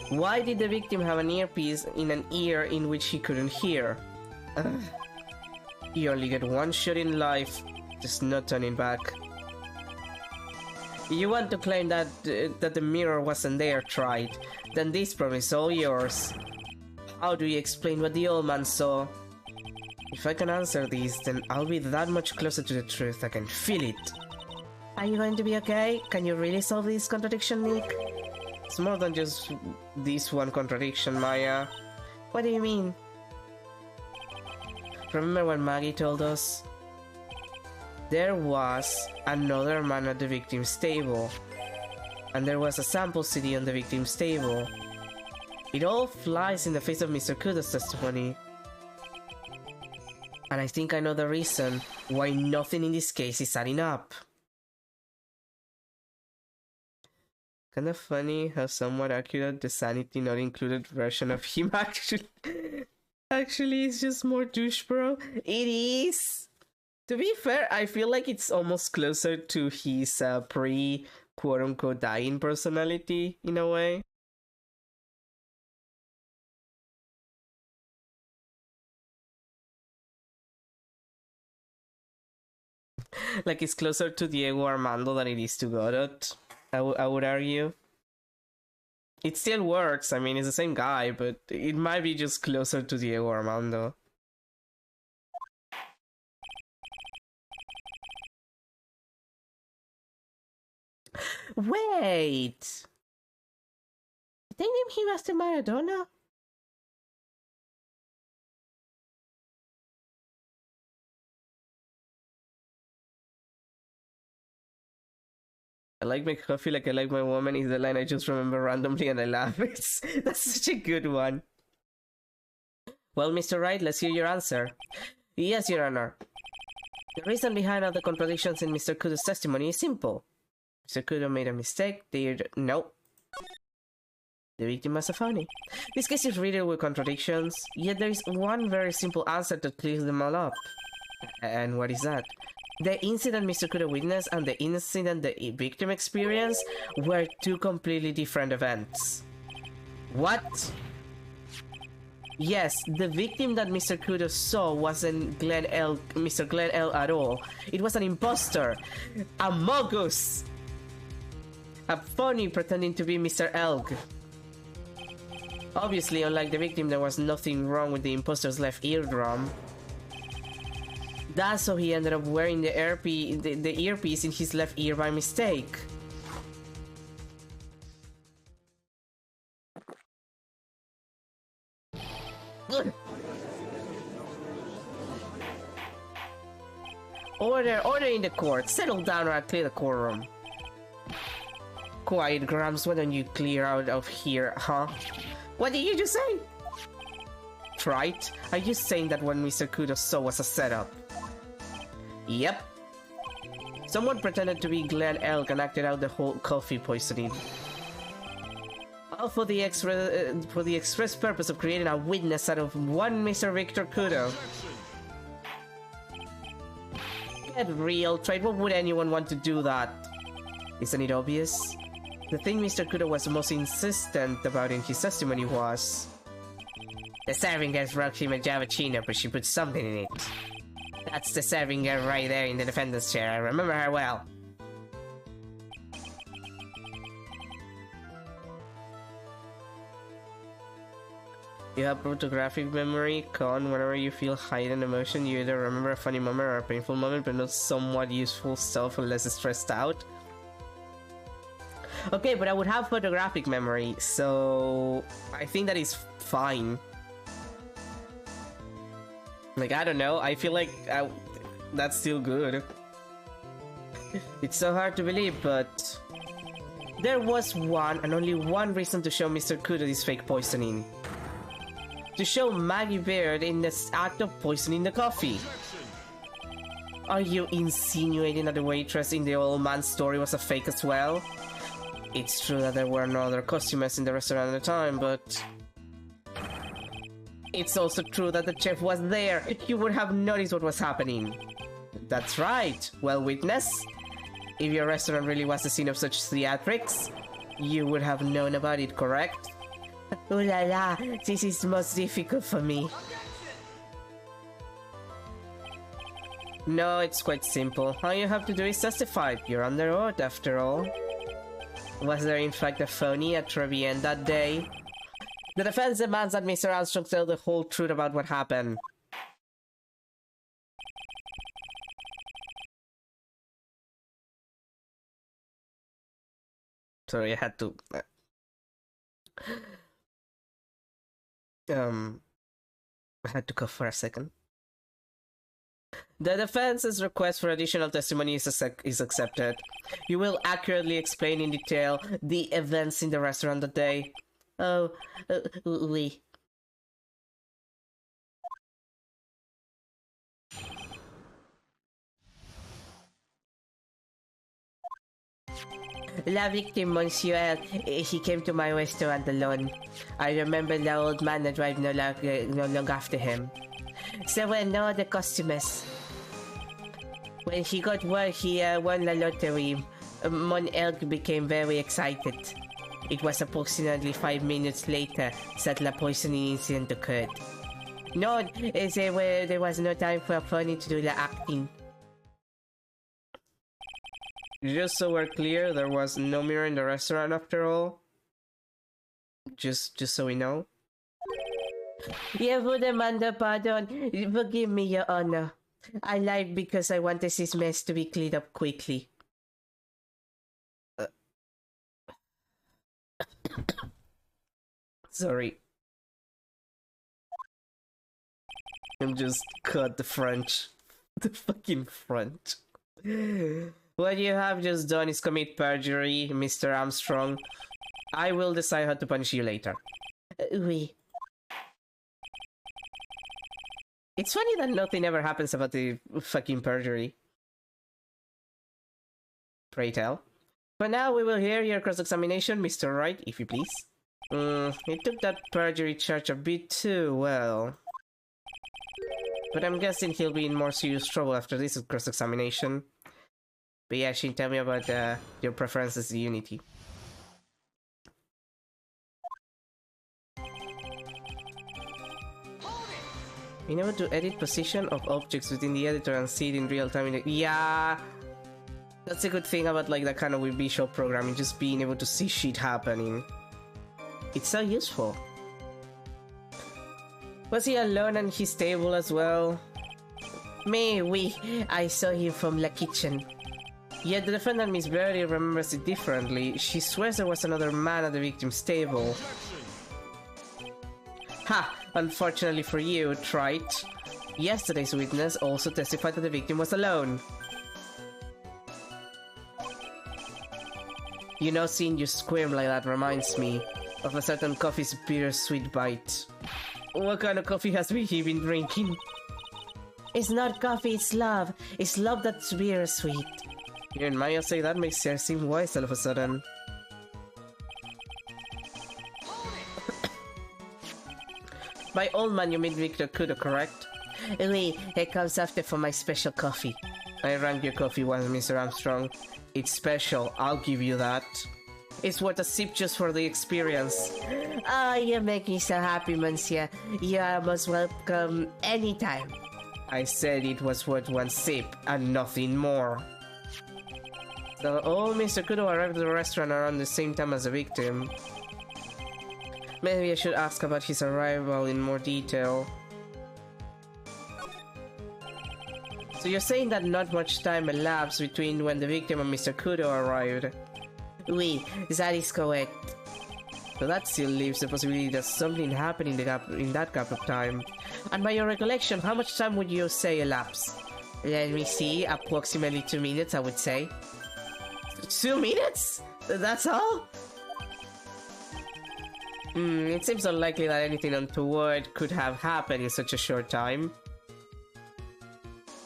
Why did the victim have an earpiece in an ear in which he couldn't hear? You only get one shot in life. There's no turning back. You want to claim that the mirror wasn't there, tried? Then this problem is all yours. How do you explain what the old man saw? If I can answer these, then I'll be that much closer to the truth. I can feel it. Are you going to be okay? Can you really solve this contradiction, Nick? It's more than just this one contradiction, Maya. What do you mean? Remember what Maggie told us? There was another man at the victim's table, and there was a sample CD on the victim's table. It all flies in the face of Mr. Kudo's testimony. And I think I know the reason why nothing in this case is adding up. Kinda funny how somewhat accurate the sanity not included version of him actually is just more douche bro. It is! To be fair, I feel like it's almost closer to his pre-quote-unquote dying personality, in a way. Like, it's closer to Diego Armando than it is to Godot, I would argue. It still works, I mean, it's the same guy, but it might be just closer to Diego Armando. Wait! Did they name him after Maradona? I like my coffee like I like my woman is the line I just remember randomly and I laugh. That's such a good one. Well, Mr. Wright, let's hear your answer. Yes, Your Honor. The reason behind all the contradictions in Mr. Kudo's testimony is simple. Mr. Kudo made a mistake. No. The victim was a phony. This case is riddled with contradictions, yet there is one very simple answer that clears them all up. And what is that? The incident Mr. Kudo witnessed and the incident the victim experienced were two completely different events. What? Yes, the victim that Mr. Kudo saw wasn't Mr. Glenn L. at all. It was an imposter. A Mogus! A phony pretending to be Mr. Elg. Obviously, unlike the victim, there was nothing wrong with the imposter's left eardrum. That's how he ended up wearing the earpiece in his left ear by mistake. Order in the court. Settle down or I'll clear the courtroom. Quiet, Grams. Why don't you clear out of here, huh? What did you just say? Right? Are you saying that what Mr. Kudo saw was a setup? Yep. Someone pretended to be Glenn Elk and acted out the whole coffee poisoning. All for the express purpose of creating a witness out of one Mr. Victor Kudo. Get real, Trade. Why would anyone want to do that? Isn't it obvious? The thing Mr. Kudo was most insistent about in his testimony was... The serving girl brought him a Javachino, but she put something in it. That's the serving girl right there in the defendant's chair. I remember her well. You have photographic memory, Con. Whenever you feel heightened emotion, you either remember a funny moment or a painful moment, but not somewhat useful stuff unless stressed out. Okay, but I would have photographic memory, so I think that is fine. Like, I don't know, I feel like that's still good. It's so hard to believe, but there was one and only one reason to show Mr. Kudo this fake poisoning. To show Maggie Baird in the act of poisoning the coffee. Are you insinuating that the waitress in the old man's story was a fake as well? It's true that there were no other customers in the restaurant at the time, but... It's also true that the chef was there. You would have noticed what was happening. That's right. Well, witness. If your restaurant really was the scene of such theatrics, you would have known about it, correct? Ooh la la, this is most difficult for me. No, it's quite simple. All you have to do is testify. You're under oath, after all. Was there in fact a phony at Trevian that day? The defense demands that Mr. Armstrong tell the whole truth about what happened. Sorry, I had to... I had to cough for a second. The defense's request for additional testimony is accepted. You will accurately explain in detail the events in the restaurant that day. Oh, oui. La victime, monsieur, he came to my restaurant alone. I remember the old man that drive no long after him. There were no other customers. When he got word he won the lottery, Mon Elk became very excited. It was approximately 5 minutes later that the poisoning incident occurred. No, there was no time for Funny to do the acting. Just so we're clear, there was no mirror in the restaurant after all. Just so we know. Je vous demande pardon. Forgive me, Your Honor. I lied because I wanted this mess to be cleaned up quickly. Sorry. I'm just cut the French. The fucking French. What you have just done is commit perjury, Mr. Armstrong. I will decide how to punish you later. Oui. It's funny that nothing ever happens about the fucking perjury. Pray tell. For now, we will hear your cross-examination, Mr. Wright, if you please. He took that perjury charge a bit too well. But I'm guessing he'll be in more serious trouble after this cross-examination. But yeah, Shin, tell me about your preferences to Unity. Being able to edit position of objects within the editor and see it in real time. Yeah, that's a good thing about like that kind of visual programming, just being able to see shit happening. It's so useful. Was he alone on his table as well? I saw him from the kitchen. Yet the defendant, Miss Berry, remembers it differently. She swears there was another man at the victim's table. Ha! Unfortunately for you, Trite. Yesterday's witness also testified that the victim was alone. You know, seeing you squirm like that reminds me of a certain coffee's bittersweet bite. What kind of coffee has he been drinking? It's not coffee, it's love. It's love that's bittersweet. Hearing Maya say that makes her seem wise all of a sudden. By old man, you mean Victor Kudo, correct? Oui, it comes after for my special coffee. I ranked your coffee once, Mr. Armstrong. It's special, I'll give you that. It's worth a sip just for the experience. Ah, you make me so happy, Monsieur. You are most welcome anytime. I said it was worth one sip and nothing more. So, Mr. Kudo arrived at the restaurant around the same time as the victim. Maybe I should ask about his arrival in more detail. So you're saying that not much time elapsed between when the victim and Mr. Kudo arrived? Oui, that is correct. So that still leaves the possibility that something happened in that gap of time. And by your recollection, how much time would you say elapsed? Let me see, approximately 2 minutes, I would say. 2 minutes? That's all? It seems unlikely that anything untoward could have happened in such a short time.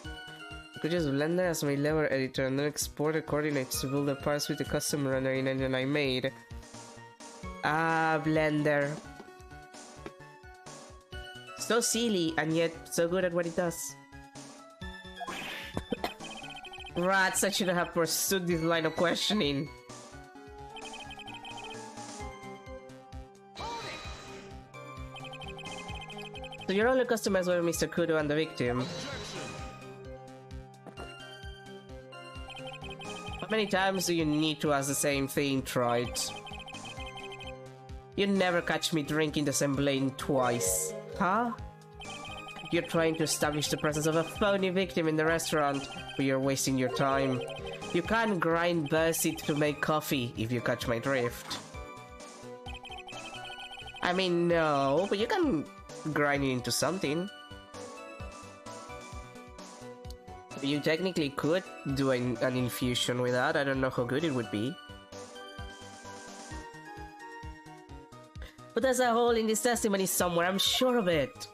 You could just Blender as my lever editor and then export the coordinates to build the parts with the custom rendering engine I made. Ah, Blender. So silly and yet so good at what it does. Rats, I shouldn't have pursued this line of questioning. So your only customers were Mr. Kudo and the victim. How many times do you need to ask the same thing, Trite? You never catch me drinking the same blend twice. Huh? You're trying to establish the presence of a phony victim in the restaurant, but you're wasting your time. You can't grind Bersit to make coffee, if you catch my drift. I mean, no, but you can grind it into something. You technically could do an infusion with that. I don't know how good it would be. But there's a hole in this testimony somewhere, I'm sure of it.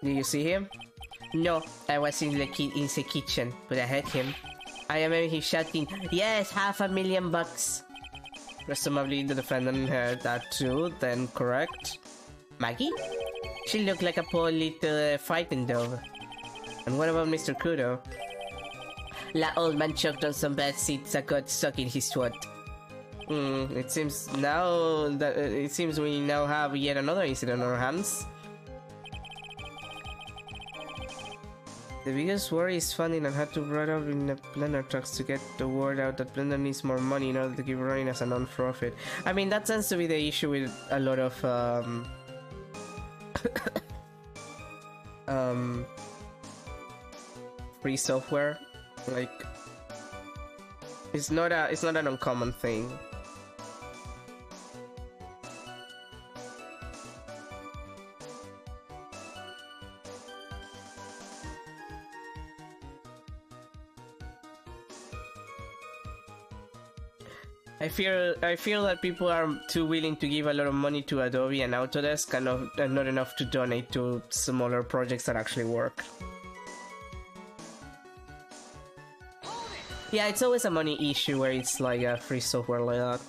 Did you see him? No, I was in the kitchen, but I heard him. I remember him shouting, "Yes, $500,000. Presumably the defendant heard that too, then correct? Maggie? She looked like a poor little frightened dove. And what about Mr. Kudo? The old man choked on some bad seeds that got stuck in his throat. It seems we now have yet another incident on our hands. The biggest worry is funding and had to run up in the Blender trucks to get the word out that Blender needs more money in order to keep running as a non-profit. I mean, that tends to be the issue with a lot of free software. Like, it's not an uncommon thing. I feel that people are too willing to give a lot of money to Adobe and Autodesk and not enough to donate to smaller projects that actually work. Yeah, it's always a money issue where it's like a free software like that.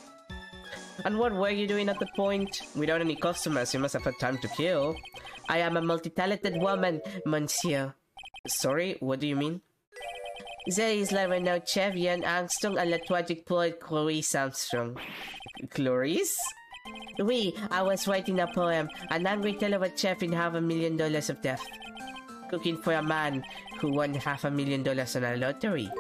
And what were you doing at the point? Without any customers, you must have had time to kill. I am a multi-talented woman, monsieur. Sorry, what do you mean? There is la renowned champion Armstrong and la tragic poet Clarice Armstrong. Clarice? Oui, I was writing a poem, an angry tale of a chef in $500,000 of death. Cooking for a man who won $500,000 on a lottery.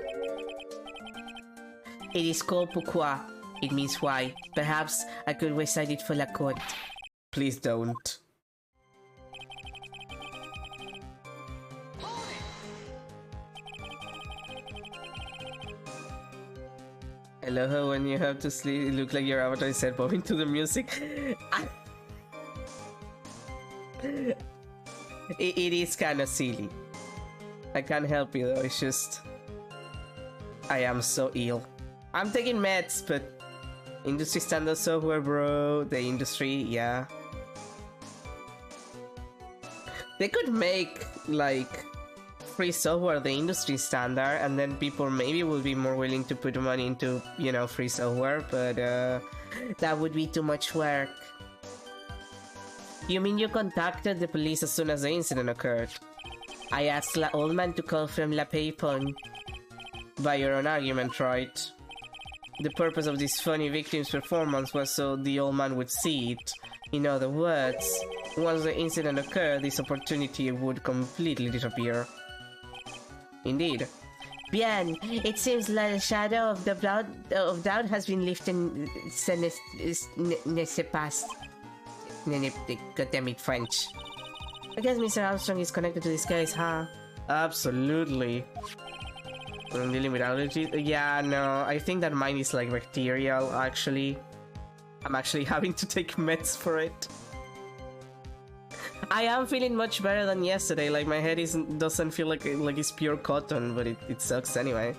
It is called pourquoi. It means why. Perhaps I could recite it for la court. Please don't. I love how when you have to sleep, it looks like your avatar is set bobbing to the music. It is kind of silly. I can't help it though, it's just... I am so ill. I'm taking meds, but... Industry standard software, bro. The industry, yeah. They could make, like... free software the industry standard, and then people maybe will be more willing to put money into, you know, free software, but that would be too much work. You mean you contacted the police as soon as the incident occurred? I asked La Old Man to call from La Paypon. By your own argument, right? The purpose of this funny victim's performance was so the old man would see it. In other words, once the incident occurred, this opportunity would completely disappear. Indeed. Bien, it seems like the shadow of the doubt has been lifted ne past. Goddamn it, French. I guess Mr. Armstrong is connected to this case, huh? Absolutely. I'm dealing with allergies? Yeah, no, I think that mine is like bacterial, actually. I'm actually having to take meds for it. I am feeling much better than yesterday, like my head doesn't feel like it's pure cotton, but it sucks anyway.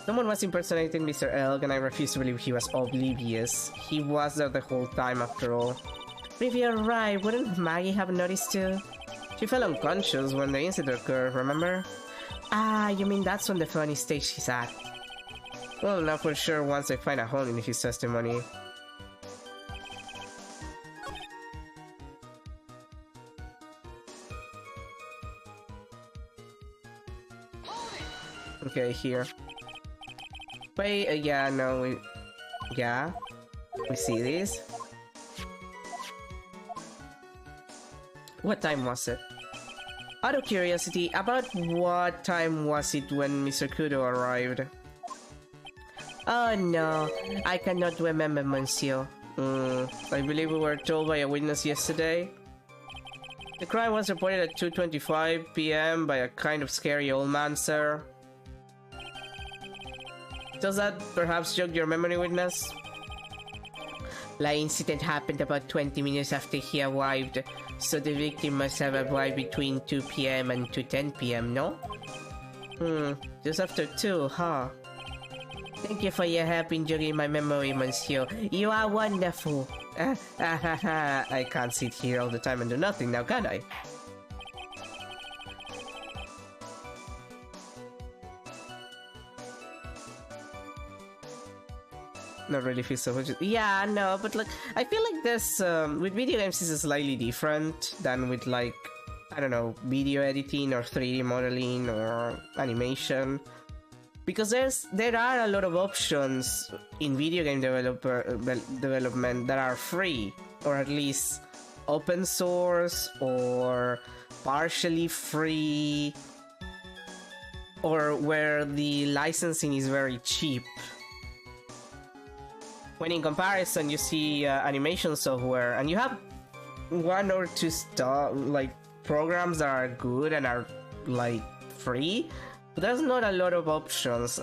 Someone was impersonating Mr. Elk and I refuse to believe he was oblivious. He was there the whole time after all. But if you're right, wouldn't Maggie have noticed too? She fell unconscious when the incident occurred, remember? Ah, you mean that's on the funny stage she's at. Well, now for sure once I find a hole in his testimony. Okay, here. Wait, yeah, no, yeah, we see this. What time was it? Out of curiosity, about what time was it when Mr. Kudo arrived? Oh no, I cannot remember, monsieur. I believe we were told by a witness yesterday. The crime was reported at 2:25 p.m. by a kind of scary old man, sir. Does that perhaps jog your memory, witness? The incident happened about 20 minutes after he arrived, so the victim must have arrived between 2 p.m. and 2:10 p.m., no? Just after 2, huh? Thank you for your help in jogging my memory, monsieur. You are wonderful. I can't sit here all the time and do nothing now, can I? Not really feel so much. Yeah, no, but like I feel like this with video games is slightly different than with like I don't know, video editing or 3D modeling or animation, because there are a lot of options in video game development that are free, or at least open source or partially free, or where the licensing is very cheap. When in comparison you see animation software and you have one or two like programs that are good and are like free, but there's not a lot of options.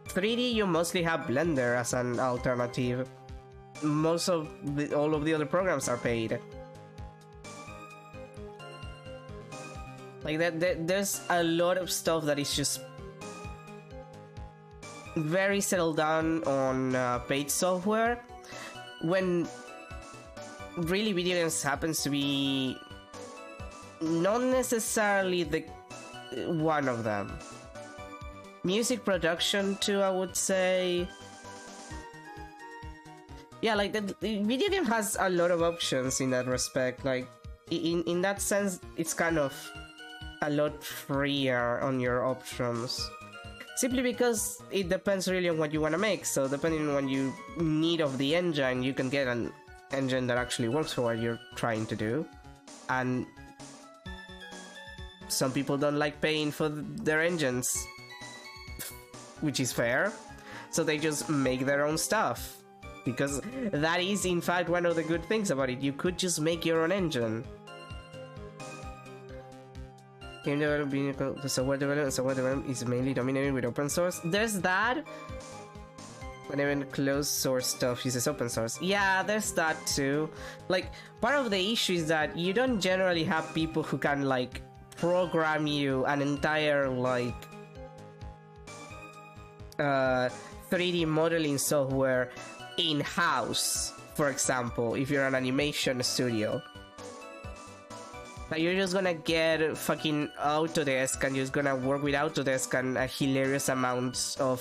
3D you mostly have Blender as an alternative. Most of all of the other programs are paid. Like there's a lot of stuff that is just very settled down on paid software, when really video games happens to be not necessarily the one of them. Music production too, I would say. Yeah, like the video game has a lot of options in that respect. Like in that sense, it's kind of a lot freer on your options. Simply because it depends really on what you want to make. So depending on what you need of the engine, you can get an engine that actually works for what you're trying to do. And some people don't like paying for their engines, which is fair. So they just make their own stuff. Because that is in fact one of the good things about it. You could just make your own engine. Game development, software development is mainly dominated with open source. There's that. And even closed source stuff uses open source. Yeah, there's that too. Like, part of the issue is that you don't generally have people who can, like, program you an entire, like, 3D modeling software in-house, for example, if you're an animation studio. Like, you're just gonna get fucking Autodesk and you're just gonna work with Autodesk and a hilarious amount of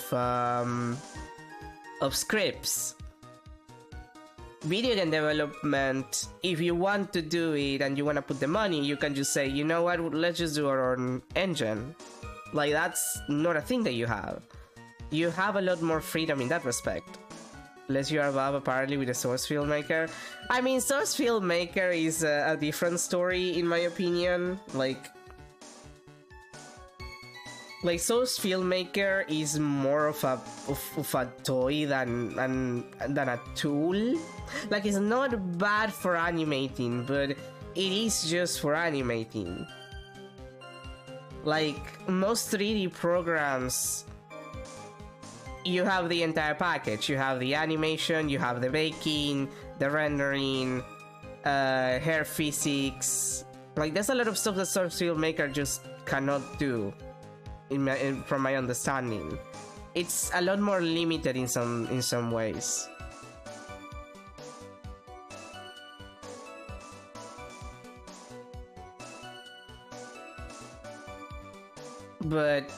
scripts. Video game development, if you want to do it and you want to put the money, you can just say, you know what, let's just do our own engine. Like, that's not a thing that you have. You have a lot more freedom in that respect. Unless you are above, apparently, with a Source Filmmaker. I mean, Source Filmmaker is a different story, in my opinion. Like, Source Filmmaker is more of a toy than a tool. Like, it's not bad for animating, but it is just for animating. Like, most 3D programs, you have the entire package. You have the animation, you have the baking, the rendering, hair physics. Like, there's a lot of stuff that Source Filmmaker just cannot do, from my understanding. It's a lot more limited in some ways. But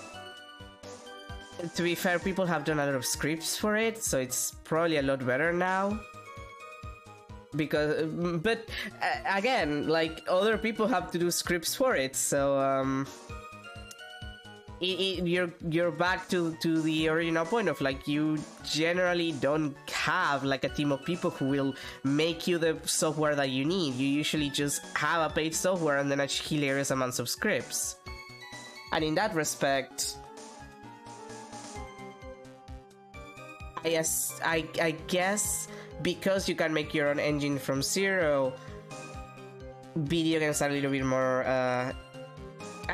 to be fair, people have done a lot of scripts for it, so it's probably a lot better now. Because, but again, like, other people have to do scripts for it, so you're back to the original point of, like, you generally don't have like a team of people who will make you the software that you need. You usually just have a paid software and then a hilarious amounts of scripts. And in that respect, I guess because you can make your own engine from zero, video games are a little bit more, I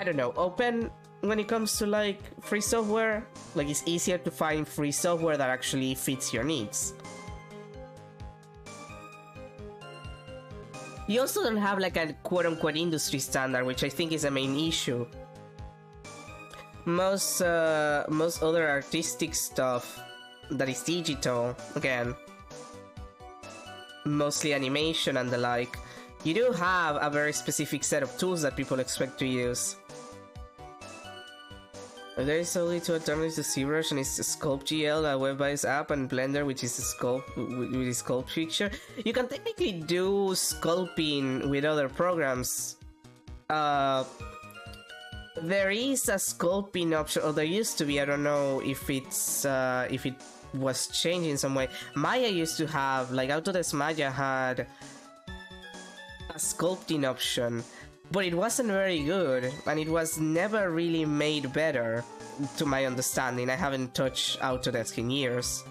don't know, open when it comes to, like, free software. Like, it's easier to find free software that actually fits your needs. You also don't have, like, a quote-unquote industry standard, which I think is a main issue. Most other artistic stuff that is digital, again, mostly animation and the like, you do have a very specific set of tools that people expect to use. There is only two alternatives to ZBrush, and it's SculptGL, a web-based app, and Blender, which is a sculpt feature. You can technically do sculpting with other programs. There is a sculpting option, or there used to be. I don't know if it was changed in some way. Maya used to have, like, Autodesk Maya had a sculpting option, but it wasn't very good, and it was never really made better, to my understanding. I haven't touched Autodesk in years.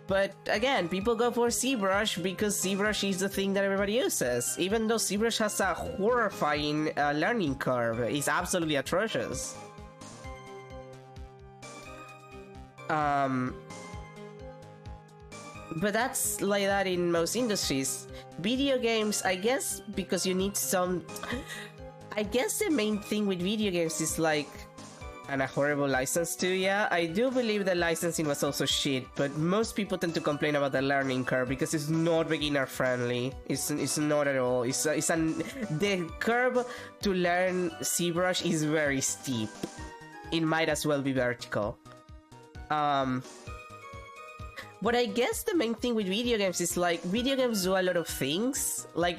But again, people go for ZBrush because ZBrush is the thing that everybody uses. Even though ZBrush has a horrifying learning curve, it's absolutely atrocious. But that's like that in most industries. Video games, I guess, because you need some... I guess the main thing with video games is, like, and a horrible license too, yeah. I do believe the licensing was also shit, but most people tend to complain about the learning curve because it's not beginner friendly. It's not at all. The curve to learn ZBrush is very steep. it might as well be vertical. But I guess the main thing with video games is like video games do a lot of things. Like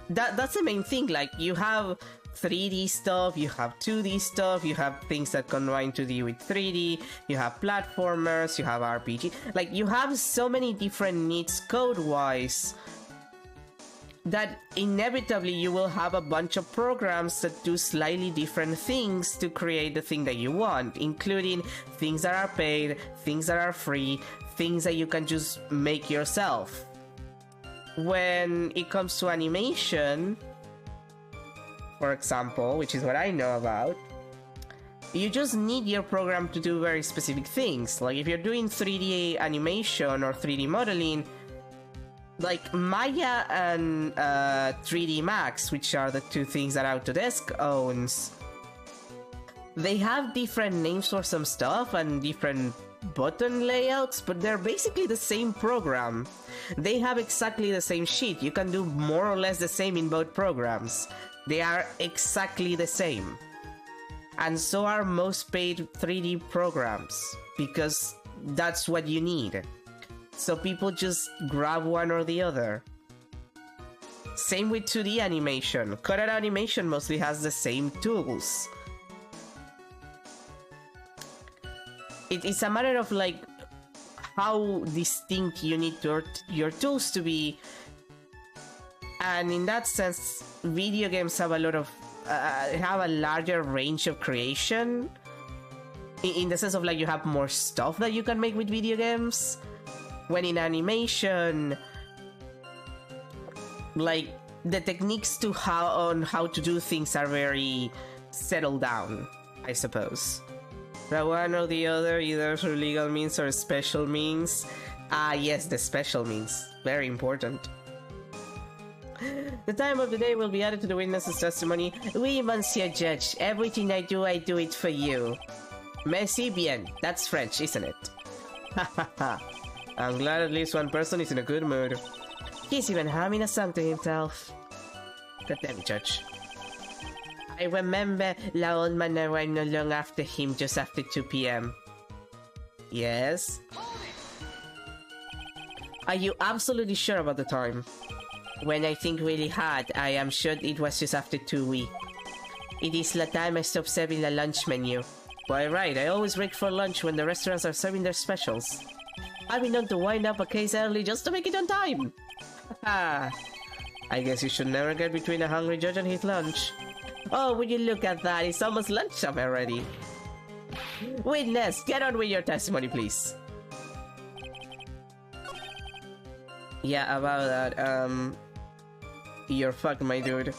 that's the main thing. Like you have 3D stuff, you have 2D stuff, you have things that combine 2D with 3D, you have platformers, you have RPG. Like you have so many different needs code-wise that inevitably you will have a bunch of programs that do slightly different things to create the thing that you want, including things that are paid, things that are free, things that you can just make yourself. When it comes to animation, for example, which is what I know about, you just need your program to do very specific things. Like if you're doing 3D animation or 3D modeling, like Maya and 3D Max, which are the two things that Autodesk owns, they have different names for some stuff and different button layouts, but they're basically the same program. They have exactly the same sheet. You can do more or less the same in both programs. They are exactly the same. And so are most paid 3D programs, because that's what you need. So people just grab one or the other. Same with 2D animation. Cutout animation mostly has the same tools. It's a matter of like how distinct you need your tools to be. And in that sense, video games have a lot of have a larger range of creation. In the sense of like you have more stuff that you can make with video games. When in animation, like the techniques to how to do things are very settled down, I suppose. The one or the other, either through legal means or special means. Ah, yes, the special means. Very important. The time of the day will be added to the witness's testimony. Oui, monsieur judge. Everything I do it for you. Merci bien. That's French, isn't it? Ha ha ha. I'm glad at least one person is in a good mood. He's even humming a song to himself. God damn it, Judge. I remember the old man arrived not long after him, just after 2 p.m. Yes? Are you absolutely sure about the time? When I think really hard, I am sure it was just after 2 weeks. It is the time I stopped serving the lunch menu. Why, right, I always break for lunch when the restaurants are serving their specials. I've been known to wind up a case early just to make it on time. Ha! I guess you should never get between a hungry judge and his lunch. Oh, would you look at that? It's almost lunchtime already. Witness, get on with your testimony, please. Yeah, about that, you're fucked, my dude.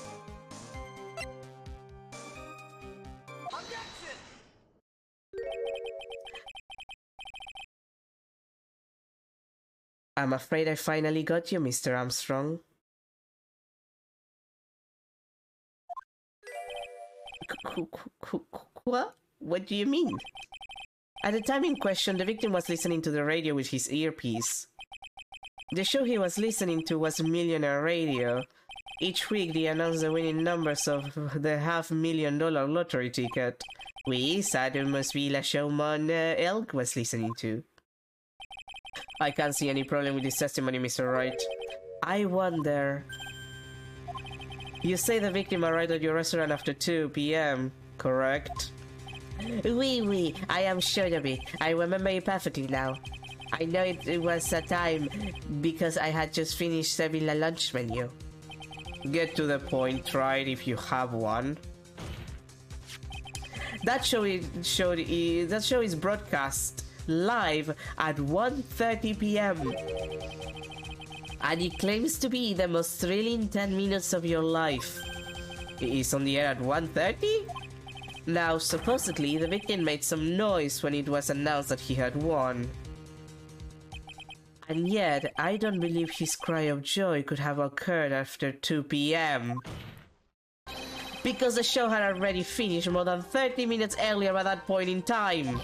I'm afraid I finally got you, Mr. Armstrong. What? What do you mean? At the time in question, the victim was listening to the radio with his earpiece. The show he was listening to was Millionaire Radio. Each week they announced the winning numbers of the $500,000 lottery ticket. Oui, ça must be la show Mon Elk was listening to. I can't see any problem with this testimony, Mr. Wright. I wonder... You say the victim arrived at your restaurant after 2 p.m., correct? Oui, I am sure of it. I remember it perfectly now. I know it was a time because I had just finished serving the lunch menu. Get to the point, right, if you have one. That show is broadcast live at 1:30 p.m. and it claims to be the most thrilling 10 minutes of your life. It is on the air at 1:30? Now, supposedly, the victim made some noise when it was announced that he had won. And yet, I don't believe his cry of joy could have occurred after 2 p.m. Because the show had already finished more than 30 minutes earlier at that point in time.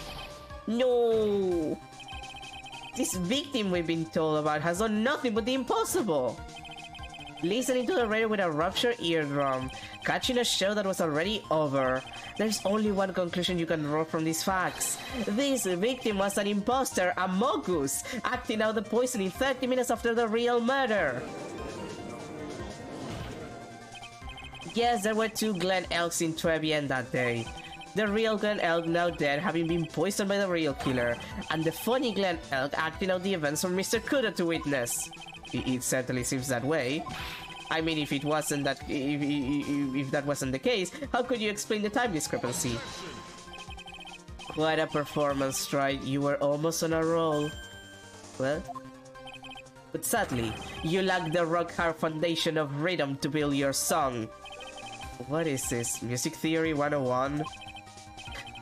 No! This victim we've been told about has done nothing but the impossible. Listening to the radio with a ruptured eardrum, catching a show that was already over. There's only one conclusion you can draw from these facts. This victim was an imposter, a mogus, acting out the poisoning 30 minutes after the real murder. Yes, there were two Glen Elks in Trevian that day. The real Glen Elk now dead, having been poisoned by the real killer, and the funny Glen Elk acting out the events for Mr. Kudo to witness. It certainly seems that way. I mean, if it wasn't that, if that wasn't the case, how could you explain the time discrepancy? Quite a performance, right? You were almost on a roll. Well, but sadly, you lack the rock-hard foundation of rhythm to build your song. What is this? Music Theory 101?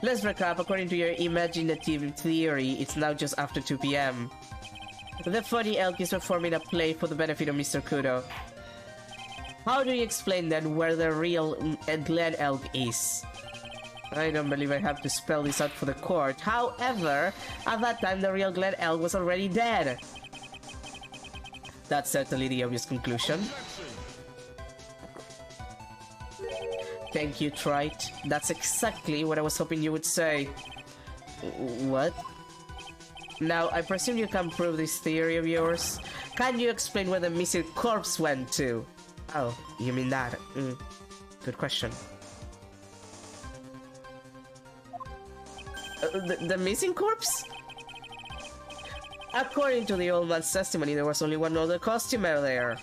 Let's recap. According to your imaginative theory, it's now just after 2 p.m. The funny elk is performing a play for the benefit of Mr. Kudo. How do you explain then where the real Glen Elk is? I don't believe I have to spell this out for the court. However, at that time the real Glen Elk was already dead. That's certainly the obvious conclusion. Thank you, Trite. That's exactly what I was hoping you would say. What? Now, I presume you can prove this theory of yours. Can you explain where the missing corpse went to? Oh, you mean that? Good question. The missing corpse? According to the old man's testimony, there was only one other costumer there.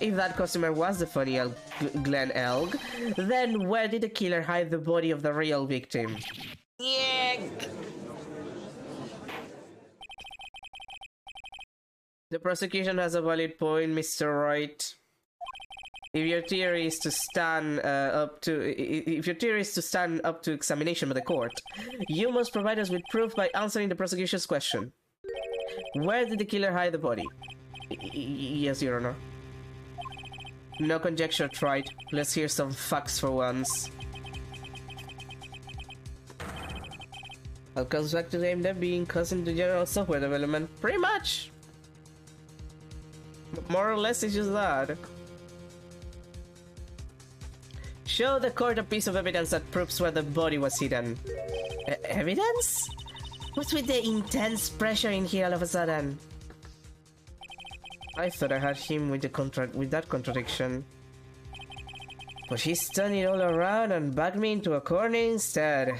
If that costumer was the funny Glen Elk, then where did the killer hide the body of the real victim? Yeah. The prosecution has a valid point, Mr. Wright. If your theory is to stand up to examination by the court, you must provide us with proof by answering the prosecution's question. Where did the killer hide the body? Yes, Your Honor. No conjecture, Trite. Let's hear some facts for once. All comes back to the aim that being cousin to general software development. Pretty much. More or less, it's just that. Show the court a piece of evidence that proves where the body was hidden. Evidence? What's with the intense pressure in here all of a sudden? I thought I had him with that contradiction. But he's turned it all around and backed me into a corner instead.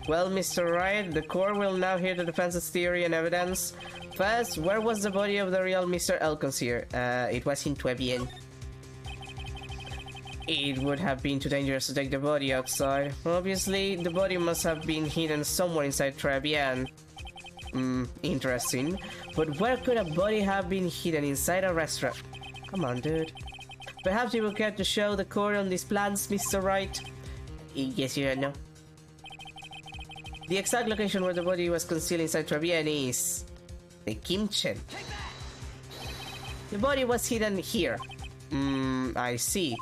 Well, Mr. Wright, the court will now hear the defense's theory and evidence. First, where was the body of the real Mr. Elkins here? It was in Twebian. It would have been too dangerous to take the body outside. Obviously, the body must have been hidden somewhere inside Trebian. Interesting. But where could a body have been hidden inside a restaurant? Come on, dude. Perhaps you will care to show the court on these plans, Mr. Wright? Yes, you know. The exact location where the body was concealed inside Trebian is the kitchen. The body was hidden here. I see.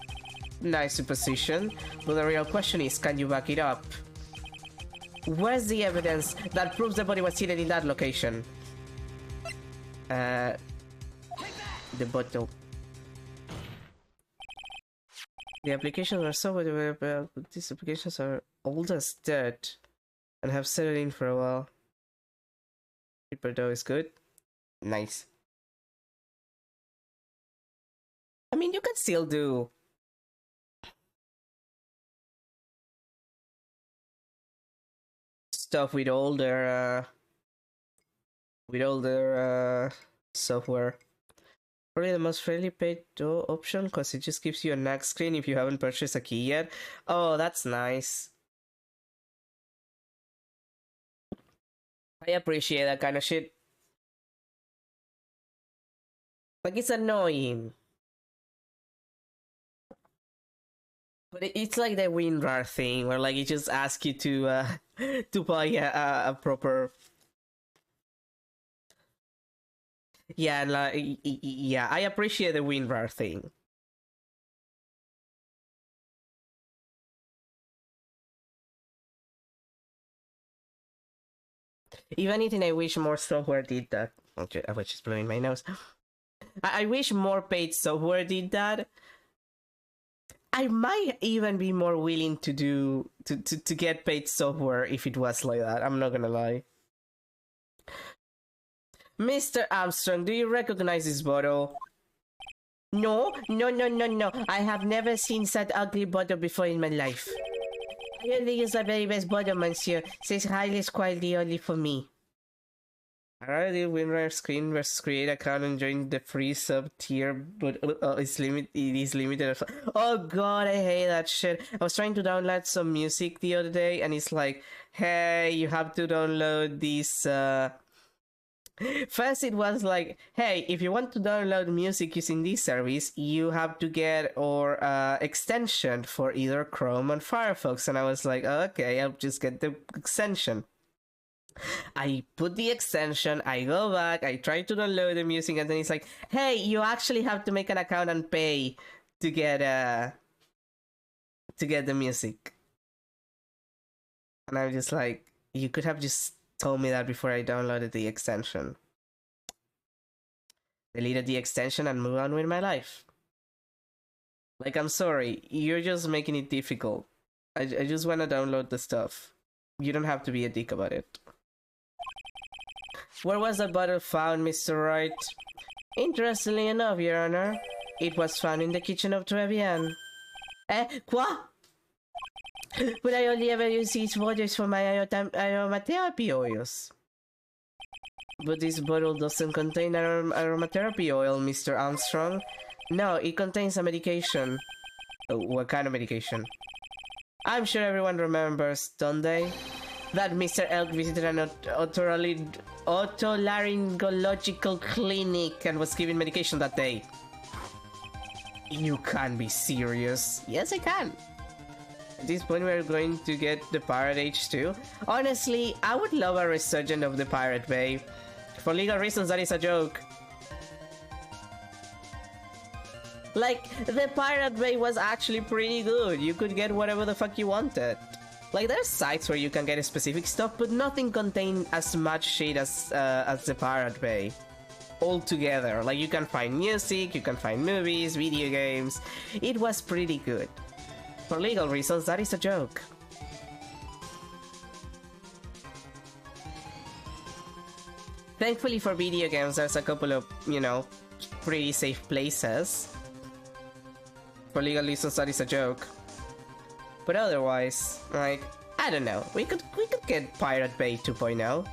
Nice supposition, but the real question is, can you back it up? Where's the evidence that proves the body was hidden in that location? The bottle. The applications are so but these applications are old as dirt and have settled in for a while. Paper dough is good. Nice. I mean, you can still do stuff with older software. Probably the most fairly paid option because it just gives you a NAC screen if you haven't purchased a key yet. Oh, that's nice. I appreciate that kind of shit. Like, it's annoying. But it's like the WinRAR thing, where like it just asks you to to buy a proper. Yeah, like yeah, I appreciate the WinRAR thing. If anything, I wish more software did that. Which is blowing my nose. I wish more paid software did that. I might even be more willing to do to get paid software if it was like that. I'm not gonna lie. Mr. Armstrong, do you recognize this bottle? No, no, no, no, no. I have never seen such ugly bottle before in my life. I only use the very best bottle, monsieur. Says highest quality only for me. Alright, winner screen versus create account and join the free sub tier, but it is limited. Oh god, I hate that shit. I was trying to download some music the other day, and it's like, hey, you have to download this. First, it was like, hey, if you want to download music using this service, you have to get our extension for either Chrome or Firefox. And I was like, oh, okay, I'll just get the extension. I put the extension, I go back, I try to download the music, and then it's like, hey, you actually have to make an account and pay to get the music. And I'm just like, you could have just told me that before I downloaded the extension. Deleted the extension and moved on with my life. Like, I'm sorry, you're just making it difficult. I just want to download the stuff. You don't have to be a dick about it. Where was the bottle found, Mr. Wright? Interestingly enough, Your Honor, it was found in the kitchen of Trevian. Quoi? But I only ever use these waters for my aromatherapy oils. But this bottle doesn't contain aromatherapy oil, Mr. Armstrong. No, it contains a medication. What kind of medication? I'm sure everyone remembers, don't they? That Mr. Elk visited an otolaryngological clinic and was given medication that day. You can't be serious. Yes, I can. At this point, we're going to get the Pirate Age too. Honestly, I would love a resurgence of the Pirate Bay. For legal reasons, that is a joke. Like, the Pirate Bay was actually pretty good. You could get whatever the fuck you wanted. Like, there's sites where you can get specific stuff, but nothing contained as much shit as the Pirate Bay. All together. Like, you can find music, you can find movies, video games. It was pretty good. For legal reasons, that is a joke. Thankfully for video games, there's a couple of, you know, pretty safe places. For legal reasons, that is a joke. But otherwise, like, I don't know. We could get Pirate Bay 2.0.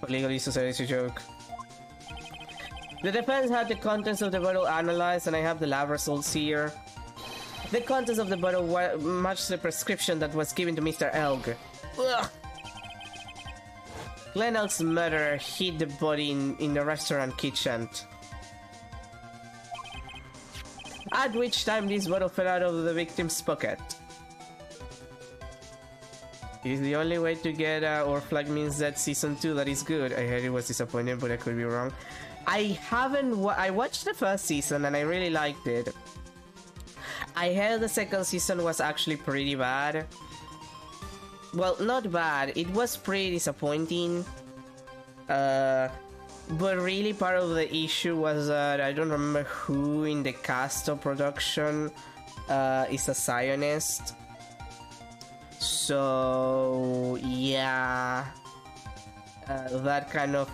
For legal reasons, that is a joke. The defense had the contents of the bottle analyzed, and I have the lab results here. The contents of the bottle matched the prescription that was given to Mr. Elg. Ugh. Glenn Elg's murderer hid the body in the restaurant kitchen. At which time this bottle fell out of the victim's pocket. It is the only way to get or flag means that season 2 that is good. I heard it was disappointing, but I could be wrong. I watched the first season and I really liked it. I heard the second season was actually pretty bad. Well, not bad. It was pretty disappointing. But really part of the issue was that I don't remember who in the cast of production is a Zionist. So, yeah. That kind of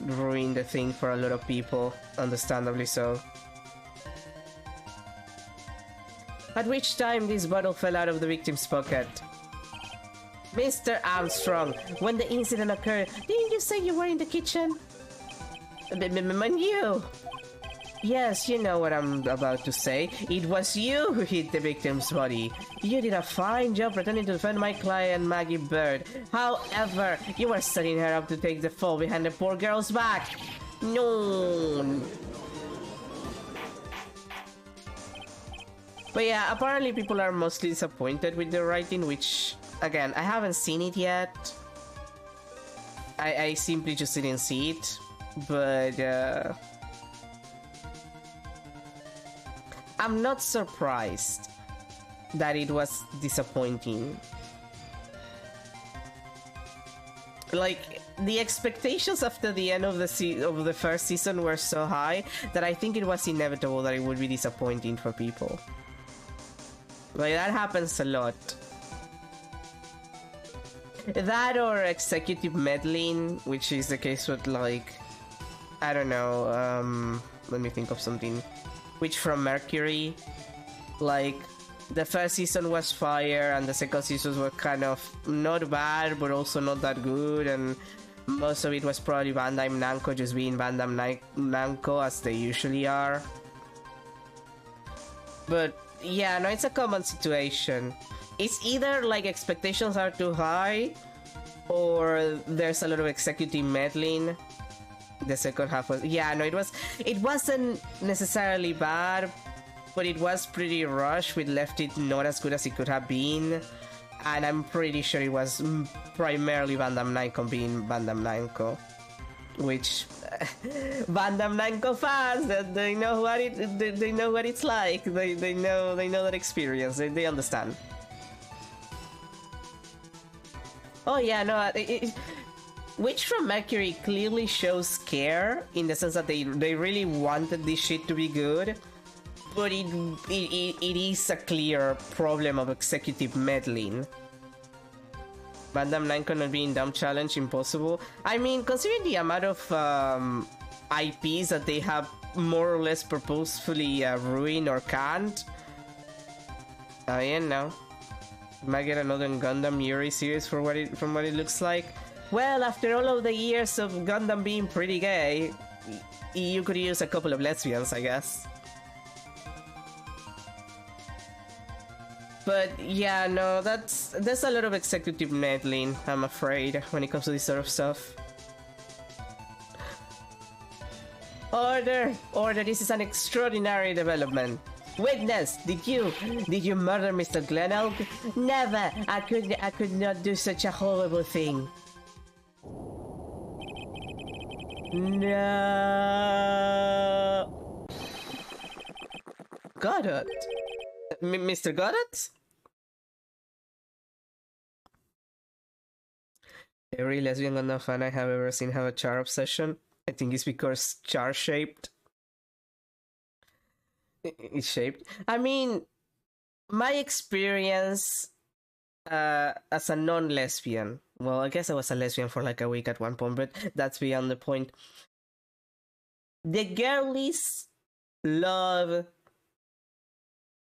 ruined the thing for a lot of people, understandably so. At which time this bottle fell out of the victim's pocket. Mr. Armstrong, when the incident occurred, didn't you say you were in the kitchen? You? Yes, you know what I'm about to say. It was you who hit the victim's body. You did a fine job pretending to defend my client Maggie Bird. However, you were setting her up to take the fall behind the poor girl's back. No. But yeah, apparently people are mostly disappointed with the writing, which, again, I haven't seen it yet. I simply just didn't see it. But, I'm not surprised that it was disappointing. Like, the expectations after the end of the first season were so high that I think it was inevitable that it would be disappointing for people. Like, that happens a lot. That or executive meddling, which is the case with, like, I don't know, let me think of something. Witch from Mercury. Like, the first season was fire, and the second season was kind of not bad, but also not that good, and most of it was probably Bandai Namco just being Bandai Namco as they usually are. But yeah, no, it's a common situation. It's either like expectations are too high, or there's a lot of executive meddling. The second half was, yeah, no, it wasn't necessarily bad, but it was pretty rushed, which left it not as good as it could have been. And I'm pretty sure it was primarily Bandai Namco being Bandai Namco, which Bandai Namco fans, that they know what they know what it's like. They know that experience. They understand. Oh yeah, no. Witch from Mercury clearly shows care in the sense that they really wanted this shit to be good, but it is a clear problem of executive meddling. Bandai Namco not being dumb challenge impossible. I mean, considering the amount of IPs that they have more or less purposefully ruined or canned, yeah, no. Might get another Gundam Yuri series from what it looks like. Well, after all of the years of Gundam being pretty gay, you could use a couple of lesbians, I guess. But yeah, no, there's a lot of executive meddling, I'm afraid, when it comes to this sort of stuff. Order! Order, this is an extraordinary development. Witness, did you murder Mr. Glenelg? Never! I could not do such a horrible thing. No. Goddard? Mr. Goddard? Every lesbian Gundam fan I have ever seen have a char obsession. I think it's because char shaped. It's shaped. I mean, my experience as a non-lesbian. Well, I guess I was a lesbian for like a week at one point, but that's beyond the point. The girlies love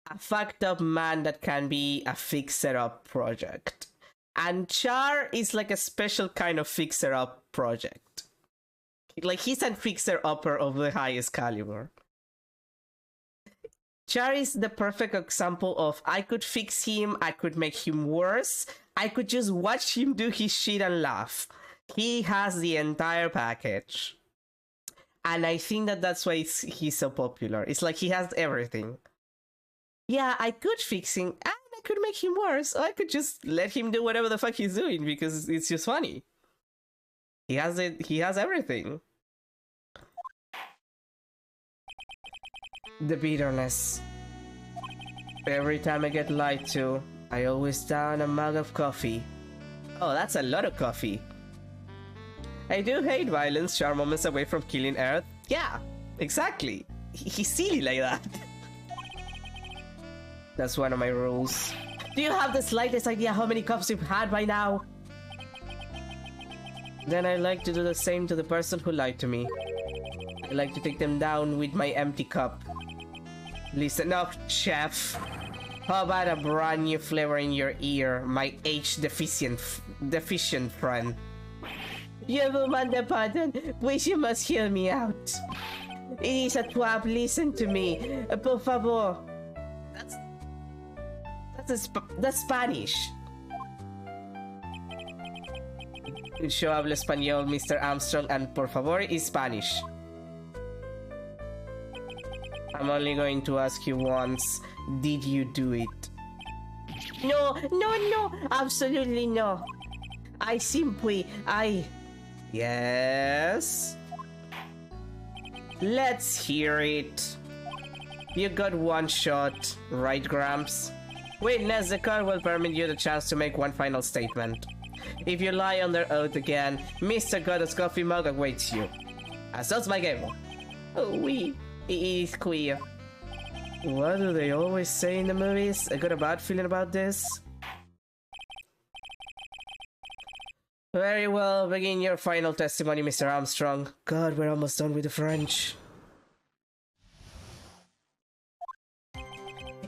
a fucked up man that can be a fixer-up project. And Char is like a special kind of fixer-up project. Like, he's a fixer-upper of the highest caliber. Char is the perfect example of, I could fix him, I could make him worse, I could just watch him do his shit and laugh. He has the entire package. And I think that's why he's so popular. It's like he has everything. Yeah, I could fix him, and I could make him worse, or I could just let him do whatever the fuck he's doing, because it's just funny. He has everything. The bitterness. Every time I get lied to, I always down a mug of coffee. Oh, that's a lot of coffee. I do hate violence, Char moments away from killing Earth. Yeah, exactly. He's silly like that. That's one of my rules. Do you have the slightest idea how many cups you've had by now? Then I like to do the same to the person who lied to me. I like to take them down with my empty cup. Listen up, chef. How about a brand new flavor in your ear, my age-deficient friend? You demand a pardon, which you must hear me out. It is a twab, listen to me. Por favor. That's Spanish. Yo hablo español, Mr. Armstrong, and por favor is Spanish. I'm only going to ask you once. Did you do it? No, absolutely no. Yes? Let's hear it. You got one shot, right, Gramps? Witness, the card will permit you the chance to make one final statement. If you lie under oath again, Mr. Godot's coffee mug awaits you. As does my game. Oh, oui. It is queer. What do they always say in the movies? I got a bad feeling about this. Very well, begin your final testimony, Mr. Armstrong. God, we're almost done with the French.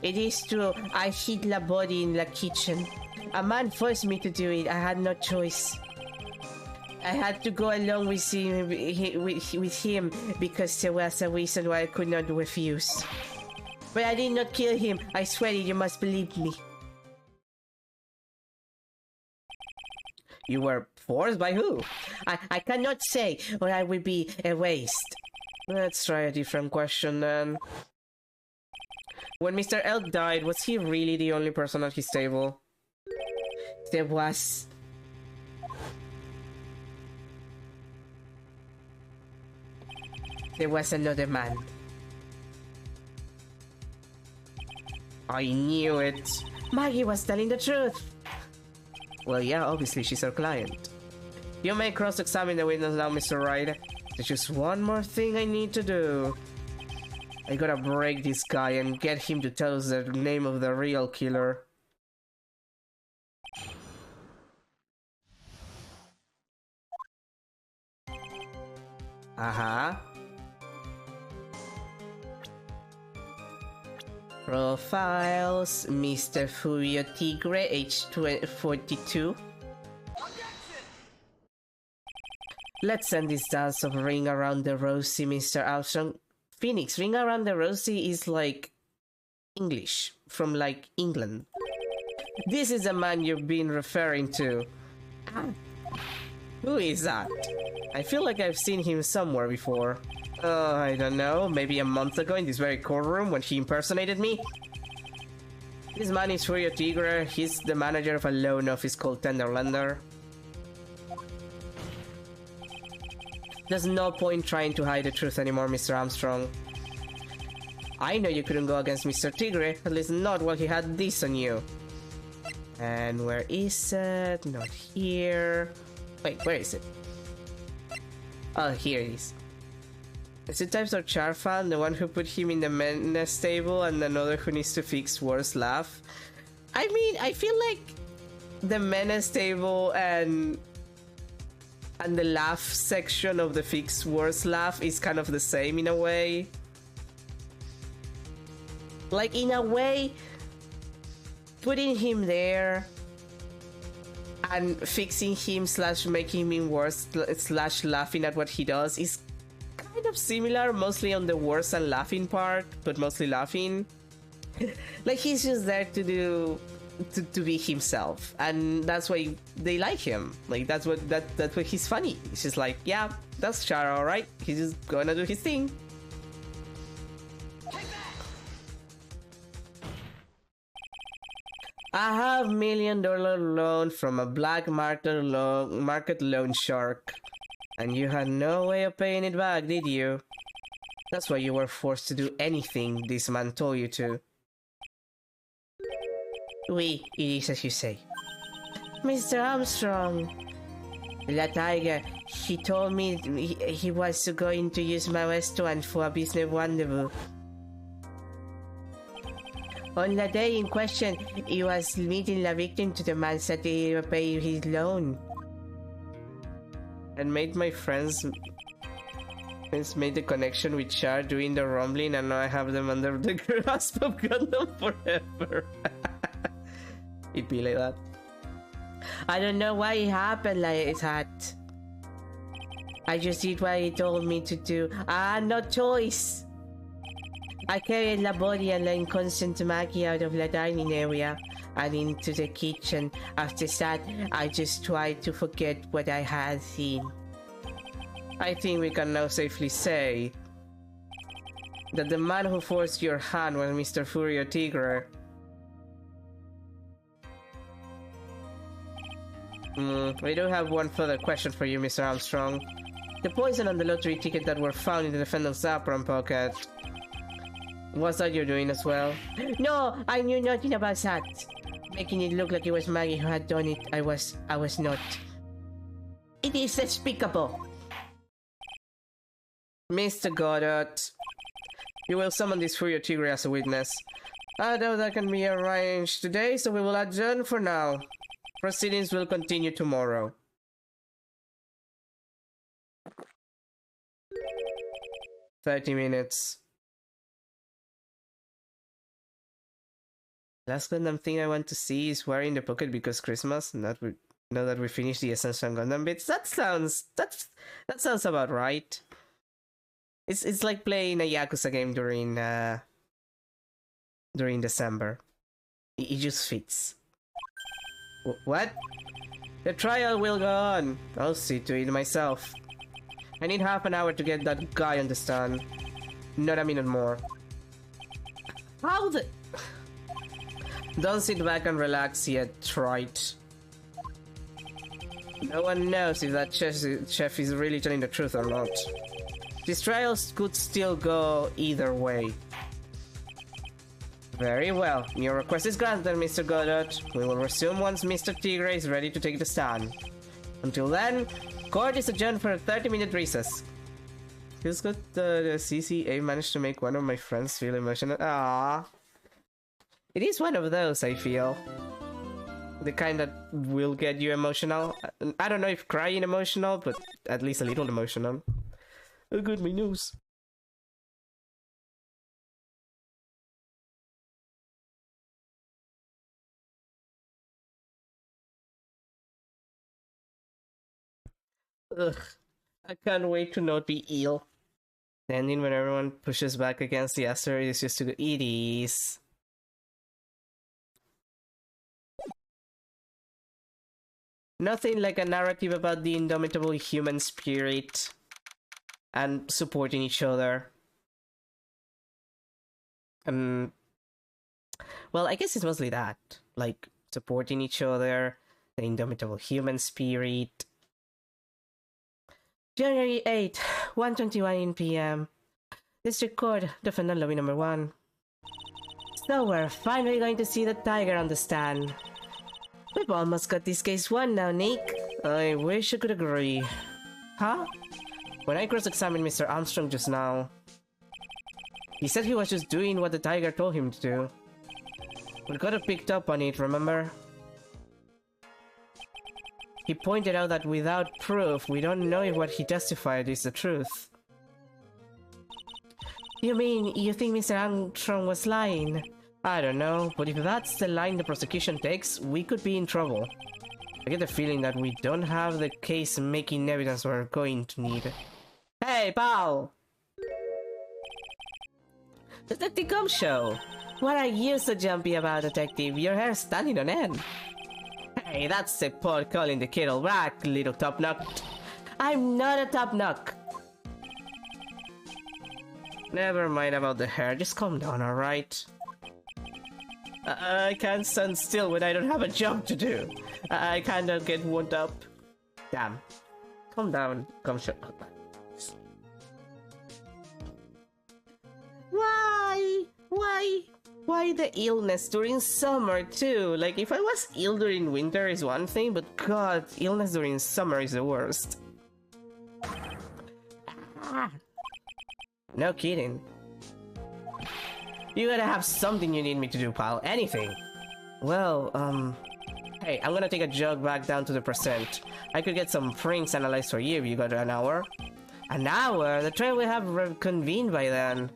It is true, I hid the body in the kitchen. A man forced me to do it, I had no choice. I had to go along with him because there was a reason why I could not refuse. But I did not kill him, I swear it, you must believe me. You were forced by who? I cannot say, or I will be erased. Let's try a different question then. When Mr. Elk died, was he really the only person at his table? There was. There was another man. I knew it. Maggie was telling the truth. Well, yeah, obviously she's our client. You may cross-examine the witness now, Mr. Wright. There's just one more thing I need to do. I gotta break this guy and get him to tell us the name of the real killer. Profiles, Mr. Furio Tigre, age 42. Let's send this dance of Ring Around the Rosie, Mr. Armstrong. Phoenix, Ring Around the Rosie is like English, from like England. This is the man you've been referring to. Who is that? I feel like I've seen him somewhere before. I don't know, maybe a month ago in this very courtroom when he impersonated me? This man is Furio Tigre. He's the manager of a loan office called Tenderlander. There's no point trying to hide the truth anymore, Mr. Armstrong. I know you couldn't go against Mr. Tigre, at least not while he had this on you. And where is it? Not here. Wait, where is it? Oh, here it is. Is it types of Charfan, the one who put him in the menace table and another who needs to fix worst laugh? I mean, I feel like the menace table and the laugh section of the fix worst laugh is kind of the same in a way. Like, in a way, putting him there and fixing him slash making him worse slash laughing at what he does is kind of similar, mostly on the worse and laughing part, but mostly laughing. Like, he's just there to do to be himself, and that's why they like him. Like, that's what he's funny. It's just like, yeah, that's Char, all right. He's just gonna do his thing. I have $1 million loan from a black market loan shark. And you had no way of paying it back, did you? That's why you were forced to do anything this man told you to. Oui, it is as you say. Mr. Armstrong! La Tiger, he told me he was going to use my restaurant for a business rendezvous. On the day in question, he was meeting the victim to demand that he repay his loan. And made my friends made the connection with Char doing the rumbling, and now I have them under the grasp of Gundam forever. It'd be like that. I don't know why it happened like that. I just did what he told me to do. I had no choice. I carried the body and the inconstant Maggie out of the dining area and into the kitchen. After that, I just tried to forget what I had seen. I think we can now safely say that the man who forced your hand was Mr. Furio Tigre. We do have one further question for you, Mr. Armstrong. The poison on the lottery ticket that were found in the defendant's apron pocket, was that your doing as well? No, I knew nothing about that. making it look like it was Maggie who had done it. I was not. It is despicable. Mr. Goddard, you will summon this Furio Tigre as a witness. I doubt that can be arranged today, so we will adjourn for now. Proceedings will continue tomorrow. $30. Last Gundam thing I want to see is wearing the pocket because Christmas. Now that we finished the Essential Gundam bits, that sounds about right. It's like playing a Yakuza game during December. It just fits. What? The trial will go on. I'll see to it myself. I need half an hour to get that guy on the stand. Not a minute more. How the... Don't sit back and relax yet, Trite. No one knows if that chef is really telling the truth or not. These trials could still go either way. Very well. Your request is granted, Mr. Goddard. We will resume once Mr. Tigre is ready to take the stand. Until then, court is adjourned for a 30-minute recess. Feels good the CCA managed to make one of my friends feel emotional. Ah, it is one of those, I feel. The kind that will get you emotional. I don't know if crying emotional, but at least a little emotional. Oh, good, my news. Ugh, I can't wait to not be ill. The ending when everyone pushes back against the asteroid is just to go, it is. Nothing like a narrative about the indomitable human spirit and supporting each other. Well, I guess it's mostly that. Like, supporting each other, the indomitable human spirit. January 8th, 1:21 p.m. District Court, Defendant Lobby number 1. So we're finally going to see the tiger on the stand. We've almost got this case won now, Nick. I wish I could agree. Huh? When I cross-examined Mr. Armstrong just now, he said he was just doing what the tiger told him to do. We got picked up on it, remember? He pointed out that without proof, we don't know if what he testified is the truth. You mean, you think Mr. Armstrong was lying? I don't know, but if that's the line the prosecution takes, we could be in trouble. I get the feeling that we don't have the case-making evidence we're going to need. Hey, pal! Detective Gumshoe! What are you so jumpy about, Detective? Your hair's standing on end. Hey, that's the pot calling the kettle black, little top-knock. I'm not a top-knock. Never mind about the hair, just calm down, alright? I can't stand still when I don't have a job to do. I kinda get wound up. Damn. Calm down, Gumshoe. Why the illness during summer too? Like, if I was ill during winter is one thing, but god, illness during summer is the worst. Ah. No kidding. You gotta have something you need me to do, pal. Anything. Well, hey, I'm gonna take a jog back down to the percent. I could get some prints analyzed for you if you got an hour. An hour? The train will have reconvened by then.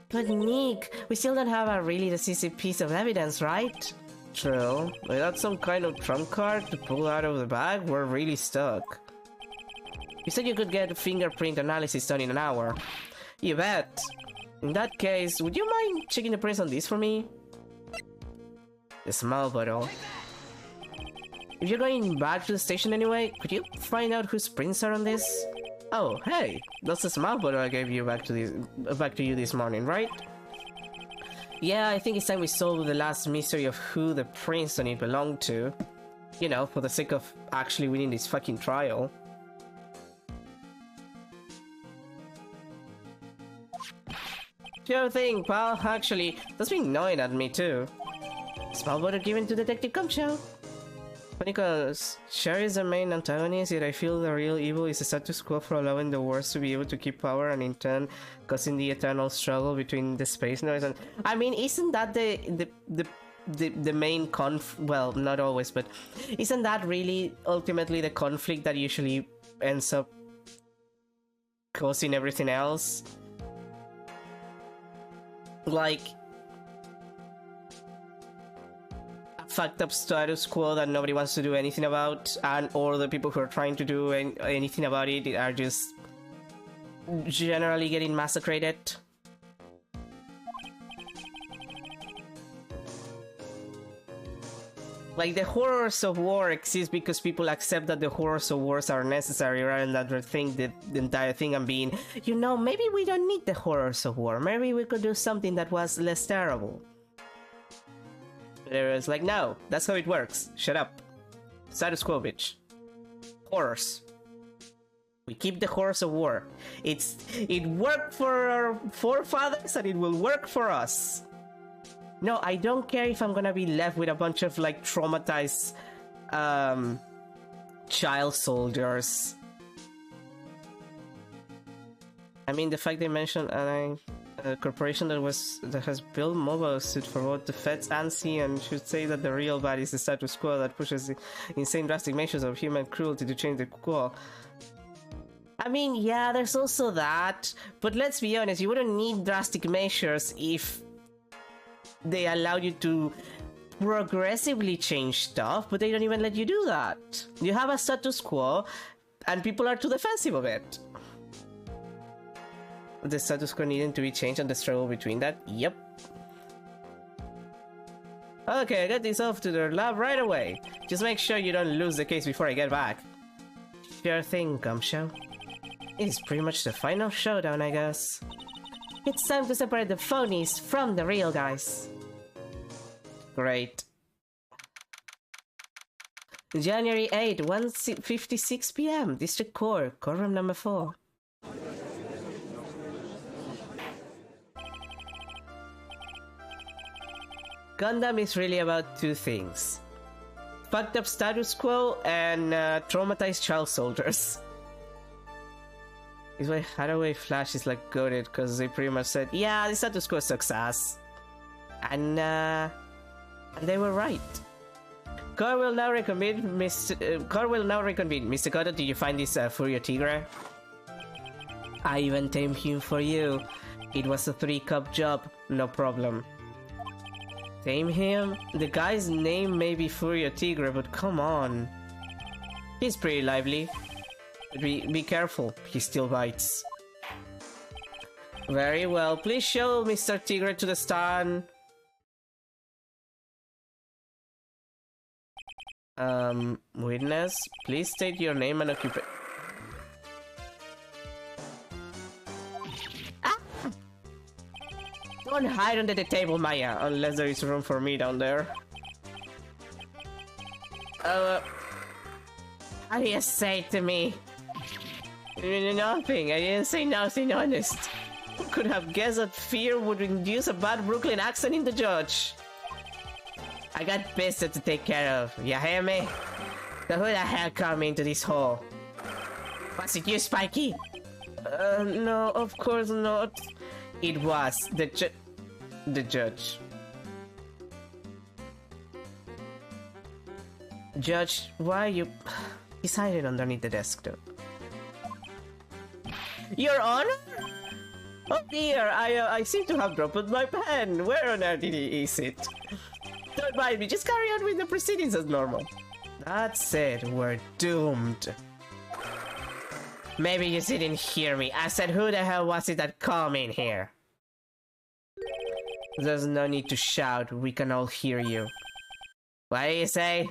But Nick, we still don't have a really decisive piece of evidence, right? True. Without some kind of trump card to pull out of the bag, we're really stuck. You said you could get fingerprint analysis done in an hour. You bet. In that case, would you mind checking the prints on this for me? The small bottle. If you're going back to the station anyway, could you find out whose prints are on this? Oh, hey, that's the small bottle I gave you back to you this morning, right? Yeah, I think it's time we solve the last mystery of who the prints on it belonged to. You know, for the sake of actually winning this fucking trial. Sure thing, pal. Actually, that's been gnawing at me too. Small border given to Detective Gumshoe. Because Sherry is the main antagonist, yet I feel the real evil is the status quo for allowing the worst to be able to keep power and in turn causing the eternal struggle between the space noise and... I mean, isn't that the main well, not always, but isn't that really ultimately the conflict that usually ends up causing everything else? Like... fucked up status quo that nobody wants to do anything about, and or the people who are trying to do anything about it are just generally getting massacred. Like, the horrors of war exist because people accept that the horrors of wars are necessary rather than rethink the entire thing and being, you know, maybe we don't need the horrors of war, maybe we could do something that was less terrible. It was like, no, that's how it works. Shut up. Status quo, bitch. Horrors. We keep the horrors of war. It worked for our forefathers and it will work for us. No, I don't care if I'm gonna be left with a bunch of like traumatized child soldiers. I mean, the fact they mentioned a corporation that has built mobile suit for both the feds and sea, and should say that the real bad is the status quo that pushes insane drastic measures of human cruelty to change the quo. I mean, yeah, there's also that, but let's be honest, you wouldn't need drastic measures if they allowed you to progressively change stuff, but they don't even let you do that. You have a status quo, and people are too defensive of it. The status quo needing to be changed and the struggle between that? Yep. Okay, I got this off to the lab right away. Just make sure you don't lose the case before I get back. Sure thing, Gumshoe. It's pretty much the final showdown, I guess. It's time to separate the phonies from the real guys. Great. January 8, 1:56 p.m. District Court, courtroom number 4. Gundam is really about two things. Fucked up status quo and traumatized child soldiers. Is why Hathaway Flash is like goated, because they pretty much said, yeah, the status quo sucks ass. And they were right. Car will now reconvene, Mr. Koto, did you find this Furio Tigre? I even tamed him for you. It was a 3-cup job, no problem. Tame him? The guy's name may be Furio Tigre, but come on. He's pretty lively. Be careful, he still bites. Very well, please show Mr. Tigre to the stand. Witness, please state your name and occupation. Don't hide under the table, Maya, unless there is room for me down there. How do you say it to me? Nothing, I didn't say nothing, honest. Could have guessed that fear would induce a bad Brooklyn accent in the judge. I got business to take care of, you hear me? So who the hell come into this hole? Was it you, Spikey? No, of course not. It was the judge. Judge, why are you... He's hiding underneath the desk, though. Your Honor? Oh dear, I seem to have dropped my pen. Where on earth is it? Don't mind me, just carry on with the proceedings as normal. That's it, we're doomed. Maybe you didn't hear me. I said, who the hell was it that called me in here? There's no need to shout, we can all hear you. What do you say?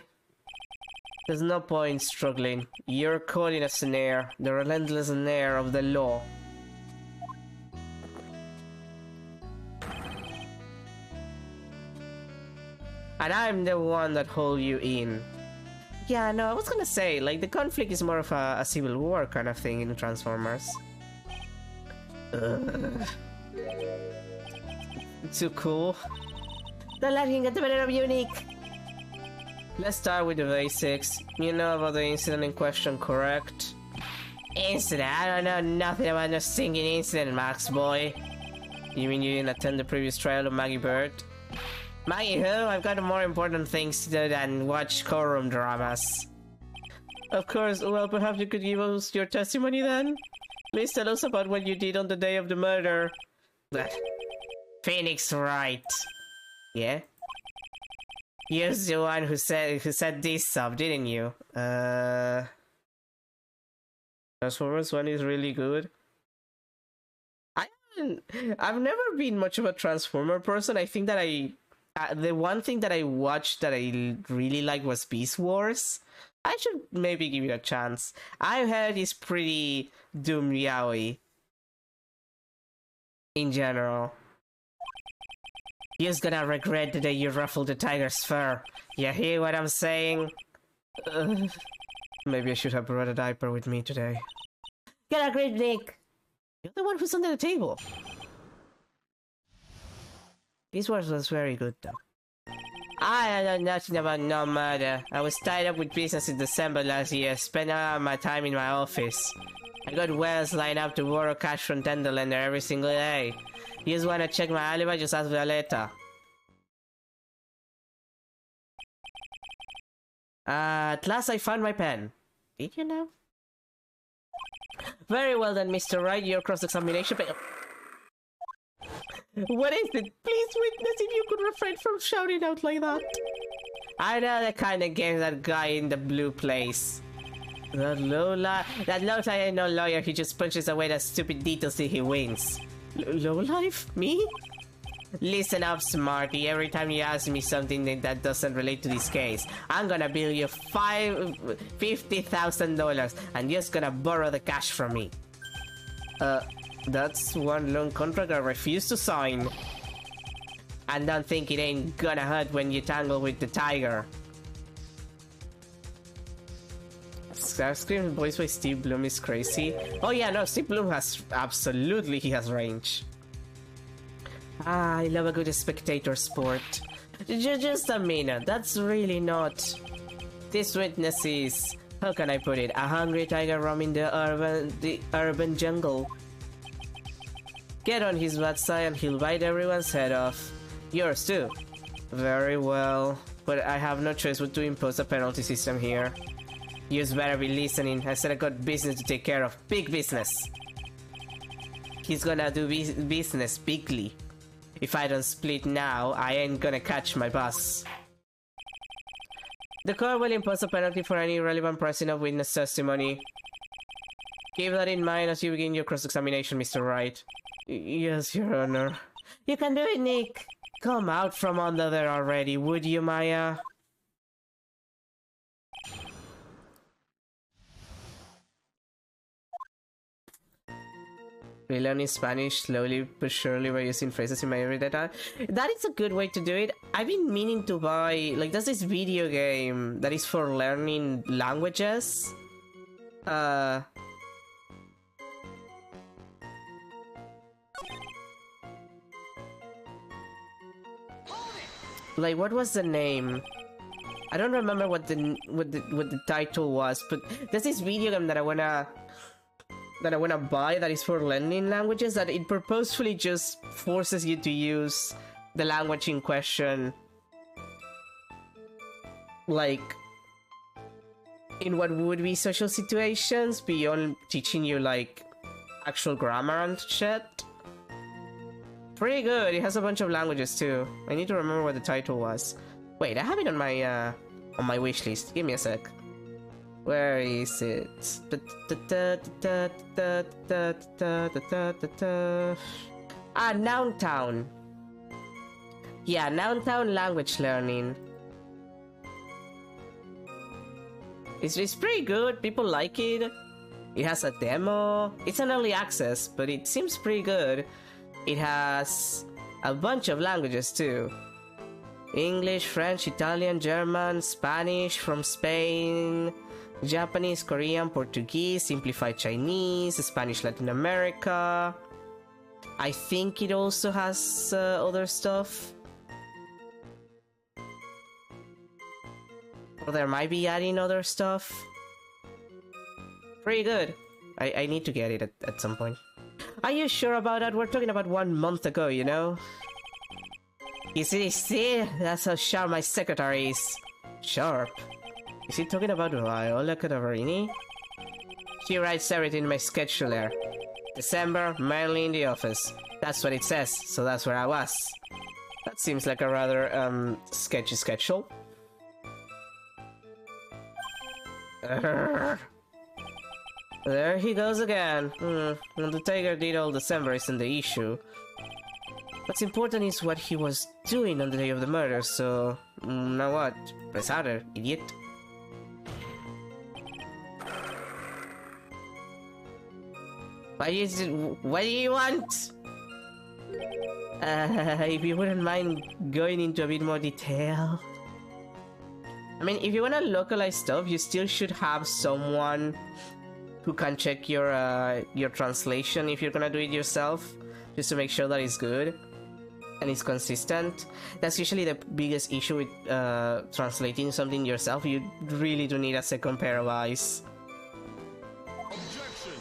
There's no point struggling. You're caught in a snare, the relentless snare of the law. And I'm the one that hold you in. Yeah, no, I was gonna say, like, the conflict is more of a civil war kind of thing in Transformers. Too cool. Don't let him get the better of you, Nick. Let's start with the basics. You know about the incident in question, correct? Incident? I don't know nothing about no singing incident, Max boy. You mean you didn't attend the previous trial of Maggie Bird? Maggie who? I've got more important things to do than watch courtroom dramas. Of course, well, perhaps you could give us your testimony then? Please tell us about what you did on the day of the murder. Phoenix Wright. Yeah? You're the one who set this up, didn't you? Transformers 1 is really good. I've never been much of a Transformer person. I think that the one thing that I watched that I really liked was Beast Wars. I should maybe give it a chance. I've heard it's pretty doom yaoi in general. You're gonna regret the day you ruffled the tiger's fur. You hear what I'm saying? Maybe I should have brought a diaper with me today. Get a grip, Nick! You're the one who's under the table. This was very good, though. I don't know nothing about no murder. I was tied up with business in December last year, spent all my time in my office. I got wells lined up to borrow cash from Tenderlander every single day. You just wanna check my alibi, just ask Violetta. At last I found my pen. Did you know? Very well then, Mr. Wright, your cross-examination What is it? Please witness if you could refrain from shouting out like that. I know the kind of game that guy in the blue plays. That lowlife ain't no lawyer, he just punches away the stupid details till he wins. Lowlife? Me? Listen up, Smarty. Every time you ask me something that doesn't relate to this case, I'm gonna bill you $50,000 and you're just gonna borrow the cash from me. That's one loan contract I refuse to sign. And don't think it ain't gonna hurt when you tangle with the tiger. Starscream voiced by Steve Bloom is crazy. Oh yeah, no, Steve Bloom has he has range. I love a good spectator sport. Just a minute, that's really not. This witness is, how can I put it, a hungry tiger roaming the urban jungle. Get on his bad side and he'll bite everyone's head off. Yours too. Very well, but I have no choice but to impose a penalty system here. You better be listening. I said I got business to take care of. Big business. He's gonna do business bigly. If I don't split now, I ain't gonna catch my bus. The court will impose a penalty for any irrelevant pressing of witness testimony. Keep that in mind as you begin your cross-examination, Mr. Wright. Yes, Your Honor. You can do it, Nick. Come out from under there already, would you, Maya? We learn Spanish slowly but surely by using phrases in my everyday time. That is a good way to do it. I've been meaning to buy, like, there's this video game that is for learning languages. Like, what was the name? I don't remember what the title was, but there's this video game that I wanna buy that is for learning languages, that it purposefully just forces you to use the language in question, like, in what would be social situations beyond teaching you, like, actual grammar and shit. Pretty good. It has a bunch of languages too. I need to remember what the title was. Wait, I have it on my wish list. Give me a sec. Where is it? Ah, Noun Town. Yeah, Noun Town language learning. It's pretty good. People like it. It has a demo. It's an early access, but it seems pretty good. It has a bunch of languages too. English, French, Italian, German, Spanish from Spain, Japanese, Korean, Portuguese, Simplified Chinese, Spanish Latin America. I think it also has other stuff. Or there might be adding other stuff. Pretty good. I need to get it at some point. Are you sure about that? We're talking about 1 month ago, you know? You see? That's how sharp my secretary is. Sharp? Is he talking about Viola Cadavarini? She writes everything in my schedule there. December, mainly in the office. That's what it says, so that's where I was. That seems like a rather, sketchy schedule. There he goes again. Well, the tiger did all December isn't the issue. What's important is what he was doing on the day of the murder, so... now what? Press harder, idiot. What do you want? If you wouldn't mind going into a bit more detail. I mean, if you wanna localize stuff, you still should have someone who can check your translation if you're gonna do it yourself, just to make sure that it's good and it's consistent. That's usually the biggest issue with translating something yourself. You really do need a second pair of eyes. Objection.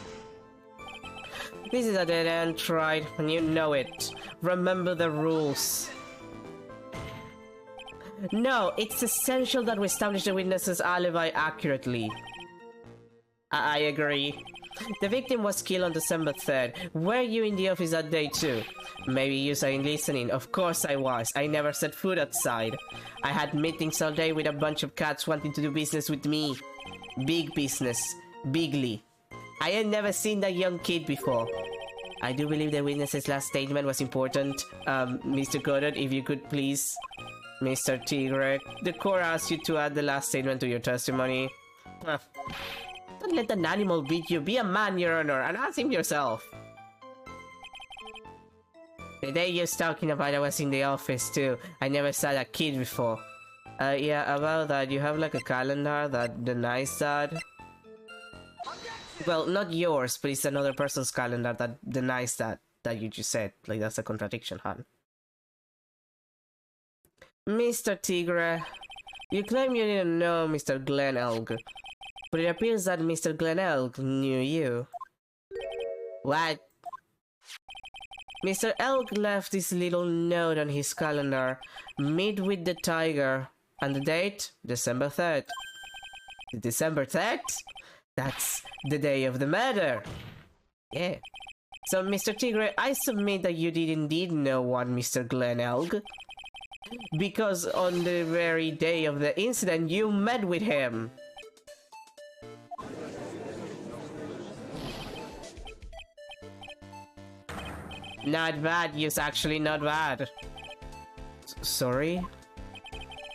This is a dead end, right? And you know it. Remember the rules. No, it's essential that we establish the witness's alibi accurately. I agree. The victim was killed on December 3rd. Were you in the office that day too? Maybe you said listening. Of course I was. I never set foot outside. I had meetings all day with a bunch of cats wanting to do business with me. Big business. Bigly. I had never seen that young kid before. I do believe the witness's last statement was important. Mr. Goddard, if you could please... Mr. Tigre, the court asked you to add the last statement to your testimony. Don't let an animal beat you. Be a man, Your Honor, and ask him yourself. The day you're talking about, I was in the office too. I never saw that kid before. Yeah, about that, you have like a calendar that denies that? Well, not yours, but it's another person's calendar that denies that you just said. Like, that's a contradiction, hon. Mr. Tigre, you claim you didn't know Mr. Glenn Elg, but it appears that Mr. Glenn Elg knew you. What? Mr. Elg left this little note on his calendar. Meet with the tiger. And the date? December 3rd. December 3rd? That's the day of the murder. Yeah. So, Mr. Tigre, I submit that you did indeed know one Mr. Glenn Elg. Because on the very day of the incident, you met with him. Not bad, yes, actually not bad. Sorry?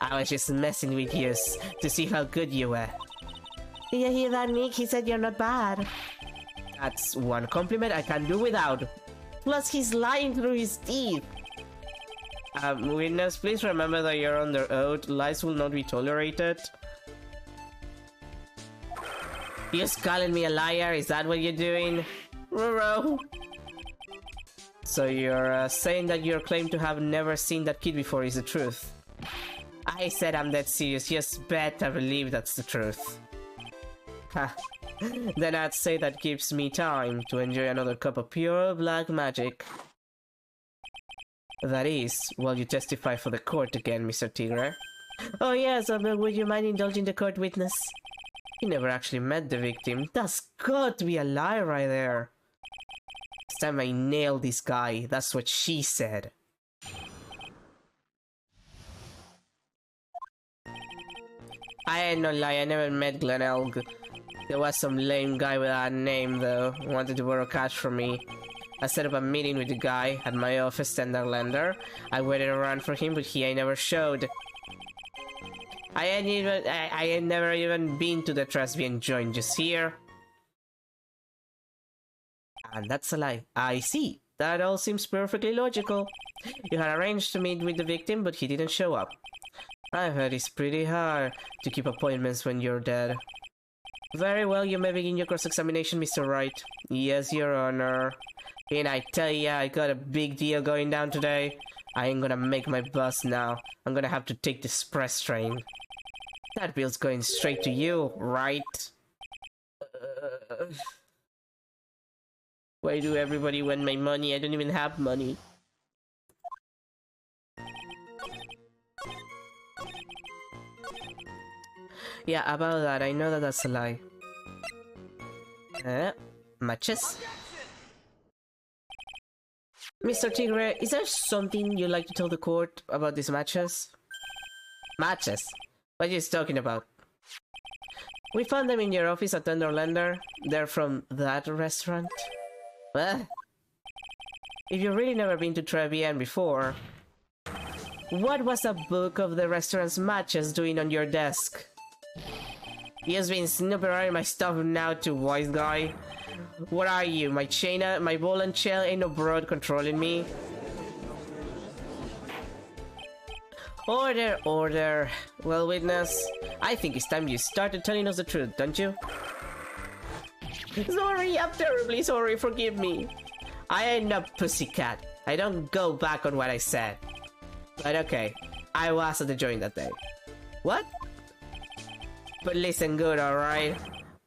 I was just messing with you to see how good you were. Did you hear that, Nick? He said you're not bad. That's one compliment I can do without. Plus, he's lying through his teeth. Witness, please remember that you're under oath. Lies will not be tolerated. You're just calling me a liar? Is that what you're doing? Roro. So you're saying that your claim to have never seen that kid before is the truth? I said I'm dead serious. Just better believe that's the truth. Ha. Then I'd say that gives me time to enjoy another cup of pure black magic. That is, while you testify for the court again, Mr. Tigre. Oh yes, but would you mind indulging the court witness? You never actually met the victim. That's got to be a lie right there. This time I nailed this guy. That's what she said. I ain't no lie, I never met Glenn Elg. There was some lame guy with that name though, wanted to borrow cash from me. I set up a meeting with the guy at my office, standard lender. I waited around for him, but he ain't never showed. I ain't never even been to the Trasvian joint, just here. And that's a lie. I see. That all seems perfectly logical. You had arranged to meet with the victim, but he didn't show up. I've heard it's pretty hard to keep appointments when you're dead. Very well, you may begin your cross-examination, Mr. Wright. Yes, Your Honor. And I tell ya, I got a big deal going down today. I ain't gonna make my bus now. I'm gonna have to take the express train. That bill's going straight to you, right? Why do everybody want my money? I don't even have money. Yeah, about that, I know that that's a lie. Matches? Mr. Tigre, is there something you'd like to tell the court about these matches? Matches? What are you talking about? We found them in your office at Thunderlander. They're from that restaurant. If you've really never been to Trevian before, what was a book of the restaurant's matches doing on your desk? You've been snooping around my stuff now too, wise guy. What are you, my chaina? My ball and shell ain't no broad controlling me. Order, order. Well, witness, I think it's time you started telling us the truth, don't you? Sorry, I'm terribly sorry, forgive me. I ain't no pussycat. I don't go back on what I said. But okay, I was at the joint that day. What? But listen good, alright?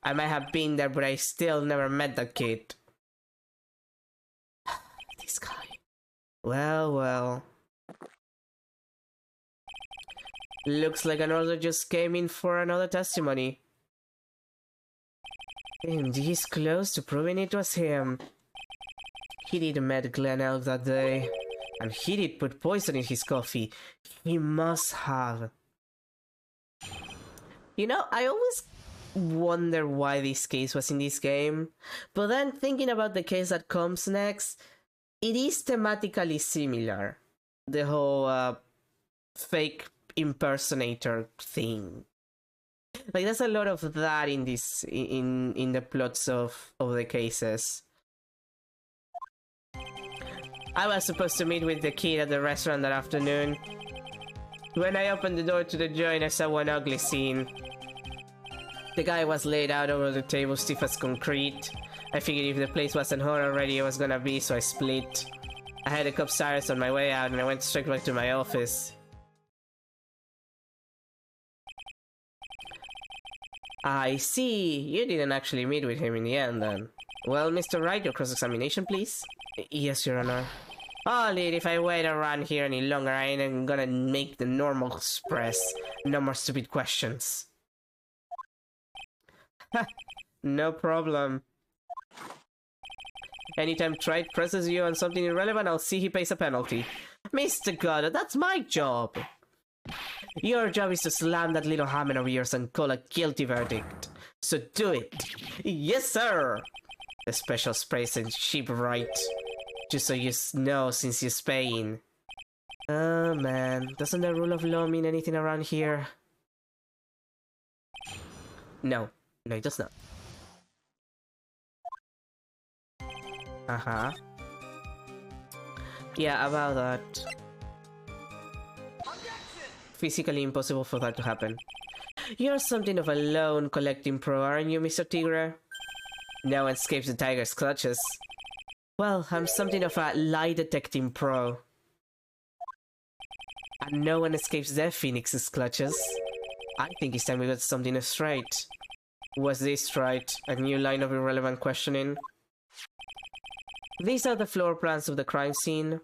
I might have been there, but I still never met that kid. This guy. Well, well. Looks like an order just came in for another testimony. And he's close to proving it was him. He did met Glen Elk that day. And he did put poison in his coffee. He must have. You know, I always wonder why this case was in this game. But then thinking about the case that comes next, it is thematically similar. The whole fake impersonator thing. Like there's a lot of that in this in the plots of the cases. I was supposed to meet with the kid at the restaurant that afternoon. When I opened the door to the joint, I saw one ugly scene. The guy was laid out over the table, stiff as concrete. I figured if the place wasn't hot already, it was gonna be, so I split. I had a cup Cyrus on my way out, and I went straight back to my office. I see. You didn't actually meet with him in the end, then. Well, Mr. Wright, your cross-examination, please? Yes, Your Honor. Oh, Lid, if I wait around here any longer, I ain't gonna make the normal express. No more stupid questions. Ha! No problem. Anytime Trite presses you on something irrelevant, I'll see he pays a penalty. Mr. Goddard, that's my job! Your job is to slam that little hammer of yours and call a guilty verdict. So do it! Yes, sir! The special sprays and cheap right. Just so you know since you're paying. Oh man, doesn't the rule of law mean anything around here? No. No, it does not. Uh-huh. Yeah, about that. Physically impossible for that to happen. You're something of a loan collecting pro, aren't you, Mr. Tigre? No one escapes the tiger's clutches. Well, I'm something of a lie detecting pro. And no one escapes the Phoenix's clutches. I think it's time we got something straight. Was this right? A new line of irrelevant questioning? These are the floor plans of the crime scene.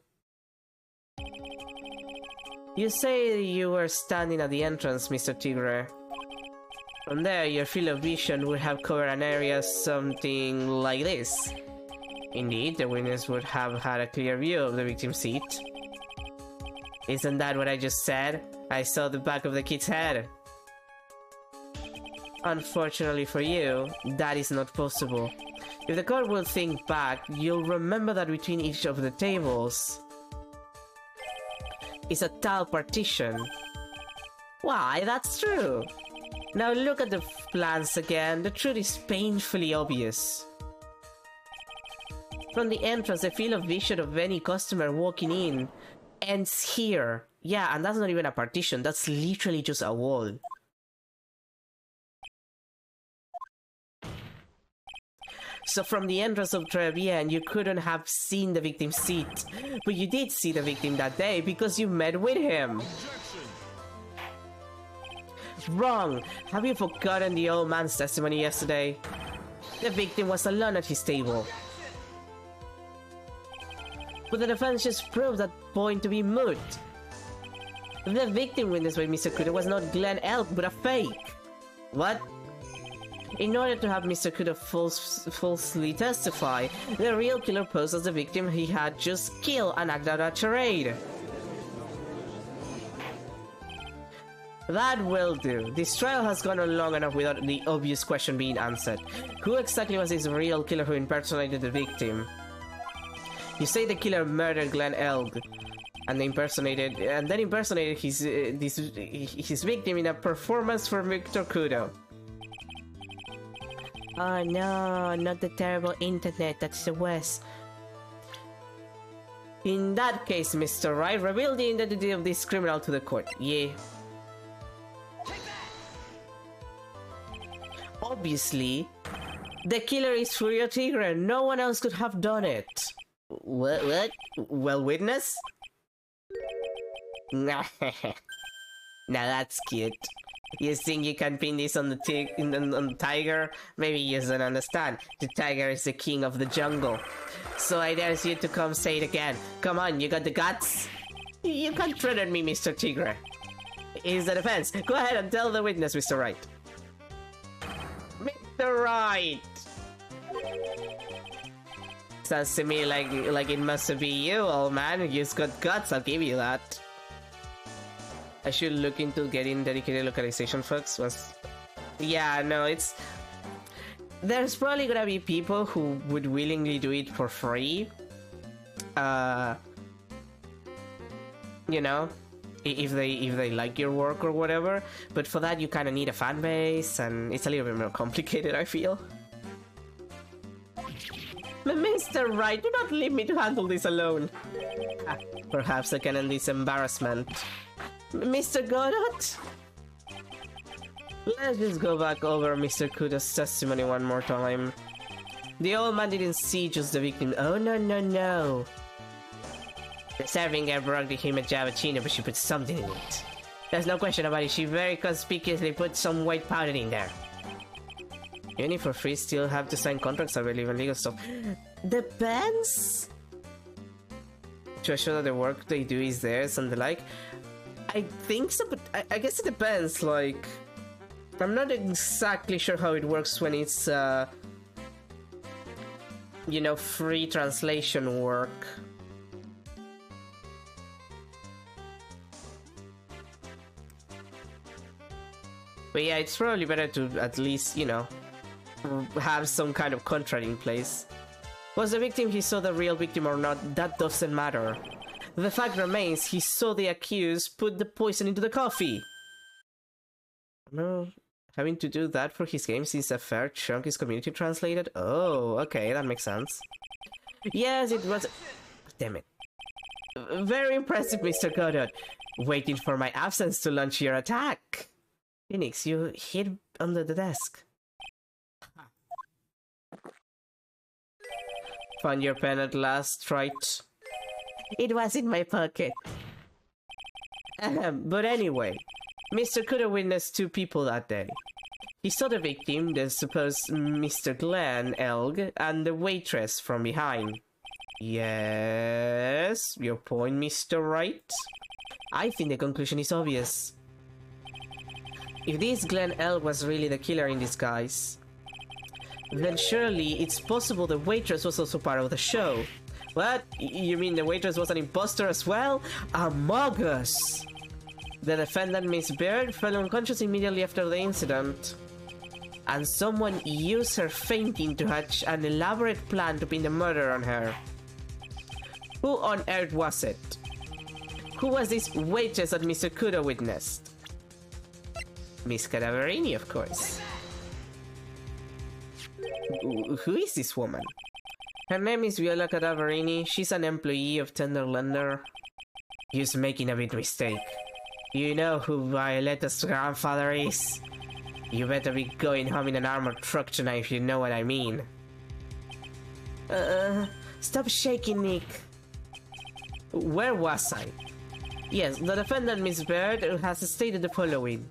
You say you were standing at the entrance, Mr. Tigre. From there, your field of vision would have covered an area something like this. Indeed, the witness would have had a clear view of the victim's seat. Isn't that what I just said? I saw the back of the kid's head. Unfortunately for you, that is not possible. If the court will think back, you'll remember that between each of the tables is a tile partition. Why, that's true. Now look at the plans again. The truth is painfully obvious. From the entrance, the field of vision of any customer walking in ends here. Yeah, and that's not even a partition. That's literally just a wall. So from the entrance of Trevian, you couldn't have seen the victim's seat. But you did see the victim that day because you met with him. wrong? Have you forgotten the old man's testimony yesterday? The victim was alone at his table. But the defense just proved that point to be moot. The victim witnessed by Mr. Kudo was not Glenn Elk, but a fake. What? In order to have Mr. Kudo falsely testify, the real killer posed as the victim he had just killed and acted out a charade. That will do. This trial has gone on long enough without the obvious question being answered. Who exactly was this real killer who impersonated the victim? You say the killer murdered Glenn Elg and then impersonated his victim in a performance for Mr. Kudo. Oh no, not the terrible internet, that's the worst. In that case, Mr. Wright, reveal the identity of this criminal to the court. Yeah. Obviously, the killer is Furio Tigre. No one else could have done it. What? Well, witness? Now that's cute. You think you can pin this on the tiger? Maybe you don't understand. The tiger is the king of the jungle. So I dare you to come say it again. Come on, you got the guts? You can't threaten me, Mr. Tigre. Here's the defense. Go ahead and tell the witness, Mr. Wright. Mr. Wright! Sounds to me like it must be you, old man. You've got guts, I'll give you that. I should look into getting dedicated localization folks. Yeah, no, it's... There's probably gonna be people who would willingly do it for free. You know, if they like your work or whatever. But for that, you kind of need a fan base, and it's a little bit more complicated, I feel. Mr. Wright, do not leave me to handle this alone. Perhaps I can end this embarrassment. Mr. Godot? Let's just go back over Mr. Kudo's testimony one more time. The old man didn't see just the victim. Oh, no. The serving girl brought him a Javachino, but she put something in it. There's no question about it. She very conspicuously put some white powder in there. Any for free still have to sign contracts, I believe, and legal stuff. Depends? To assure that the work they do is theirs and the like. I think so, but I guess it depends, like... I'm not exactly sure how it works when it's, you know, free translation work. But yeah, it's probably better to at least, you know, have some kind of contract in place. Was the victim he saw the real victim or not, that doesn't matter. The fact remains, he saw the accused put the poison into the coffee. No, having to do that for his game since a fair chunk is community translated? Oh, okay, that makes sense. Yes, it was... Damn it. Very impressive, Mr. Godot. Waiting for my absence to launch your attack. Phoenix, you hid under the desk. Found your pen at last, right? It was in my pocket. But anyway, Mr. Kudo witnessed two people that day. He saw the victim, the supposed Mr. Glenn Elg, and the waitress from behind. Yes, your point, Mr. Wright? I think the conclusion is obvious. If this Glenn Elg was really the killer in disguise, then surely it's possible the waitress was also part of the show. What? You mean the waitress was an imposter as well? Among Us! The defendant, Miss Baird, fell unconscious immediately after the incident. And someone used her fainting to hatch an elaborate plan to pin the murder on her. Who on earth was it? Who was this waitress that Mr. Kudo witnessed? Miss Cadaverini, of course. Who is this woman? Her name is Viola Cadaverini. She's an employee of Tenderlander. You're making a big mistake. You know who Violetta's grandfather is? You better be going home in an armored truck tonight if you know what I mean. Stop shaking, Nick. Where was I? Yes, the defendant, Miss Baird, has stated the following.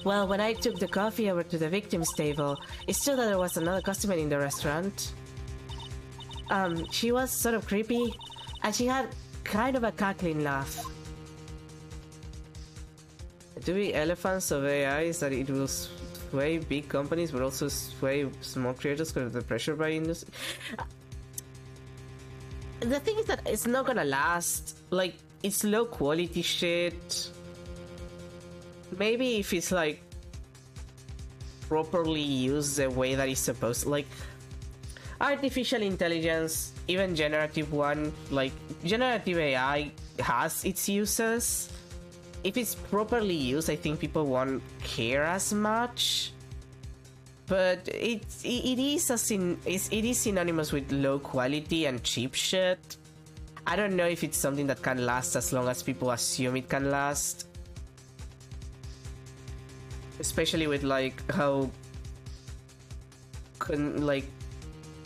Well, when I took the coffee over to the victim's table, it's true that there was another customer in the restaurant. She was sort of creepy, and she had kind of a cackling laugh. Do we elephants of AI is that it will sway big companies but also sway small creators because of the pressure by industry? The thing is that it's not gonna last. Like, it's low quality shit. Maybe if it's like properly used the way that it's supposed to. Like, artificial intelligence, even generative one, like generative AI has its uses. If it's properly used, I think people won't care as much. But it is synonymous with low quality and cheap shit. I don't know if it's something that can last as long as people assume it can last. Especially with like how like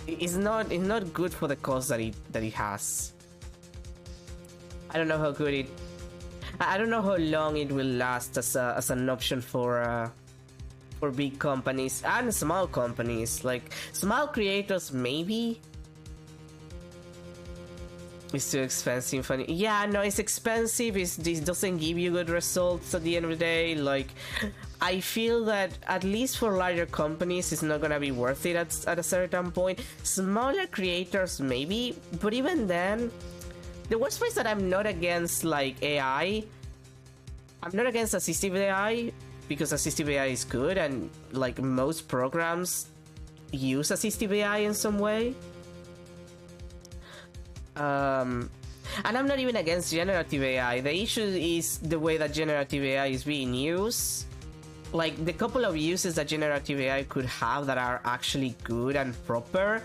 it's not good for the cause that it has. I don't know how good it. I don't know how long it will last as an option for big companies and small companies. Like small creators, maybe. It's too expensive. Funny, yeah, no, it's expensive. This doesn't give you good results at the end of the day. Like, I feel that at least for larger companies, it's not gonna be worth it at a certain point. Smaller creators, maybe, but even then, the worst part is that I'm not against like AI. I'm not against assistive AI because assistive AI is good, and like most programs use assistive AI in some way. And I'm not even against generative AI. The issue is the way that generative AI is being used. Like, the couple of uses that generative AI could have that are actually good and proper,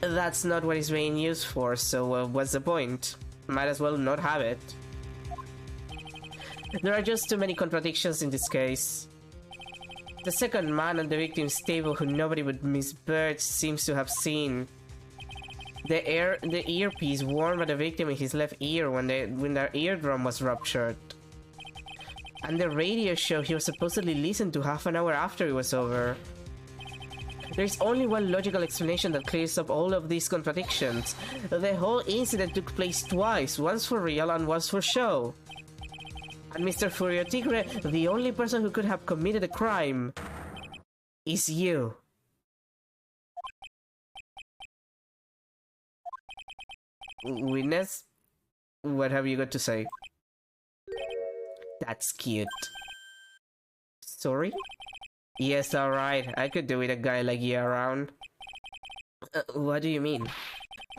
that's not what it's being used for, so what's the point? Might as well not have it. There are just too many contradictions in this case. The second man at the victim's table who nobody but Miss Bird seems to have seen. The earpiece worn by the victim in his left ear when their eardrum was ruptured. And the radio show he was supposedly listened to half an hour after it was over. There's only one logical explanation that clears up all of these contradictions. The whole incident took place twice, once for real and once for show. And Mr. Furio Tigre, the only person who could have committed a crime, is you. Witness, what have you got to say? That's cute. Sorry? Yes, alright, I could do with a guy like you around. What do you mean?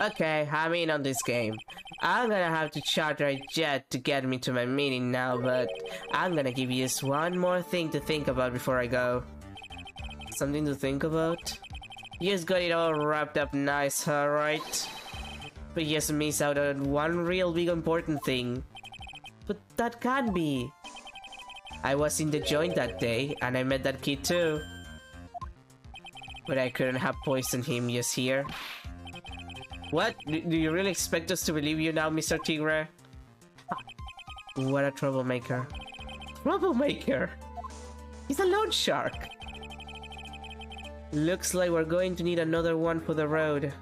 Okay, I'm in on this game. I'm gonna have to charter a jet to get me to my meeting now, but I'm gonna give you just one more thing to think about before I go. Something to think about? You just got it all wrapped up nice, alright? But you just miss out on one real big important thing. But that can't be. I was in the joint that day, and I met that kid too. But I couldn't have poisoned him just here. What? Do you really expect us to believe you now, Mr. Tigre? What a troublemaker. Troublemaker? He's a loan shark. Looks like we're going to need another one for the road.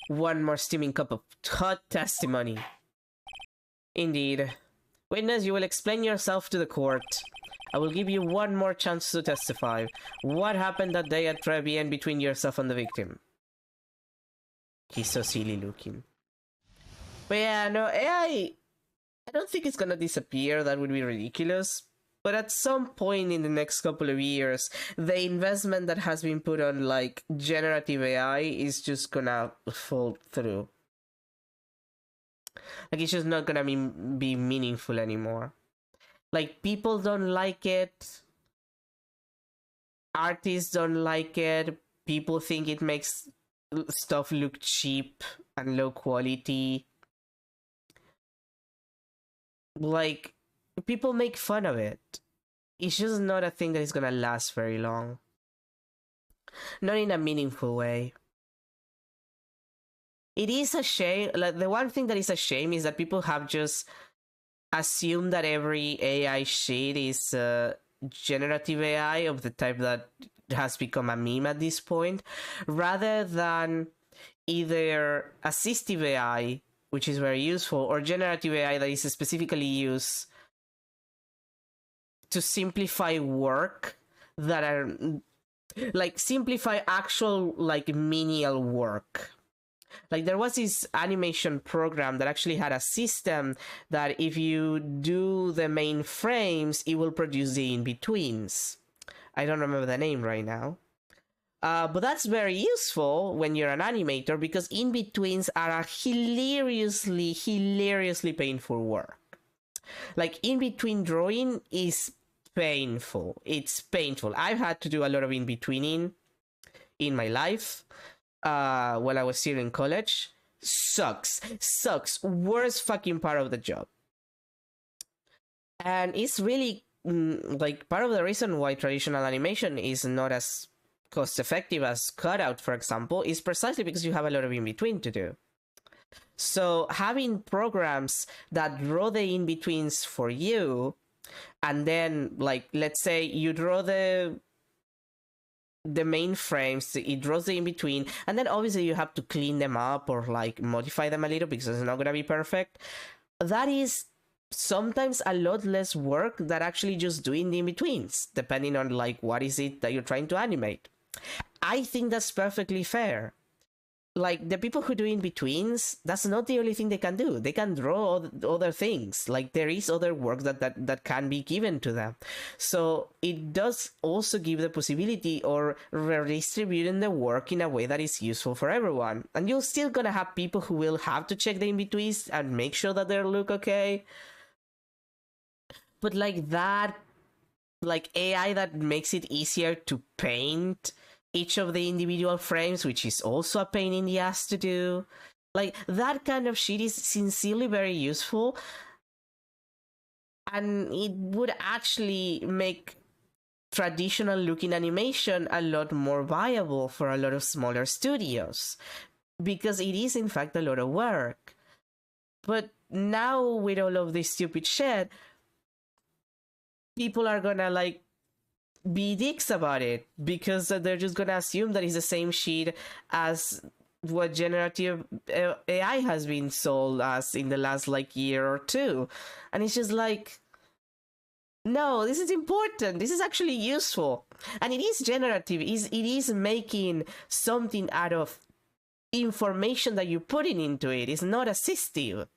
One more steaming cup of hot testimony. Indeed. Witness, you will explain yourself to the court. I will give you one more chance to testify. What happened that day at Trevian between yourself and the victim? He's so silly looking. But yeah, no, AI... I don't think it's gonna disappear, that would be ridiculous. But at some point in the next couple of years, the investment that has been put on, like, generative AI is just gonna fall through. Like, it's just not gonna be meaningful anymore. Like, people don't like it. Artists don't like it. People think it makes stuff look cheap and low quality. Like, people make fun of it. It's just not a thing that is gonna last very long. Not in a meaningful way. it is a shame. Like, the one thing that is a shame is that people have just assumed that every AI shit is generative AI of the type that has become a meme at this point, rather than either assistive AI, which is very useful, or generative AI that is specifically used to simplify work that are like simplify actual like menial work. Like, there was this animation program that actually had a system that if you do the main frames, it will produce the in-betweens. I don't remember the name right now. But that's very useful when you're an animator, because in-betweens are a hilariously painful work. Like, in-between drawing is painful. It's painful. I've had to do a lot of in-betweening in my life while I was still in college. Sucks. Worst fucking part of the job. And it's really like part of the reason why traditional animation is not as cost effective as cutout, for example, is precisely because you have a lot of in-between to do. So having programs that draw the in-betweens for you, and then, like, let's say you draw the main frames, it draws the in-between, and then obviously you have to clean them up or like modify them a little because it's not gonna be perfect. That is sometimes a lot less work than actually just doing the in-betweens, depending on like what is it that you're trying to animate. I think that's perfectly fair. Like, the people who do in-betweens, that's not the only thing they can do. They can draw other things. Like, there is other work that can be given to them. So it does also give the possibility or redistributing the work in a way that is useful for everyone. And you're still gonna have people who will have to check the in-betweens and make sure that they look okay. But like that, like AI that makes it easier to paint each of the individual frames, which is also a pain in the ass to do. Like, that kind of shit is sincerely very useful. And it would actually make traditional looking animation a lot more viable for a lot of smaller studios. Because it is, in fact, a lot of work. But now, with all of this stupid shit, people are gonna, like, be dicks about it, because they're just gonna assume that it's the same shit as what generative AI has been sold as in the last like year or two. And it's just like, no, this is important, this is actually useful, and it is generative, it is making something out of information that you're putting into it. It's not assistive,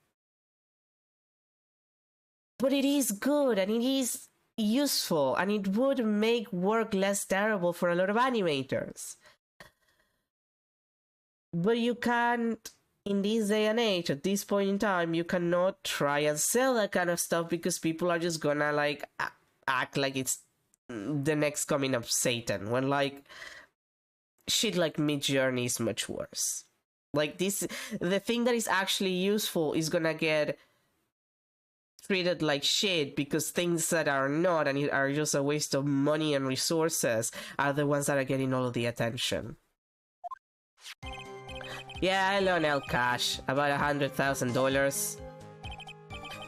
but it is good and it is useful, and it would make work less terrible for a lot of animators. But you can't, in this day and age, at this point in time, you cannot try and sell that kind of stuff, because people are just gonna like act like it's the next coming of Satan, when like shit like Midjourney is much worse. Like, this, the thing that is actually useful is gonna get treated like shit, because things that are not and are just a waste of money and resources are the ones that are getting all of the attention. Yeah, I loaned El Cash about $100,000.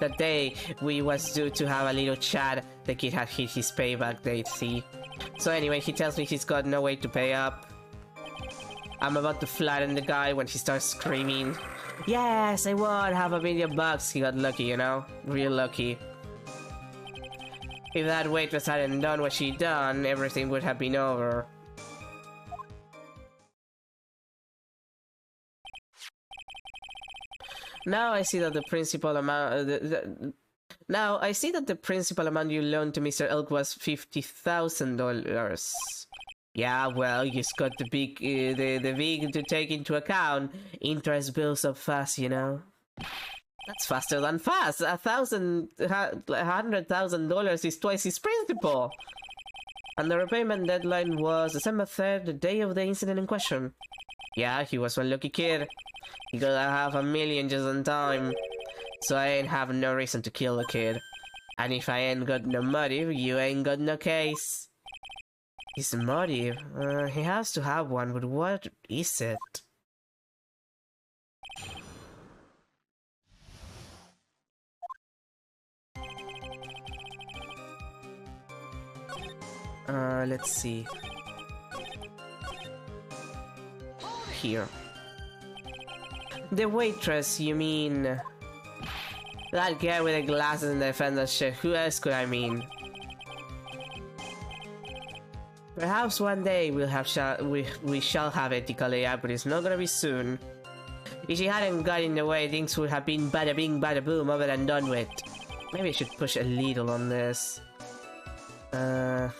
That day we was due to have a little chat, the kid had hit his payback date, see? So anyway, he tells me he's got no way to pay up. I'm about to flatten the guy when he starts screaming, "Yes, I won $500 million. He got lucky, you know? Real lucky. If that waitress hadn't done what she done, everything would have been over." Now I see that the principal amount... now I see that the principal amount you loaned to Mr. Elk was $50,000. Yeah, well, you just got the big to take into account. Interest bills up fast, you know. That's faster than fast. $100,000 is twice his principal. And the repayment deadline was December 3rd, the day of the incident in question. Yeah, he was one lucky kid. He got $500,000 just on time. So I ain't have no reason to kill the kid. And if I ain't got no motive, you ain't got no case. His motive? He has to have one, but what is it? Let's see. Here. The waitress, you mean? That guy with the glasses and the defender's shit. Who else could I mean? Perhaps one day we shall have ethical AI, but it's not gonna be soon. If she hadn't got in the way, things would have been bada bing bada boom, over and done with. Maybe I should push a little on this. Okay.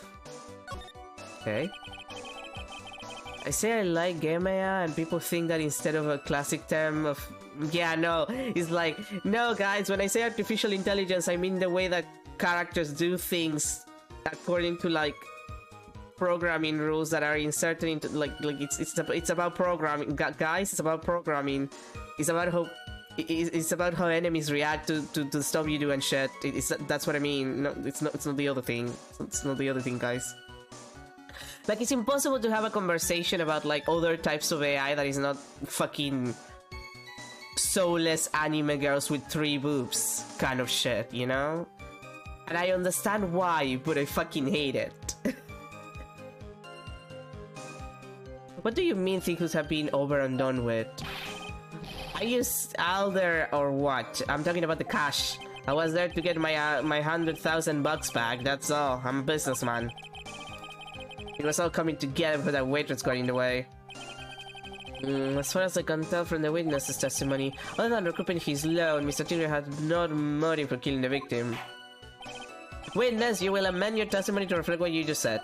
I say I like game AI, and people think that instead of a classic term of... Yeah, no, it's like, no guys, when I say artificial intelligence, I mean the way that characters do things according to like programming rules that are inserted into it's about programming, guys. It's about programming. It's about how enemies react to the stuff you do and shit. That's what I mean. No, it's not the other thing. It's not the other thing, guys. Like, it's impossible to have a conversation about like other types of AI that is not fucking soulless anime girls with 3 boobs kind of shit, you know? And I understand why, but I fucking hate it. What do you mean things have been over and done with? I used Alder or what? I'm talking about the cash. I was there to get my my $100,000 back, that's all. I'm a businessman. It was all coming together before that waitress got in the way. As far as I can tell from the witness's testimony, other than recouping his loan, Mr. Tinder had no motive for killing the victim. Witness, you will amend your testimony to reflect what you just said.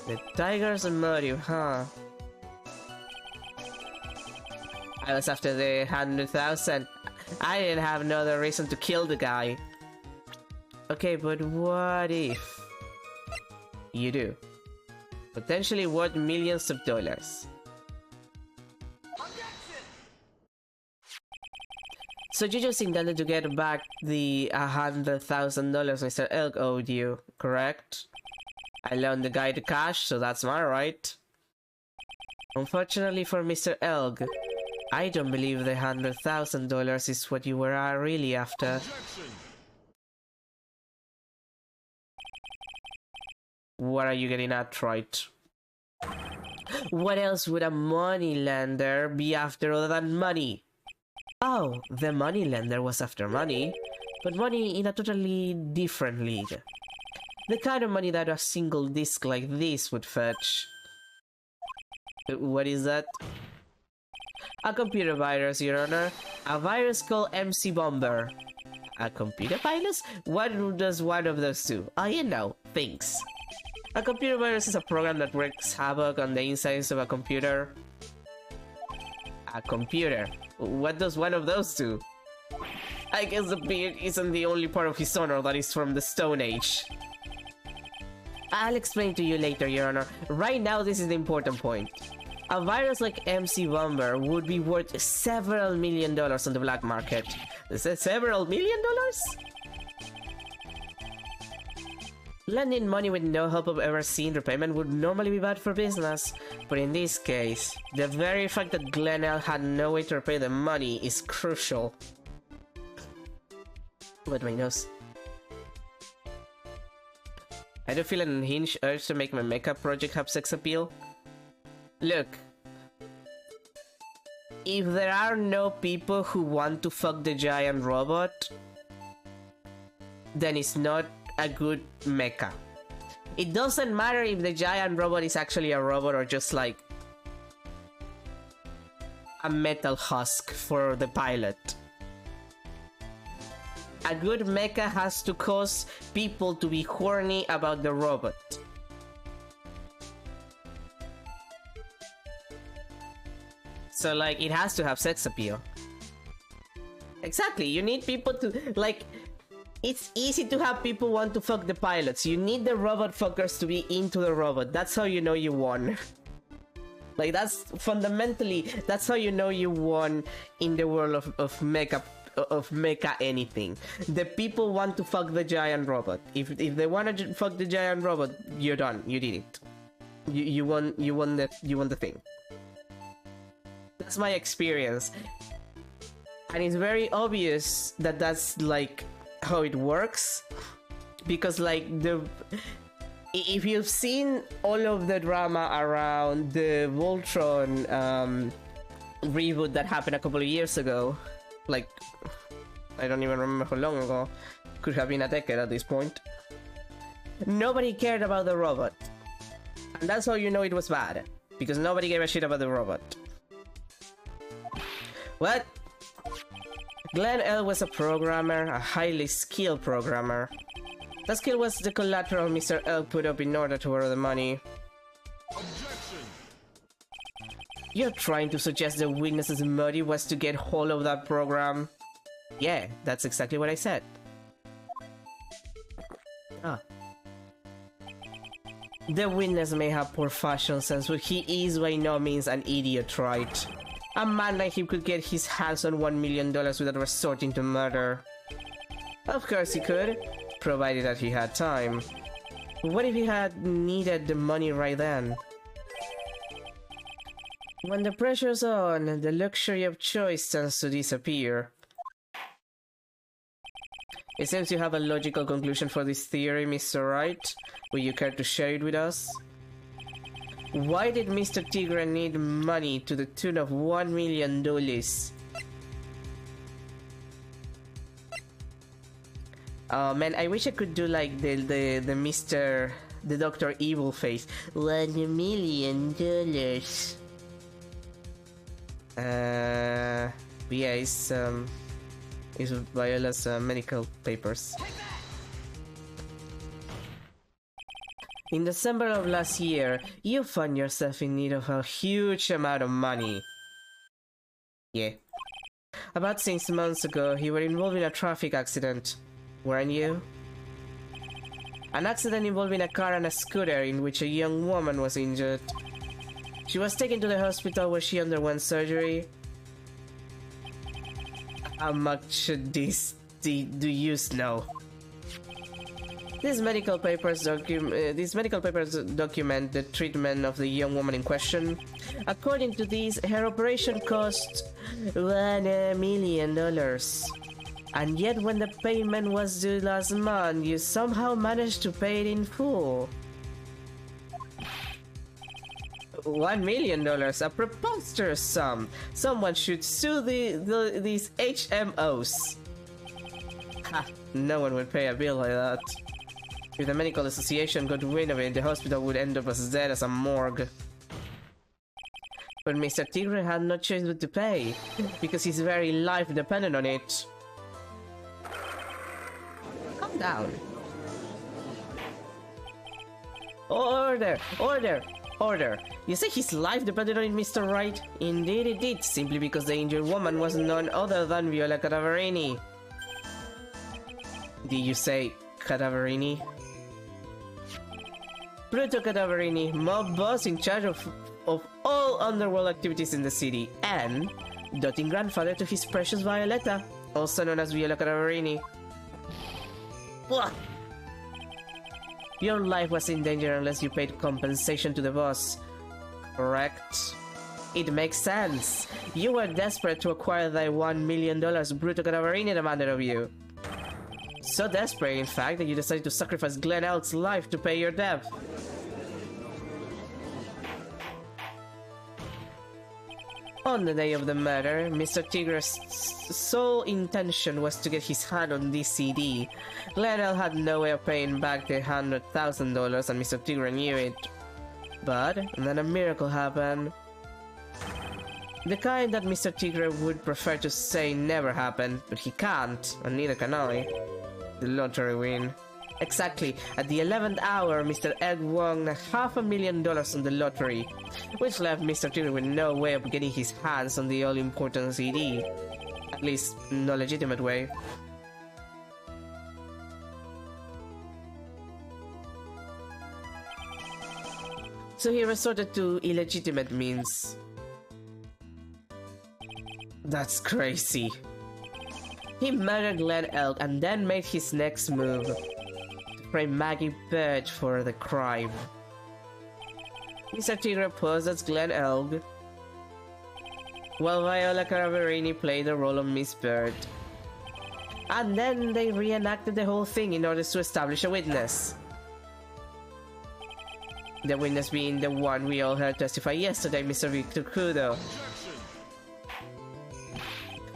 The tiger's motive, huh? I was after the 100,000. I didn't have no other reason to kill the guy. Okay, but what if you do? Potentially worth millions of dollars. So you just intended to get back the $100,000 Mr. Elk owed you, correct? I loaned the guy the cash, so that's my right. Unfortunately for Mr. Elk, I don't believe the $100,000 is what you were really after. What are you getting at, right? What else would a moneylender be after other than money? Oh, the moneylender was after money, but money in a totally different league. The kind of money that a single disc like this would fetch. What is that? A computer virus, Your Honor. A virus called MC Bomber. A computer virus? What does one of those do? Oh, you know, things. A computer virus is a program that wreaks havoc on the insides of a computer. A computer? What does one of those do? I guess the beard isn't the only part of his honor that is from the Stone Age. I'll explain to you later, Your Honor. Right now, this is the important point. A virus like MC Bomber would be worth several $1 million on the black market. Is it several $1 million? Lending money with no hope of ever seeing repayment would normally be bad for business, but in this case, the very fact that Glenn had no way to repay the money is crucial. What, my nose? I do feel an unhinged urge to make my makeup project have sex appeal. Look, if there are no people who want to fuck the giant robot, then it's not a good mecha. It doesn't matter if the giant robot is actually a robot or just like a metal husk for the pilot. A good mecha has to cause people to be horny about the robot. So like, it has to have sex appeal. Exactly, you need people to, like, it's easy to have people want to fuck the pilots. You need the robot fuckers to be into the robot. That's how you know you won. Like, that's fundamentally, that's how you know you won in the world of mecha anything. The people want to fuck the giant robot. If they want to fuck the giant robot, you're done. You did it. You won the thing. That's my experience. And it's very obvious that that's like how it works, because like if you've seen all of the drama around the Voltron reboot that happened a couple of years ago, like, I don't even remember how long ago, could have been a decade at this point, nobody cared about the robot. And that's how you know it was bad, because nobody gave a shit about the robot. What? Glenn L. was a programmer, a highly skilled programmer. That skill was the collateral Mr. L put up in order to borrow the money. Objection. You're trying to suggest the witness's motive was to get hold of that program? Yeah, that's exactly what I said. Ah. The witness may have poor fashion sense, but he is by no means an idiot, right? A man like him could get his hands on $1 million without resorting to murder. Of course he could, provided that he had time. What if he had needed the money right then? When the pressure's on, the luxury of choice tends to disappear. It seems you have a logical conclusion for this theory, Mr. Wright. Will you care to share it with us? Why did Mr. Tigre need money to the tune of $1 million? Oh man, I wish I could do like the Dr. Evil face. $1 million. Yeah, it's Viola's medical papers. In December of last year, you found yourself in need of a huge amount of money. Yeah. About 6 months ago, you were involved in a traffic accident, weren't you? An accident involving a car and a scooter in which a young woman was injured. She was taken to the hospital where she underwent surgery. How much do you know? These medical papers document the treatment of the young woman in question. According to these, her operation cost $1 million. And yet when the payment was due last month, you somehow managed to pay it in full. $1 million, a preposterous sum. Someone should sue these HMOs. Ha, no one would pay a bill like that. If the medical association got wind of it, the hospital would end up as dead as a morgue. But Mr. Tigre had no choice but to pay, because his very life depended on it. Calm down. Order! Order! Order! You say his life depended on it, Mr. Wright? Indeed it did, simply because the injured woman was none other than Viola Cadaverini. Did you say Cadaverini? Bruto Cadaverini, mob boss in charge of all underworld activities in the city, and doting grandfather to his precious Violetta, also known as Viola Cadaverini. What? Your life was in danger unless you paid compensation to the boss. Correct? It makes sense. You were desperate to acquire the $1 million Bruto Cadaverini demanded of you. So desperate, in fact, that you decided to sacrifice Glenn Elk's life to pay your debt. On the day of the murder, Mr. Tigre's sole intention was to get his hand on this CD. Glenn Elk had no way of paying back the $100,000 and Mr. Tigre knew it. But then a miracle happened. The kind that Mr. Tigre would prefer to say never happened, but he can't, and neither can I. The lottery win. Exactly, at the 11th hour, Mr. Ed won $500,000 on the lottery, which left Mr. Tigre with no way of getting his hands on the all-important CD. At least, no legitimate way. So he resorted to illegitimate means. That's crazy. He murdered Glenn Elk and then made his next move. To frame Maggie Bird for the crime. Mr. Tigre posed as Glenn Elk, while Viola Cadaverini played the role of Miss Bird. And then they reenacted the whole thing in order to establish a witness. The witness being the one we all heard testify yesterday, Mr. Victor Kudo.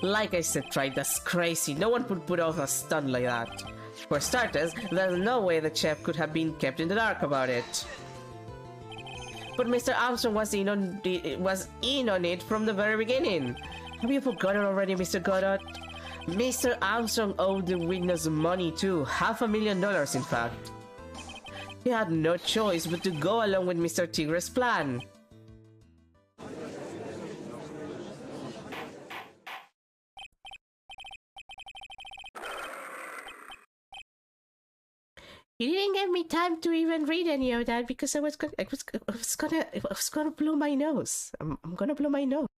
Like I said, right, that's crazy. No one would put off a stunt like that. For starters, there's no way the chef could have been kept in the dark about it. But Mr. Armstrong was in on it from the very beginning. Have you forgotten already, Mr. Goddard? Mr. Armstrong owed the witness money too, $500,000 in fact. He had no choice but to go along with Mr. Tigre's plan. You didn't give me time to even read any of that because I was gonna blow my nose. I'm gonna blow my nose.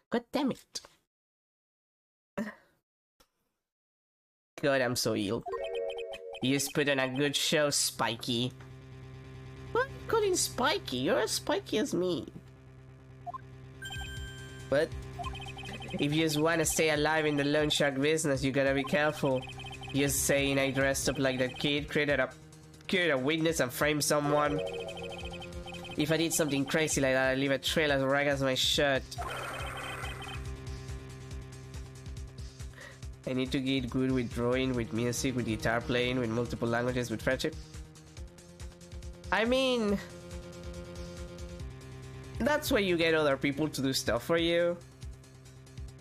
God damn it. God, I'm so ill. You put on a good show, Spiky. What? Calling Spiky? You're as spiky as me. But if you just want to stay alive in the loan shark business, you gotta be careful. Just saying I dressed up like that kid, created a witness and framed someone. If I did something crazy like that, I'd leave a trail as ragged as my shirt. I need to get good with drawing, with music, with guitar playing, with multiple languages, with friendship. I mean, that's why you get other people to do stuff for you.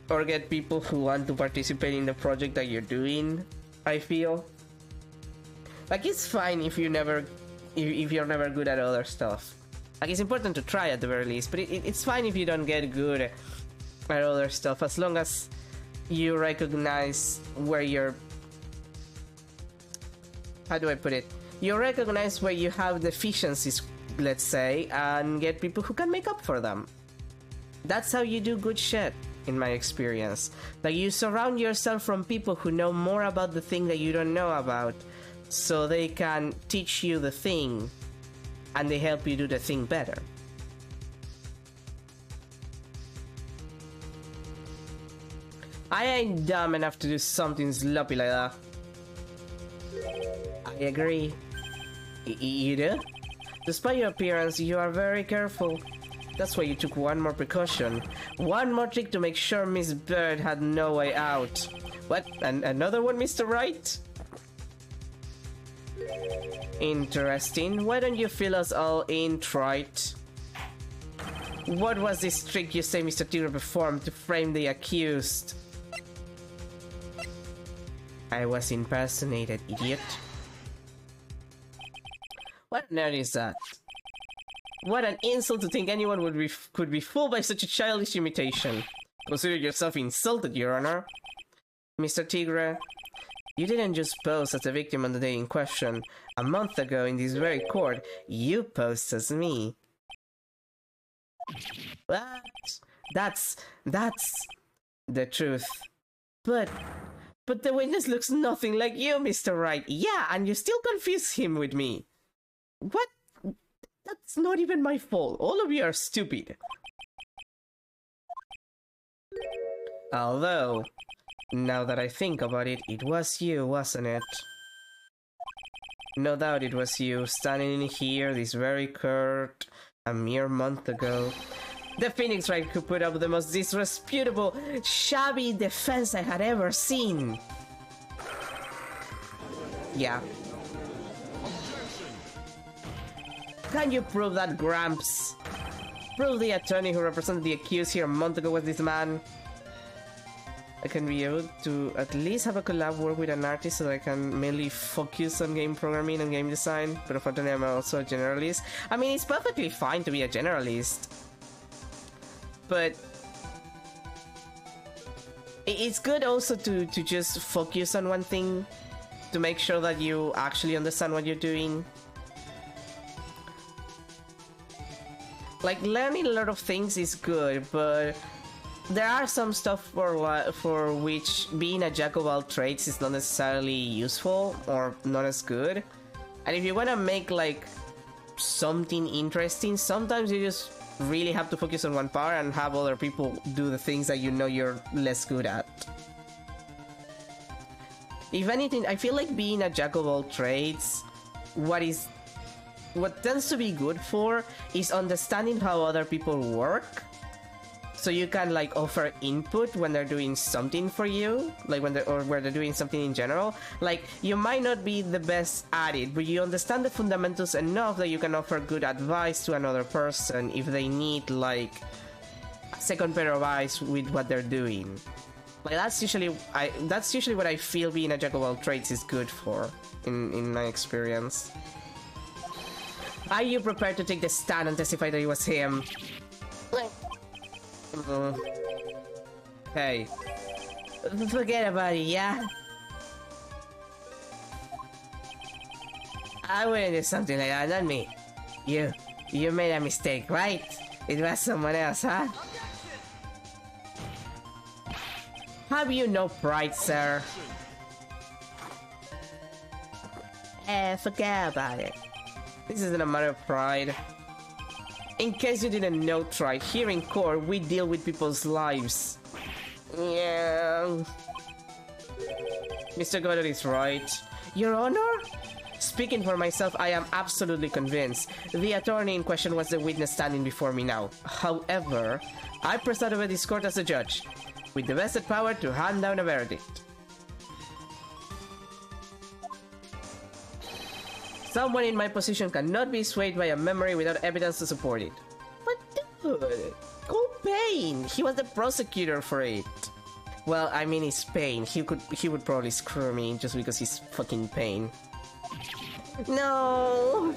Or get people who want to participate in the project that you're doing, I feel. Like, it's fine if you're never good at other stuff. Like, it's important to try at the very least, but it's fine if you don't get good at other stuff, as long as you recognize where you're... How do I put it? You recognize where you have deficiencies, let's say, and get people who can make up for them. That's how you do good shit, in my experience. Like, you surround yourself from people who know more about the thing that you don't know about, so they can teach you the thing, and they help you do the thing better. I ain't dumb enough to do something sloppy like that. I agree. You do? Despite your appearance, you are very careful. That's why you took one more precaution. One more trick to make sure Miss Bird had no way out. What? Another one, Mr. Wright? Interesting. Why don't you fill us all in, Trite? What was this trick you say Mr. Tigre performed to frame the accused? I was impersonated, idiot. What nerd is that? What an insult to think anyone could be fooled by such a childish imitation. Consider yourself insulted, Your Honor. Mr. Tigre, you didn't just pose as the victim on the day in question. A month ago in this very court, you posed as me. What? That's the truth. But the witness looks nothing like you, Mr. Wright. Yeah, and you still confuse him with me. What? That's not even my fault. All of you are stupid. Although, now that I think about it, it was you, wasn't it? No doubt it was you, standing in here this very court a mere month ago. The Phoenix Wright who put up the most disreputable, shabby defense I had ever seen. Yeah. Can you prove that, Gramps? Prove the attorney who represented the accused here a month ago was this man. I can be able to at least have a collab work with an artist so that I can mainly focus on game programming and game design, but unfortunately I'm also a generalist. I mean, it's perfectly fine to be a generalist, but it's good also to just focus on one thing, to make sure that you actually understand what you're doing. Like, learning a lot of things is good, but there are some stuff for which being a jack of all trades is not necessarily useful or not as good. And if you want to make like something interesting, sometimes you just really have to focus on one part and have other people do the things that you know you're less good at. If anything, I feel like being a jack of all trades, what tends to be good for is understanding how other people work. So you can like offer input when they're doing something for you, like when they're doing something in general. Like you might not be the best at it, but you understand the fundamentals enough that you can offer good advice to another person if they need like a second pair of eyes with what they're doing. Like that's usually what I feel being a jack of all trades is good for in my experience. Are you prepared to take the stand and testify that it was him? Hey. Forget about it, yeah? I wouldn't do something like that, not me. You made a mistake, right? It was someone else, huh? Have you no pride, sir? Forget about it. This isn't a matter of pride. In case you didn't know, Tried, here in court we deal with people's lives. Yeah. Mr. Goddard is right. Your Honor? Speaking for myself, I am absolutely convinced. The attorney in question was the witness standing before me now. However, I preside over this court as a judge, with the vested power to hand down a verdict. Someone in my position cannot be swayed by a memory without evidence to support it. But dude, go Payne! He was the prosecutor for it. Well, I mean, it's Payne. He would probably screw me just because he's fucking Payne. No!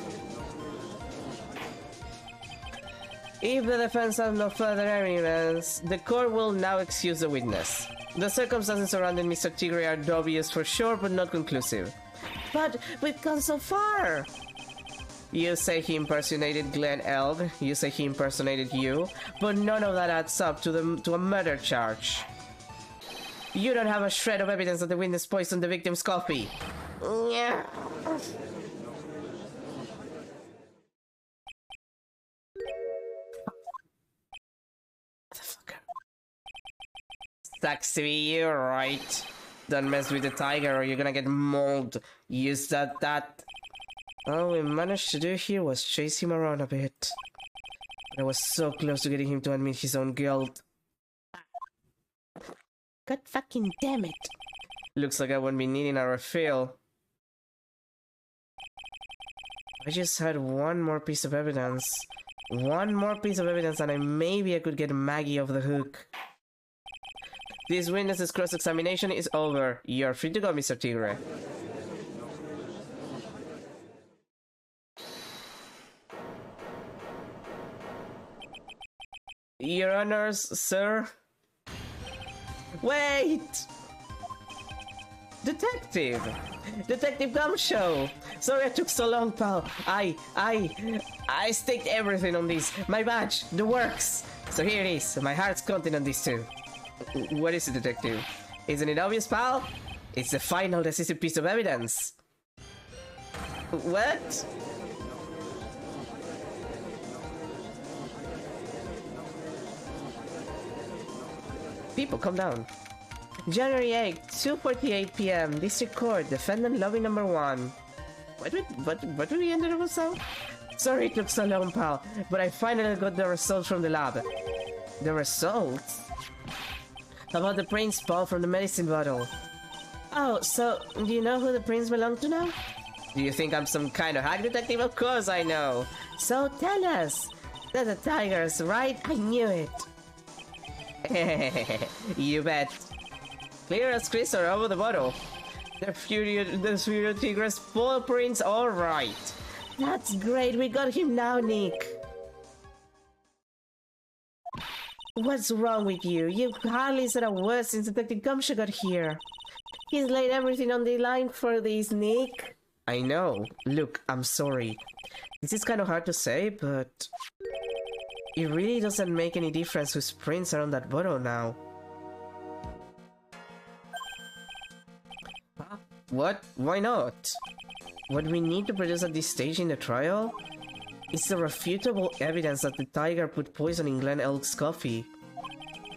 If the defense has no further evidence, the court will now excuse the witness. The circumstances surrounding Mr. Tigre are dubious for sure, but not conclusive. But we've gone so far! You say he impersonated Glenn Eld, you say he impersonated you, but none of that adds up to a murder charge. You don't have a shred of evidence that the witness poisoned the victim's coffee. Yeah. Motherfucker. Sucks to be you, right? Don't mess with the tiger or you're gonna get mauled. Use that. All we managed to do here was chase him around a bit. But I was so close to getting him to admit his own guilt. God fucking damn it. Looks like I won't be needing a refill. I just had one more piece of evidence. One more piece of evidence and maybe I could get Maggie off the hook. This witness's cross-examination is over. You're free to go, Mr. Tigre. Your Honors, sir? Wait! Detective! Detective Gumshoe! Sorry I took so long, pal. I staked everything on this. My badge, the works. So here it is. My heart's counting on this too. What is it, detective? Isn't it obvious, pal? It's the final decisive piece of evidence. What? People, calm down. January 8th, 2:48 p.m. District Court, defendant lobby number 1. What did we ended up with so? Sorry it took so long, pal, but I finally got the results from the lab. The results? About the prints, Paul, from the medicine bottle. Oh, so, do you know who the prints belong to now? Do you think I'm some kind of hack detective? Of course I know. So tell us. They're the tigers, right? I knew it. You bet. Clear as crystal over the bottle. The Furio Tigre's full prints, alright. That's great, we got him now, Nick. What's wrong with you? You hardly said a word since Detective Gumshoe got here. He's laid everything on the line for this, Nick. I know. Look, I'm sorry. This is kind of hard to say, but it really doesn't make any difference whose prints are on that bottle now. What? Why not? What we need to produce at this stage in the trial? It's irrefutable evidence that the tiger put poison in Glen Elk's coffee.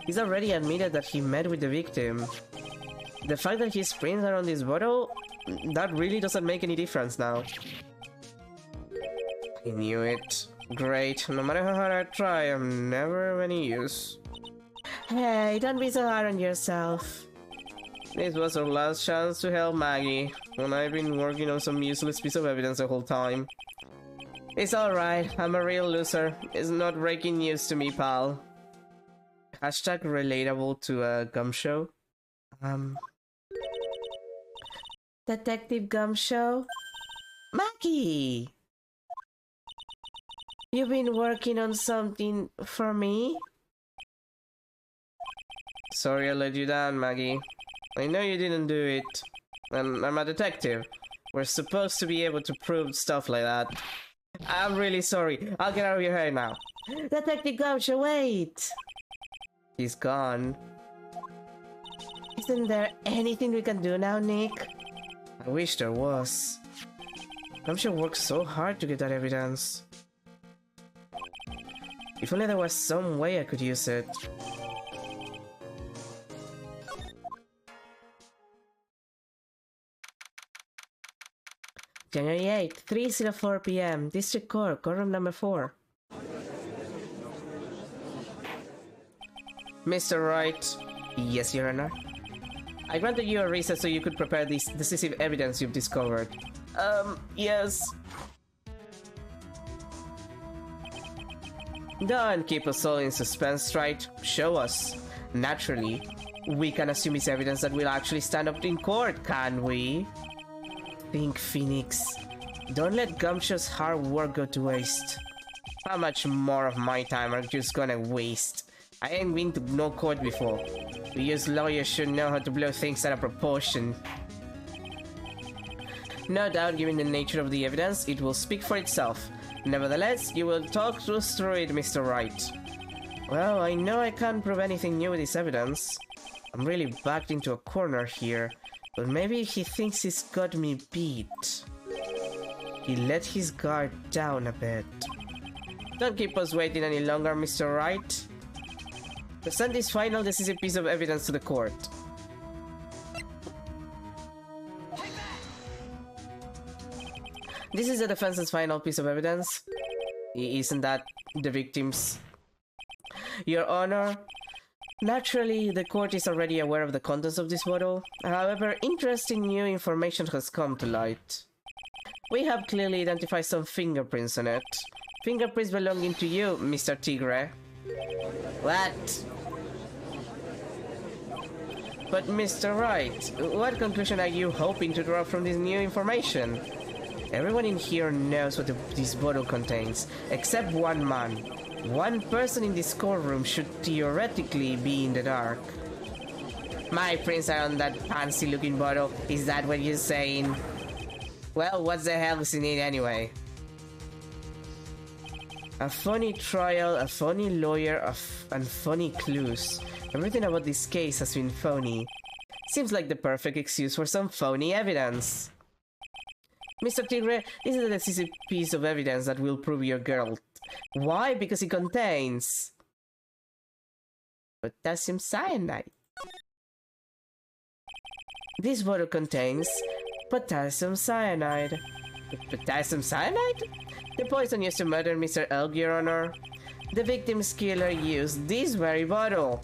He's already admitted that he met with the victim. The fact that his prints are on this bottle, that really doesn't make any difference now. I knew it. Great. No matter how hard I try, I'm never of any use. Hey, don't be so hard on yourself. This was our last chance to help Maggie, when I've been working on some useless piece of evidence the whole time. It's alright, I'm a real loser. It's not breaking news to me, pal. Hashtag relatable to a gum show. Detective Gum Show? Maggie! You've been working on something for me? Sorry I let you down, Maggie. I know you didn't do it. And I'm a detective. We're supposed to be able to prove stuff like that. I'm really sorry. I'll get out of your hair now. Detective Gumshoe, wait! He's gone. Isn't there anything we can do now, Nick? I wish there was. Gumshoe worked so hard to get that evidence. If only there was some way I could use it. January 8th, 3:04 p.m. District Court, courtroom number 4. Mr. Wright. Yes, Your Honor. I granted you a recess so you could prepare this decisive evidence you've discovered. Yes. Don't keep us all in suspense, right? Show us. Naturally, we can assume it's evidence that will actually stand up in court, can't we? Think, Phoenix. Don't let Gumshoe's hard work go to waste. How much more of my time are you just gonna waste? I ain't been to no court before. We as lawyers should know how to blow things out of proportion. No doubt, given the nature of the evidence, it will speak for itself. Nevertheless, you will talk us through it, Mr. Wright. Well, I know I can't prove anything new with this evidence. I'm really backed into a corner here. But maybe he thinks he's got me beat. He let his guard down a bit. Don't keep us waiting any longer, Mr. Wright. Present this final decisive piece of evidence to the court. This is the defense's final piece of evidence. Isn't that the victim's? Your Honor, naturally, the court is already aware of the contents of this bottle. However, interesting new information has come to light. We have clearly identified some fingerprints on it. Fingerprints belonging to you, Mr. Tigre. What? But Mr. Wright, what conclusion are you hoping to draw from this new information? Everyone in here knows what this bottle contains, except one man. One person in this courtroom should theoretically be in the dark. My prints are on that fancy-looking bottle. Is that what you're saying? Well, what the hell is in it anyway? A funny trial, a funny lawyer, and funny clues. Everything about this case has been phony. Seems like the perfect excuse for some phony evidence. Mr. Tigre, this is a decisive piece of evidence that will prove your guilt. Why? Because it contains potassium cyanide. This bottle contains potassium cyanide. Potassium cyanide? The poison used to murder Mr. Elk, Your Honor. The victim's killer used this very bottle.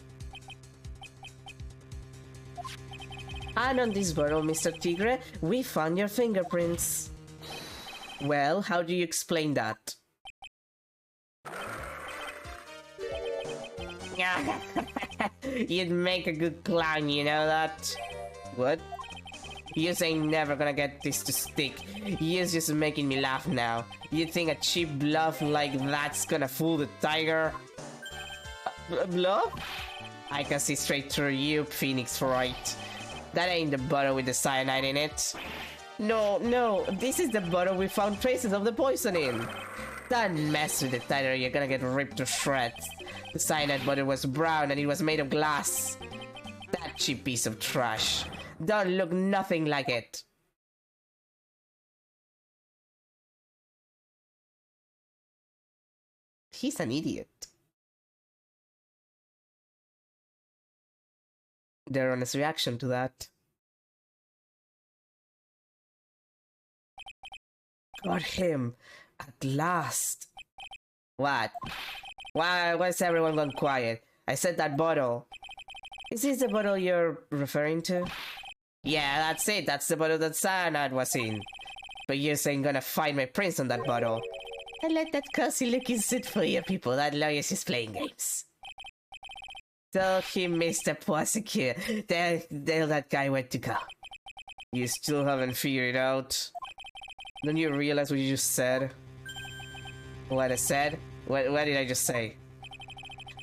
And on this bottle, Mr. Tigre, we found your fingerprints. Well, how do you explain that? You'd make a good clown, you know that? What? You ain't never gonna get this to stick. You're just making me laugh now. You think a cheap bluff like that's gonna fool the tiger? Bluff? I can see straight through you, Phoenix Wright. That ain't the bottle with the cyanide in it. No, this is the bottle we found traces of the poison in. Don't mess with the tiger, you're gonna get ripped to shreds. The cyanide bottle was brown and it was made of glass. That cheap piece of trash. Don't look nothing like it. He's an idiot. Their honest reaction to that. Got him. At last. What? Why's everyone gone quiet? I said that bottle. Is this the bottle you're referring to? Yeah, that's it. That's the bottle that cyanide was in. But you're saying gonna find my prints on that bottle. And let that cozy looking suit for you people. That lawyer's just playing games. Tell him, Mr. Prosecutor. Tell that guy where to go. You still haven't figured it out? Don't you realize what you just said? What I said? What did I just say?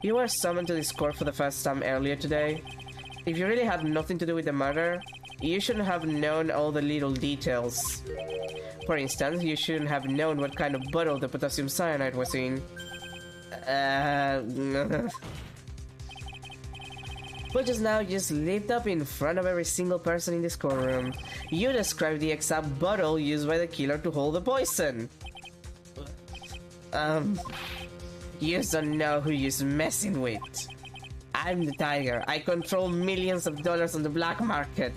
You were summoned to this court for the first time earlier today. If you really had nothing to do with the murder, you shouldn't have known all the little details. For instance, you shouldn't have known what kind of bottle the potassium cyanide was in. But just now, you just lived up in front of every single person in this courtroom. You described the exact bottle used by the killer to hold the poison. You don't know who you're messing with. I'm the Tiger. I control millions of dollars on the black market.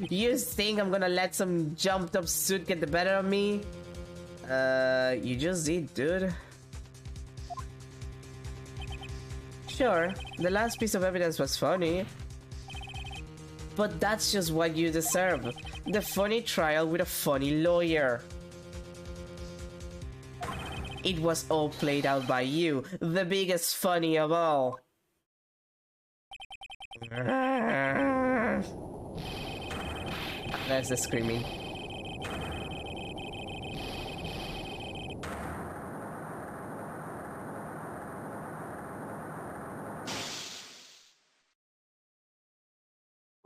You think I'm gonna let some jumped up suit get the better of me? You just did, dude. Sure, the last piece of evidence was funny. But that's just what you deserve. The funny trial with a funny lawyer. It was all played out by you, the biggest funny of all. That's the screaming.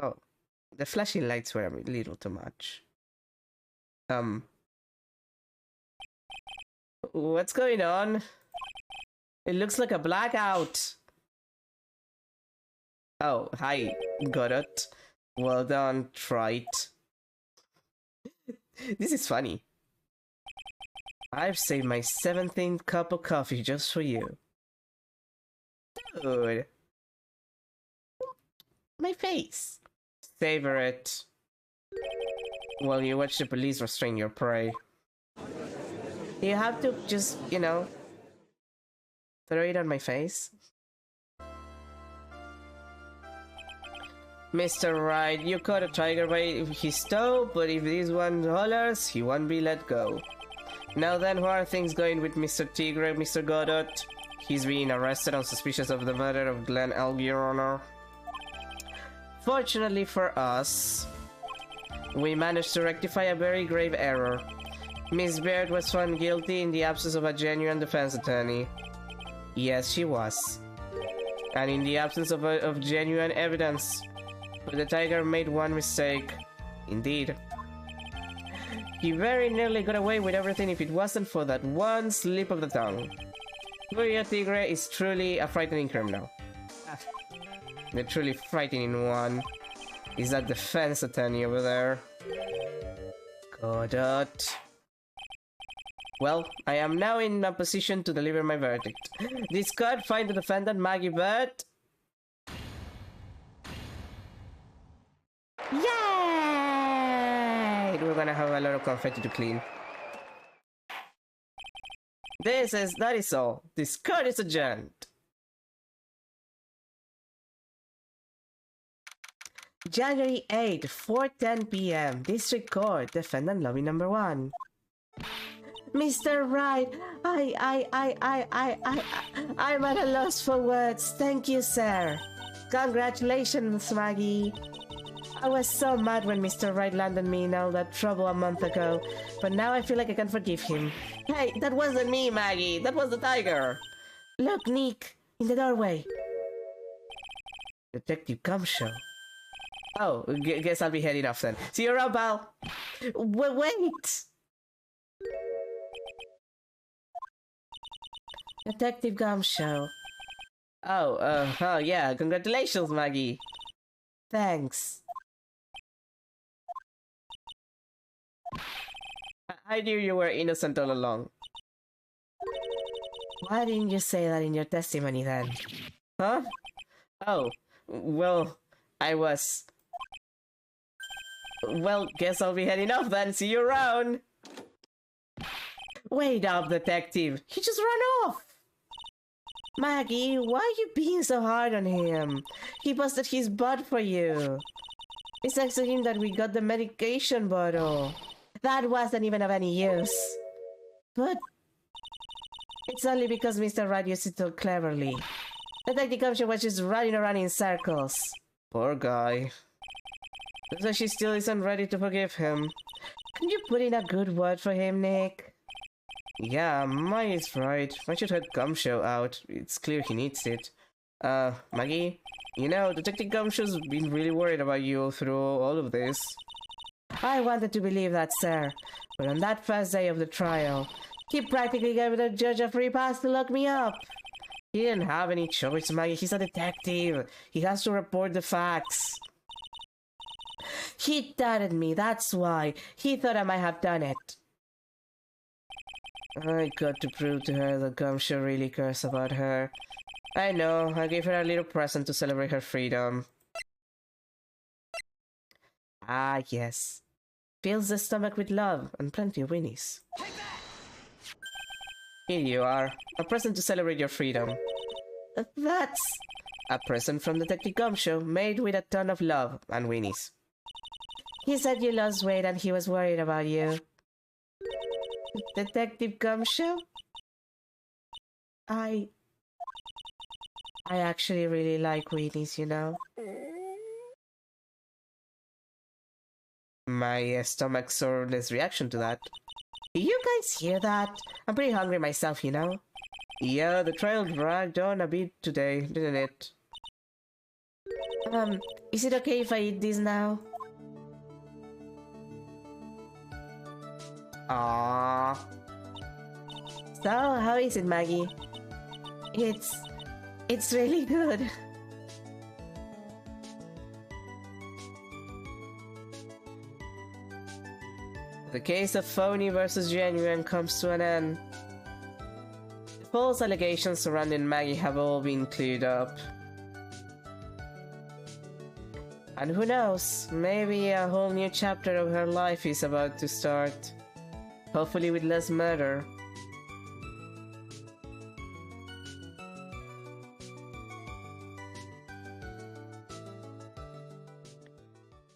Oh, the flashing lights were a little too much. What's going on? It looks like a blackout. Oh, hi, got it. Well done, tried. This is funny. I've saved my 17th cup of coffee just for you. Dude. My face. Savor it. While you watch the police restrain your prey. You have to just, you know, throw it on my face. Mr. Wright, you caught a tiger by his toe, but if this one hollers, he won't be let go. Now then, how are things going with Mr. Tigre, Mr. Godot? He's being arrested on suspicion of the murder of Glenn Elg, Your Honor. Fortunately for us, we managed to rectify a very grave error. Miss Baird was found guilty in the absence of a genuine defense attorney. Yes, she was. And in the absence of genuine evidence. But the tiger made one mistake. Indeed. He very nearly got away with everything if it wasn't for that one slip of the tongue. Julio Tigre is truly a frightening criminal. The truly frightening one is that defense attorney over there. Godot. Well, I am now in a position to deliver my verdict. This court find the defendant Maggie Bird. Yay! We're gonna have a lot of confetti to clean. That is all. This court is adjourned. January 8, 4:10 p.m. District Court, Defendant Lobby Number 1. Mr. Wright, I'm at a loss for words. Thank you, sir. Congratulations, Maggie. I was so mad when Mr. Wright landed me in all that trouble a month ago, but now I feel like I can forgive him. Hey, that wasn't me, Maggie. That was the tiger. Look, Nick, in the doorway. Detective Gumshoe. Oh, guess I'll be heading off then. See you around, pal. Wait! Detective Gumshoe. Oh yeah, congratulations, Maggie. Thanks. I knew you were innocent all along. Why didn't you say that in your testimony then? Huh? Oh, well, I was... Well, guess I'll be heading off then. See you around! Wait up, detective. He just ran off! Maggie, why are you being so hard on him? He busted his butt for you. It's thanks to him that we got the medication bottle. That wasn't even of any use. But... it's only because Mr. Rat used it so cleverly. Detective Gumshoe was just running around in circles. Poor guy. Looks like she still isn't ready to forgive him. Can you put in a good word for him, Nick? Yeah, Mai is right. I should head Gumshoe out. It's clear he needs it. Maggie? You know, Detective Gumshoe's been really worried about you through all of this. I wanted to believe that, sir. But on that first day of the trial, he practically gave the judge a free pass to lock me up. He didn't have any choice, Maggie. He's a detective. He has to report the facts. He doubted me, that's why. He thought I might have done it. I got to prove to her that Gumshoe really cares about her. I know, I gave her a little present to celebrate her freedom. Ah, yes. Fills the stomach with love and plenty of winnies. Here you are. A present to celebrate your freedom. That's... a present from Detective Gumshoe made with a ton of love and winnies. He said you lost weight and he was worried about you. Detective Gumshoe? I actually really like weenies, you know? My stomach soreness reaction to that. You guys hear that? I'm pretty hungry myself, you know? Yeah, the trial dragged on a bit today, didn't it? Is it okay if I eat this now? Aww. So, how is it, Maggie? It's really good. The case of phony versus genuine comes to an end. The false allegations surrounding Maggie have all been cleared up. And who knows, maybe a whole new chapter of her life is about to start. Hopefully with less murder.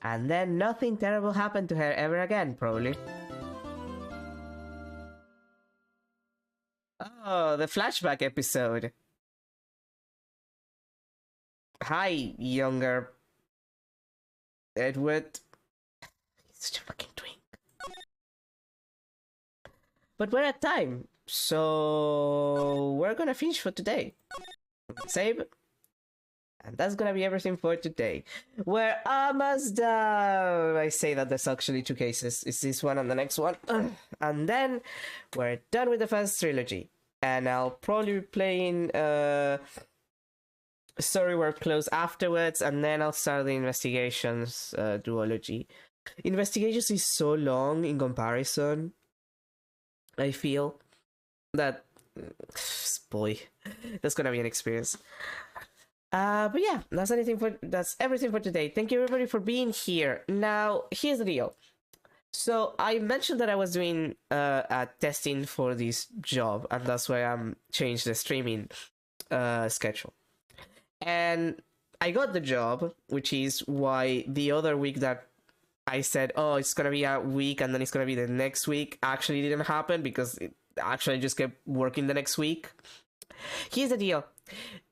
And then nothing terrible happened to her ever again, probably. Oh, the flashback episode. Hi, younger Edward. He's such a fucking twink. But we're at time, so we're gonna finish for today. Save. And that's gonna be everything for today. We're almost done. I say that there's actually two cases. It's this one and the next one. And then we're done with the first trilogy. And I'll probably be playing Story World Close afterwards, and then I'll start the Investigations duology. Investigations is so long in comparison. I feel that... boy, that's gonna be an experience. But yeah, that's everything for today. Thank you everybody for being here. Now, here's the deal. So I mentioned that I was doing a testing for this job, and that's why I'm changed the streaming schedule. And I got the job, which is why the other week that I said, oh, it's gonna be a week and then it's gonna be the next week, actually didn't happen because it actually just kept working the next week. Here's the deal.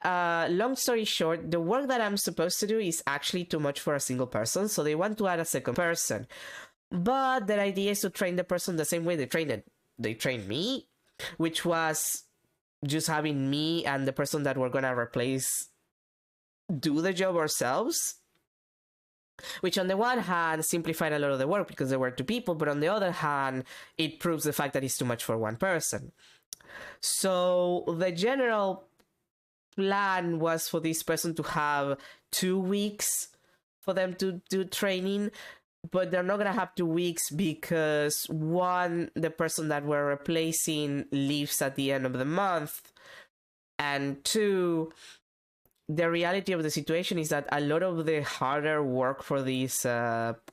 Long story short, the work that I'm supposed to do is actually too much for a single person, so they want to add a second person. But their idea is to train the person the same way they trained me, which was just having me and the person that we're gonna replace do the job ourselves. Which on the one hand simplified a lot of the work because there were two people, but on the other hand it proves the fact that it's too much for one person. So the general plan was for this person to have 2 weeks for them to do training, but they're not gonna have 2 weeks because one, the person that we're replacing leaves at the end of the month, and two, the reality of the situation is that a lot of the harder work for this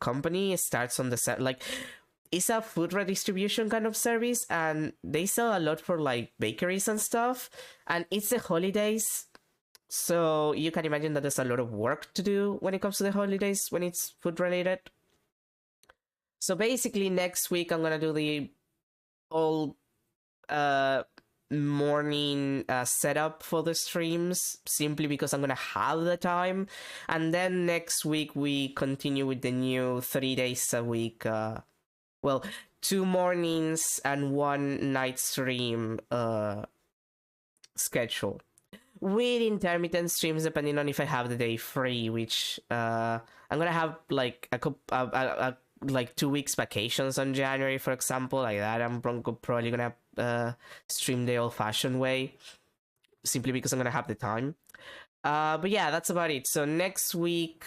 company starts on the like, it's a food redistribution kind of service, and they sell a lot for like bakeries and stuff, and it's the holidays, so you can imagine that there's a lot of work to do when it comes to the holidays when it's food related. So basically next week I'm gonna do the all morning setup for the streams, simply because I'm gonna have the time, and then next week we continue with the new 3 days a week, well, 2 mornings and 1 night stream schedule, with intermittent streams depending on if I have the day free, which I'm gonna have like like 2 weeks vacations on January, for example, like that. I'm probably gonna stream the old-fashioned way, simply because I'm gonna have the time. But yeah, that's about it. So next week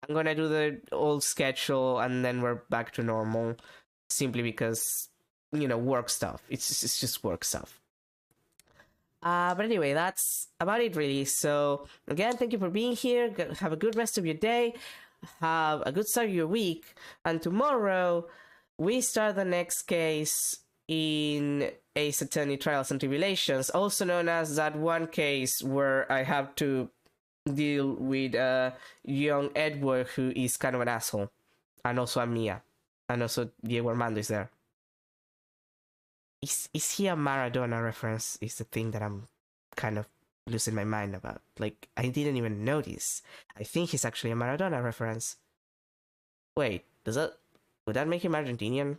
I'm gonna do the old schedule, and then we're back to normal, simply because, you know, work stuff. It's just work stuff. But anyway, that's about it, really. So again, thank you for being here. Have a good rest of your day. Have a good start of your week. And tomorrow, we start the next case in Ace Attorney Trials and Tribulations, also known as that one case where I have to deal with young Edward, who is kind of an asshole. And also Mia. And also Diego Armando is there. Is he a Maradona reference? Is the thing that I'm kind of losing my mind about. Like, I didn't even notice. I think he's actually a Maradona reference. Wait, would that make him Argentinian?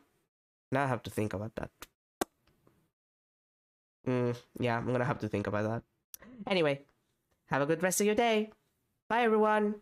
Now I have to think about that. Yeah, I'm gonna have to think about that. Anyway, have a good rest of your day. Bye, everyone.